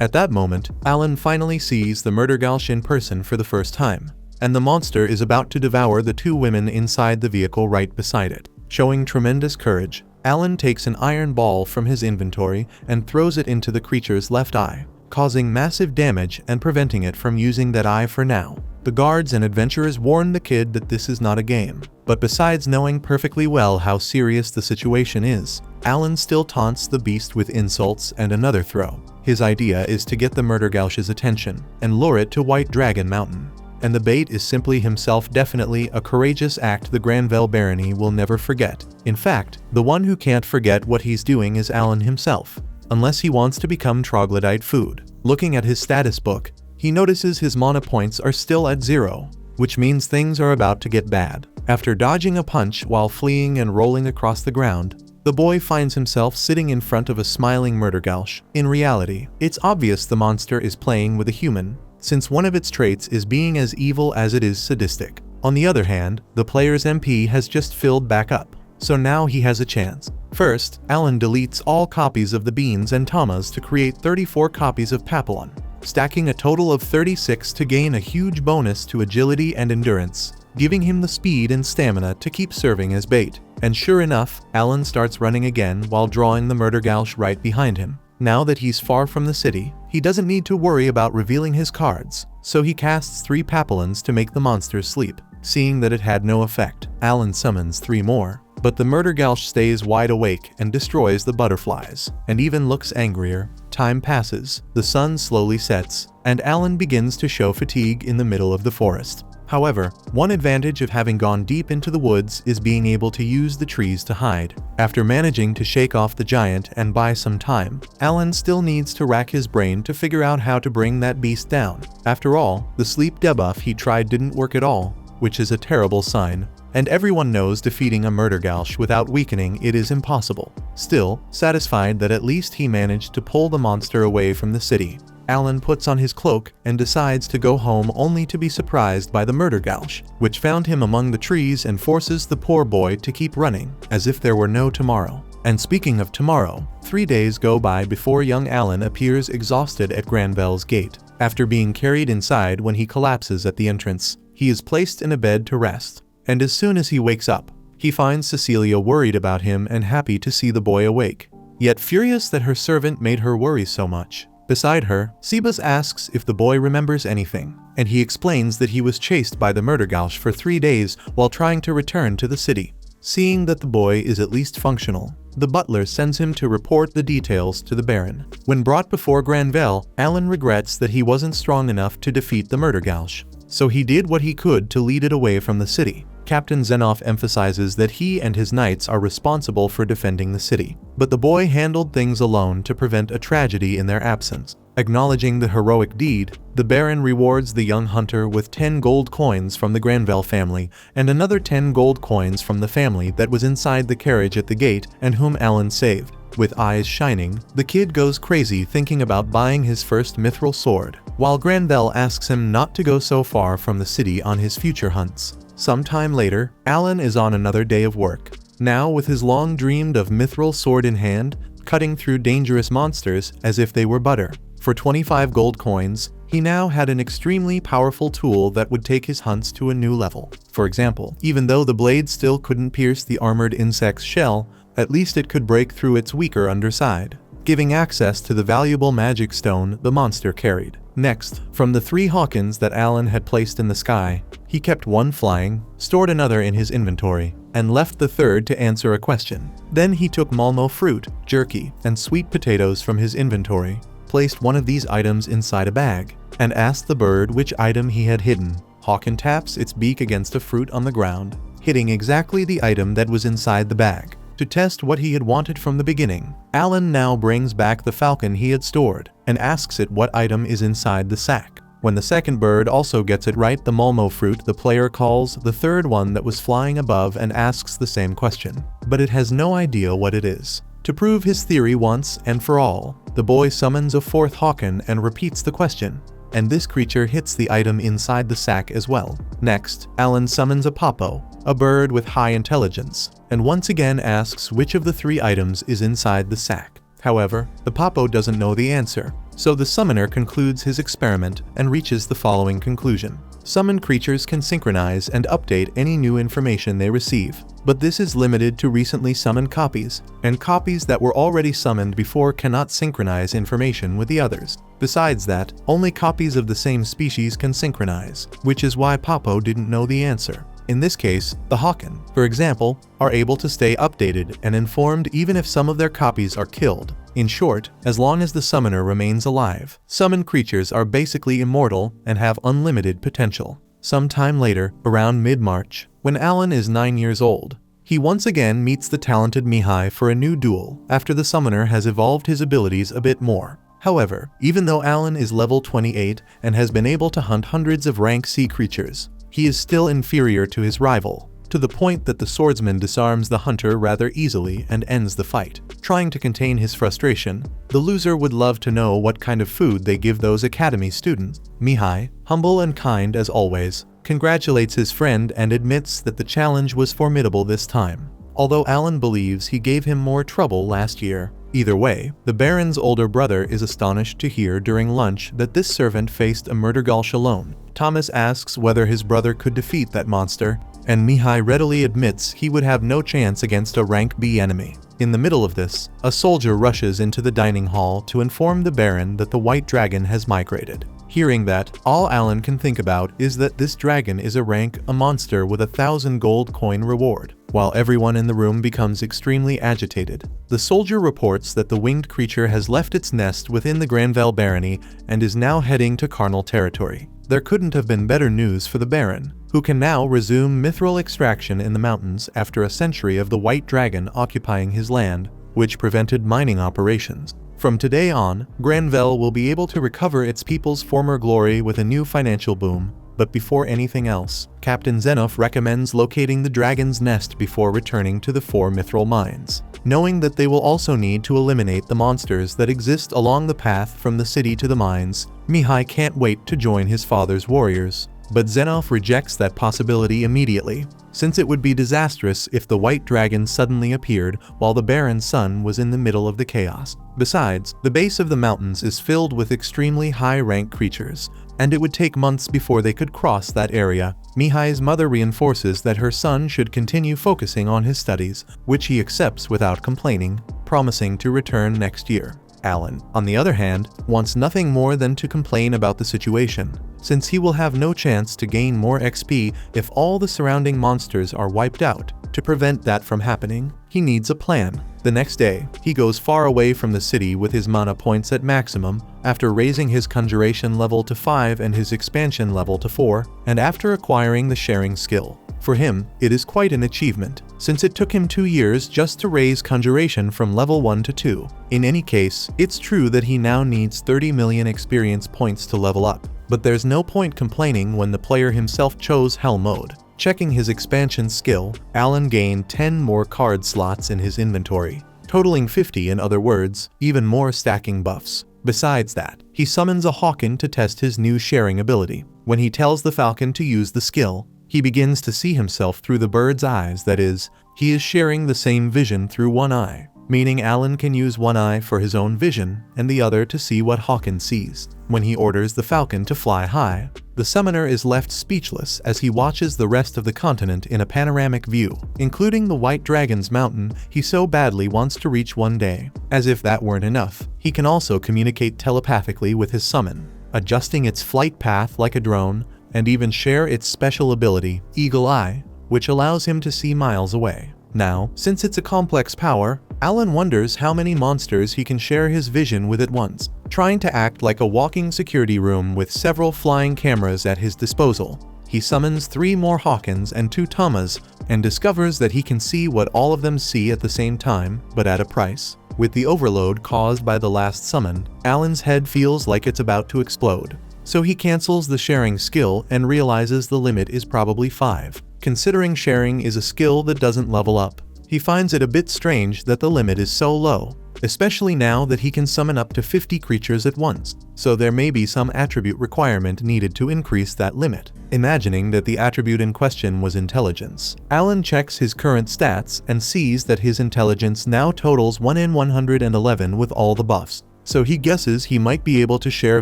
At that moment, Alan finally sees the Murdergausch in person for the first time, and the monster is about to devour the 2 women inside the vehicle right beside it. Showing tremendous courage, Alan takes an iron ball from his inventory and throws it into the creature's left eye, causing massive damage and preventing it from using that eye for now. The guards and adventurers warn the kid that this is not a game, but besides knowing perfectly well how serious the situation is, Alan still taunts the beast with insults and another throw. His idea is to get the Murdergausch's attention and lure it to White Dragon Mountain. and the bait is simply himself. Definitely a courageous act the Granville barony will never forget. In fact, the one who can't forget what he's doing is Alan himself, unless he wants to become troglodyte food. Looking at his status book, he notices his mana points are still at 0, which means things are about to get bad. After dodging a punch while fleeing and rolling across the ground, the boy finds himself sitting in front of a smiling Murdergausch. In reality, it's obvious the monster is playing with a human, since one of its traits is being as evil as it is sadistic. On the other hand, the player's MP has just filled back up, so now he has a chance. First, Alan deletes all copies of the beans and tamas to create 34 copies of Papillon, stacking a total of 36 to gain a huge bonus to agility and endurance, giving him the speed and stamina to keep serving as bait. And sure enough, Alan starts running again while drawing the Murdergausch right behind him. Now that he's far from the city, he doesn't need to worry about revealing his cards, so he casts 3 Papillons to make the monsters sleep. Seeing that it had no effect, Alan summons 3 more, but the Murdergausch stays wide awake and destroys the butterflies, and even looks angrier. Time passes, the sun slowly sets, and Alan begins to show fatigue in the middle of the forest. However, one advantage of having gone deep into the woods is being able to use the trees to hide. After managing to shake off the giant and buy some time, Alan still needs to rack his brain to figure out how to bring that beast down. After all, the sleep debuff he tried didn't work at all, which is a terrible sign. And everyone knows defeating a Murdergausch without weakening it is impossible. Still, satisfied that at least he managed to pull the monster away from the city, Alan puts on his cloak and decides to go home, only to be surprised by the Murdergausch, which found him among the trees and forces the poor boy to keep running, as if there were no tomorrow. And speaking of tomorrow, 3 days go by before young Alan appears exhausted at Granville's gate. After being carried inside when he collapses at the entrance, he is placed in a bed to rest. And as soon as he wakes up, he finds Cecilia worried about him and happy to see the boy awake, yet furious that her servant made her worry so much. Beside her, Sebas asks if the boy remembers anything, and he explains that he was chased by the Murdergausch for 3 days while trying to return to the city. Seeing that the boy is at least functional, the butler sends him to report the details to the Baron. When brought before Granville, Alan regrets that he wasn't strong enough to defeat the Murdergausch, so he did what he could to lead it away from the city. Captain Zenoff emphasizes that he and his knights are responsible for defending the city, but the boy handled things alone to prevent a tragedy in their absence. Acknowledging the heroic deed, the Baron rewards the young hunter with 10 gold coins from the Granville family and another 10 gold coins from the family that was inside the carriage at the gate and whom Alan saved. With eyes shining, the kid goes crazy thinking about buying his first mithril sword, while Granville asks him not to go so far from the city on his future hunts. Sometime later, Alan is on another day of work, now with his long-dreamed of mithril sword in hand, cutting through dangerous monsters as if they were butter. For 25 gold coins, he now had an extremely powerful tool that would take his hunts to a new level. For example, even though the blade still couldn't pierce the armored insect's shell, at least it could break through its weaker underside, giving access to the valuable magic stone the monster carried. Next, from the 3 Hawkins that Alan had placed in the sky, he kept one flying, stored another in his inventory, and left the third to answer a question. Then he took Malmo fruit, jerky, and sweet potatoes from his inventory, placed one of these items inside a bag, and asked the bird which item he had hidden. Hawkin taps its beak against a fruit on the ground, hitting exactly the item that was inside the bag. To test what he had wanted from the beginning, Alan now brings back the falcon he had stored, and asks it what item is inside the sack. When the second bird also gets it right, the Malmo fruit, the player calls the third one that was flying above and asks the same question, but it has no idea what it is. To prove his theory once and for all, the boy summons a 4th Hawkin and repeats the question, and this creature hits the item inside the sack as well. Next, Alan summons a Papo, a bird with high intelligence, and once again asks which of the 3 items is inside the sack. However, the Papo doesn't know the answer, so the summoner concludes his experiment and reaches the following conclusion. Summoned creatures can synchronize and update any new information they receive, but this is limited to recently summoned copies, and copies that were already summoned before cannot synchronize information with the others. Besides that, only copies of the same species can synchronize, which is why Papo didn't know the answer. In this case, the Hawkin, for example, are able to stay updated and informed even if some of their copies are killed. In short, as long as the summoner remains alive, summoned creatures are basically immortal and have unlimited potential. Some time later, around mid-March, when Alan is 9 years old, he once again meets the talented Mihai for a new duel after the summoner has evolved his abilities a bit more. However, even though Alan is level 28 and has been able to hunt hundreds of rank C creatures, he is still inferior to his rival, to the point that the swordsman disarms the hunter rather easily and ends the fight. Trying to contain his frustration, the loser would love to know what kind of food they give those academy students. Mihai, humble and kind as always, congratulates his friend and admits that the challenge was formidable this time, although Alan believes he gave him more trouble last year. Either way, the Baron's older brother is astonished to hear during lunch that this servant faced a Murdergalsh alone. Thomas asks whether his brother could defeat that monster, and Mihai readily admits he would have no chance against a rank B enemy. In the middle of this, a soldier rushes into the dining hall to inform the Baron that the white dragon has migrated. Hearing that, all Alan can think about is that this dragon is a monster with 1,000 gold coin reward. While everyone in the room becomes extremely agitated, the soldier reports that the winged creature has left its nest within the Granville barony and is now heading to carnal territory. There couldn't have been better news for the Baron, who can now resume mithril extraction in the mountains after a century of the white dragon occupying his land, which prevented mining operations. From today on, Granville will be able to recover its people's former glory with a new financial boom. But before anything else, Captain Zenoff recommends locating the dragon's nest before returning to the 4 mithril mines, knowing that they will also need to eliminate the monsters that exist along the path from the city to the mines. Mihai can't wait to join his father's warriors, but Zenoff rejects that possibility immediately, since it would be disastrous if the white dragon suddenly appeared while the Baron's son was in the middle of the chaos. Besides, the base of the mountains is filled with extremely high-rank creatures, and it would take months before they could cross that area. Mihai's mother reinforces that her son should continue focusing on his studies, which he accepts without complaining, promising to return next year. Alan, on the other hand, wants nothing more than to complain about the situation, since he will have no chance to gain more XP if all the surrounding monsters are wiped out. To prevent that from happening, he needs a plan. The next day, he goes far away from the city with his mana points at maximum, after raising his conjuration level to 5 and his expansion level to 4, and after acquiring the sharing skill. For him, it is quite an achievement, since it took him 2 years just to raise conjuration from level 1 to 2. In any case, it's true that he now needs 30 million experience points to level up, but there's no point complaining when the player himself chose Hell mode. Checking his expansion skill, Alan gained 10 more card slots in his inventory, totaling 50 in other words, even more stacking buffs. Besides that, he summons a Hawken to test his new sharing ability. When he tells the Falcon to use the skill, he begins to see himself through the bird's eyes, that is, he is sharing the same vision through one eye, meaning Alan can use one eye for his own vision and the other to see what Hawken sees. When he orders the Falcon to fly high, the summoner is left speechless as he watches the rest of the continent in a panoramic view, including the White Dragon's mountain he so badly wants to reach one day. As if that weren't enough, he can also communicate telepathically with his summon, adjusting its flight path like a drone, and even share its special ability, Eagle Eye, which allows him to see miles away. Now, since it's a complex power, Alan wonders how many monsters he can share his vision with at once. Trying to act like a walking security room with several flying cameras at his disposal, he summons 3 more Hawkens and 2 Tamas, and discovers that he can see what all of them see at the same time, but at a price. With the overload caused by the last summon, Alan's head feels like it's about to explode. So he cancels the sharing skill and realizes the limit is probably 5. Considering sharing is a skill that doesn't level up, he finds it a bit strange that the limit is so low, especially now that he can summon up to 50 creatures at once, so there may be some attribute requirement needed to increase that limit. Imagining that the attribute in question was intelligence, Alan checks his current stats and sees that his intelligence now totals 1 in 111 with all the buffs. So he guesses he might be able to share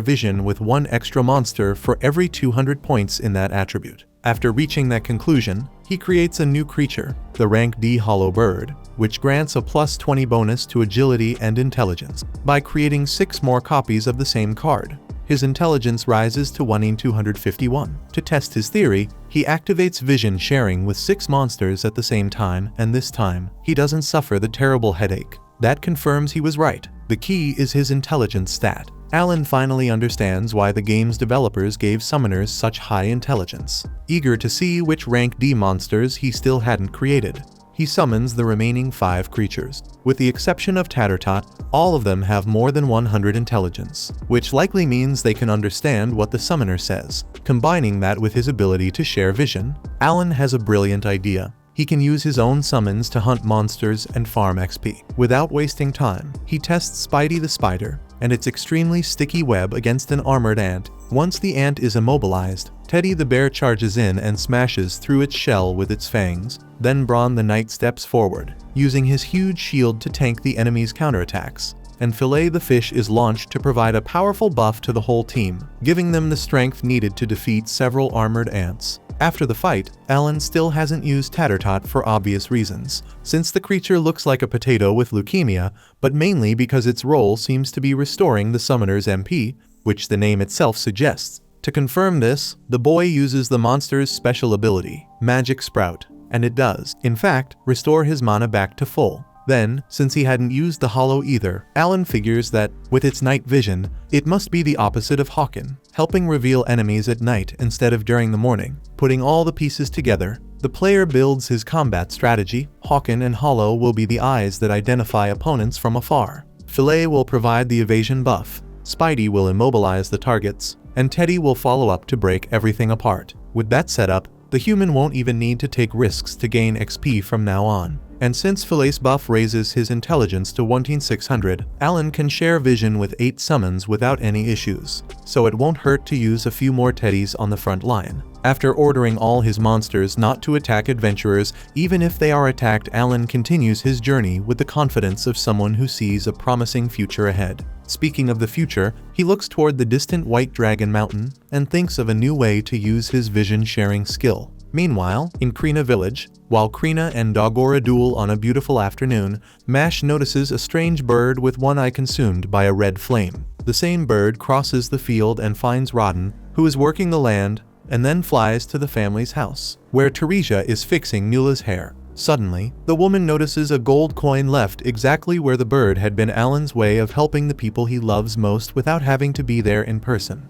vision with 1 extra monster for every 200 points in that attribute. After reaching that conclusion, he creates a new creature, the rank D Hollow Bird, which grants a plus 20 bonus to agility and intelligence. By creating 6 more copies of the same card, his intelligence rises to 1 in 251. To test his theory, he activates vision sharing with 6 monsters at the same time, and this time, he doesn't suffer the terrible headache. That confirms he was right. The key is his intelligence stat. Alan finally understands why the game's developers gave summoners such high intelligence. Eager to see which rank D monsters he still hadn't created, he summons the remaining 5 creatures. With the exception of Tattertot, all of them have more than 100 intelligence, which likely means they can understand what the summoner says. Combining that with his ability to share vision, Alan has a brilliant idea. He can use his own summons to hunt monsters and farm XP. Without wasting time, he tests Spidey the spider and its extremely sticky web against an armored ant. Once the ant is immobilized, Teddy the bear charges in and smashes through its shell with its fangs. Then Brawn the knight steps forward, using his huge shield to tank the enemy's counterattacks, and Fillet the fish is launched to provide a powerful buff to the whole team, giving them the strength needed to defeat several armored ants. After the fight, Alan still hasn't used Tattertot for obvious reasons, since the creature looks like a potato with leukemia, but mainly because its role seems to be restoring the summoner's MP, which the name itself suggests. To confirm this, the boy uses the monster's special ability, Magic Sprout, and it does, in fact, restore his mana back to full. Then, since he hadn't used the Hollow either, Alan figures that, with its night vision, it must be the opposite of Hawken, helping reveal enemies at night instead of during the morning. Putting all the pieces together, the player builds his combat strategy. Hawken and Hollow will be the eyes that identify opponents from afar. Fillet will provide the evasion buff, Spidey will immobilize the targets, and Teddy will follow up to break everything apart. With that setup, the human won't even need to take risks to gain XP from now on. And since Fillet's buff raises his intelligence to 1,600, Alan can share vision with 8 summons without any issues, so it won't hurt to use a few more Teddys on the front line. After ordering all his monsters not to attack adventurers, even if they are attacked, Alan continues his journey with the confidence of someone who sees a promising future ahead. Speaking of the future, he looks toward the distant White Dragon Mountain and thinks of a new way to use his vision-sharing skill. Meanwhile, in Krina Village, while Krina and Dogora duel on a beautiful afternoon, Mash notices a strange bird with one eye consumed by a red flame. The same bird crosses the field and finds Rodden, who is working the land, and then flies to the family's house, where Teresia is fixing Nula's hair. Suddenly, the woman notices a gold coin left exactly where the bird had been. Alan's way of helping the people he loves most without having to be there in person.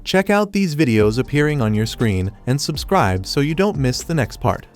Check out these videos appearing on your screen and subscribe so you don't miss the next part.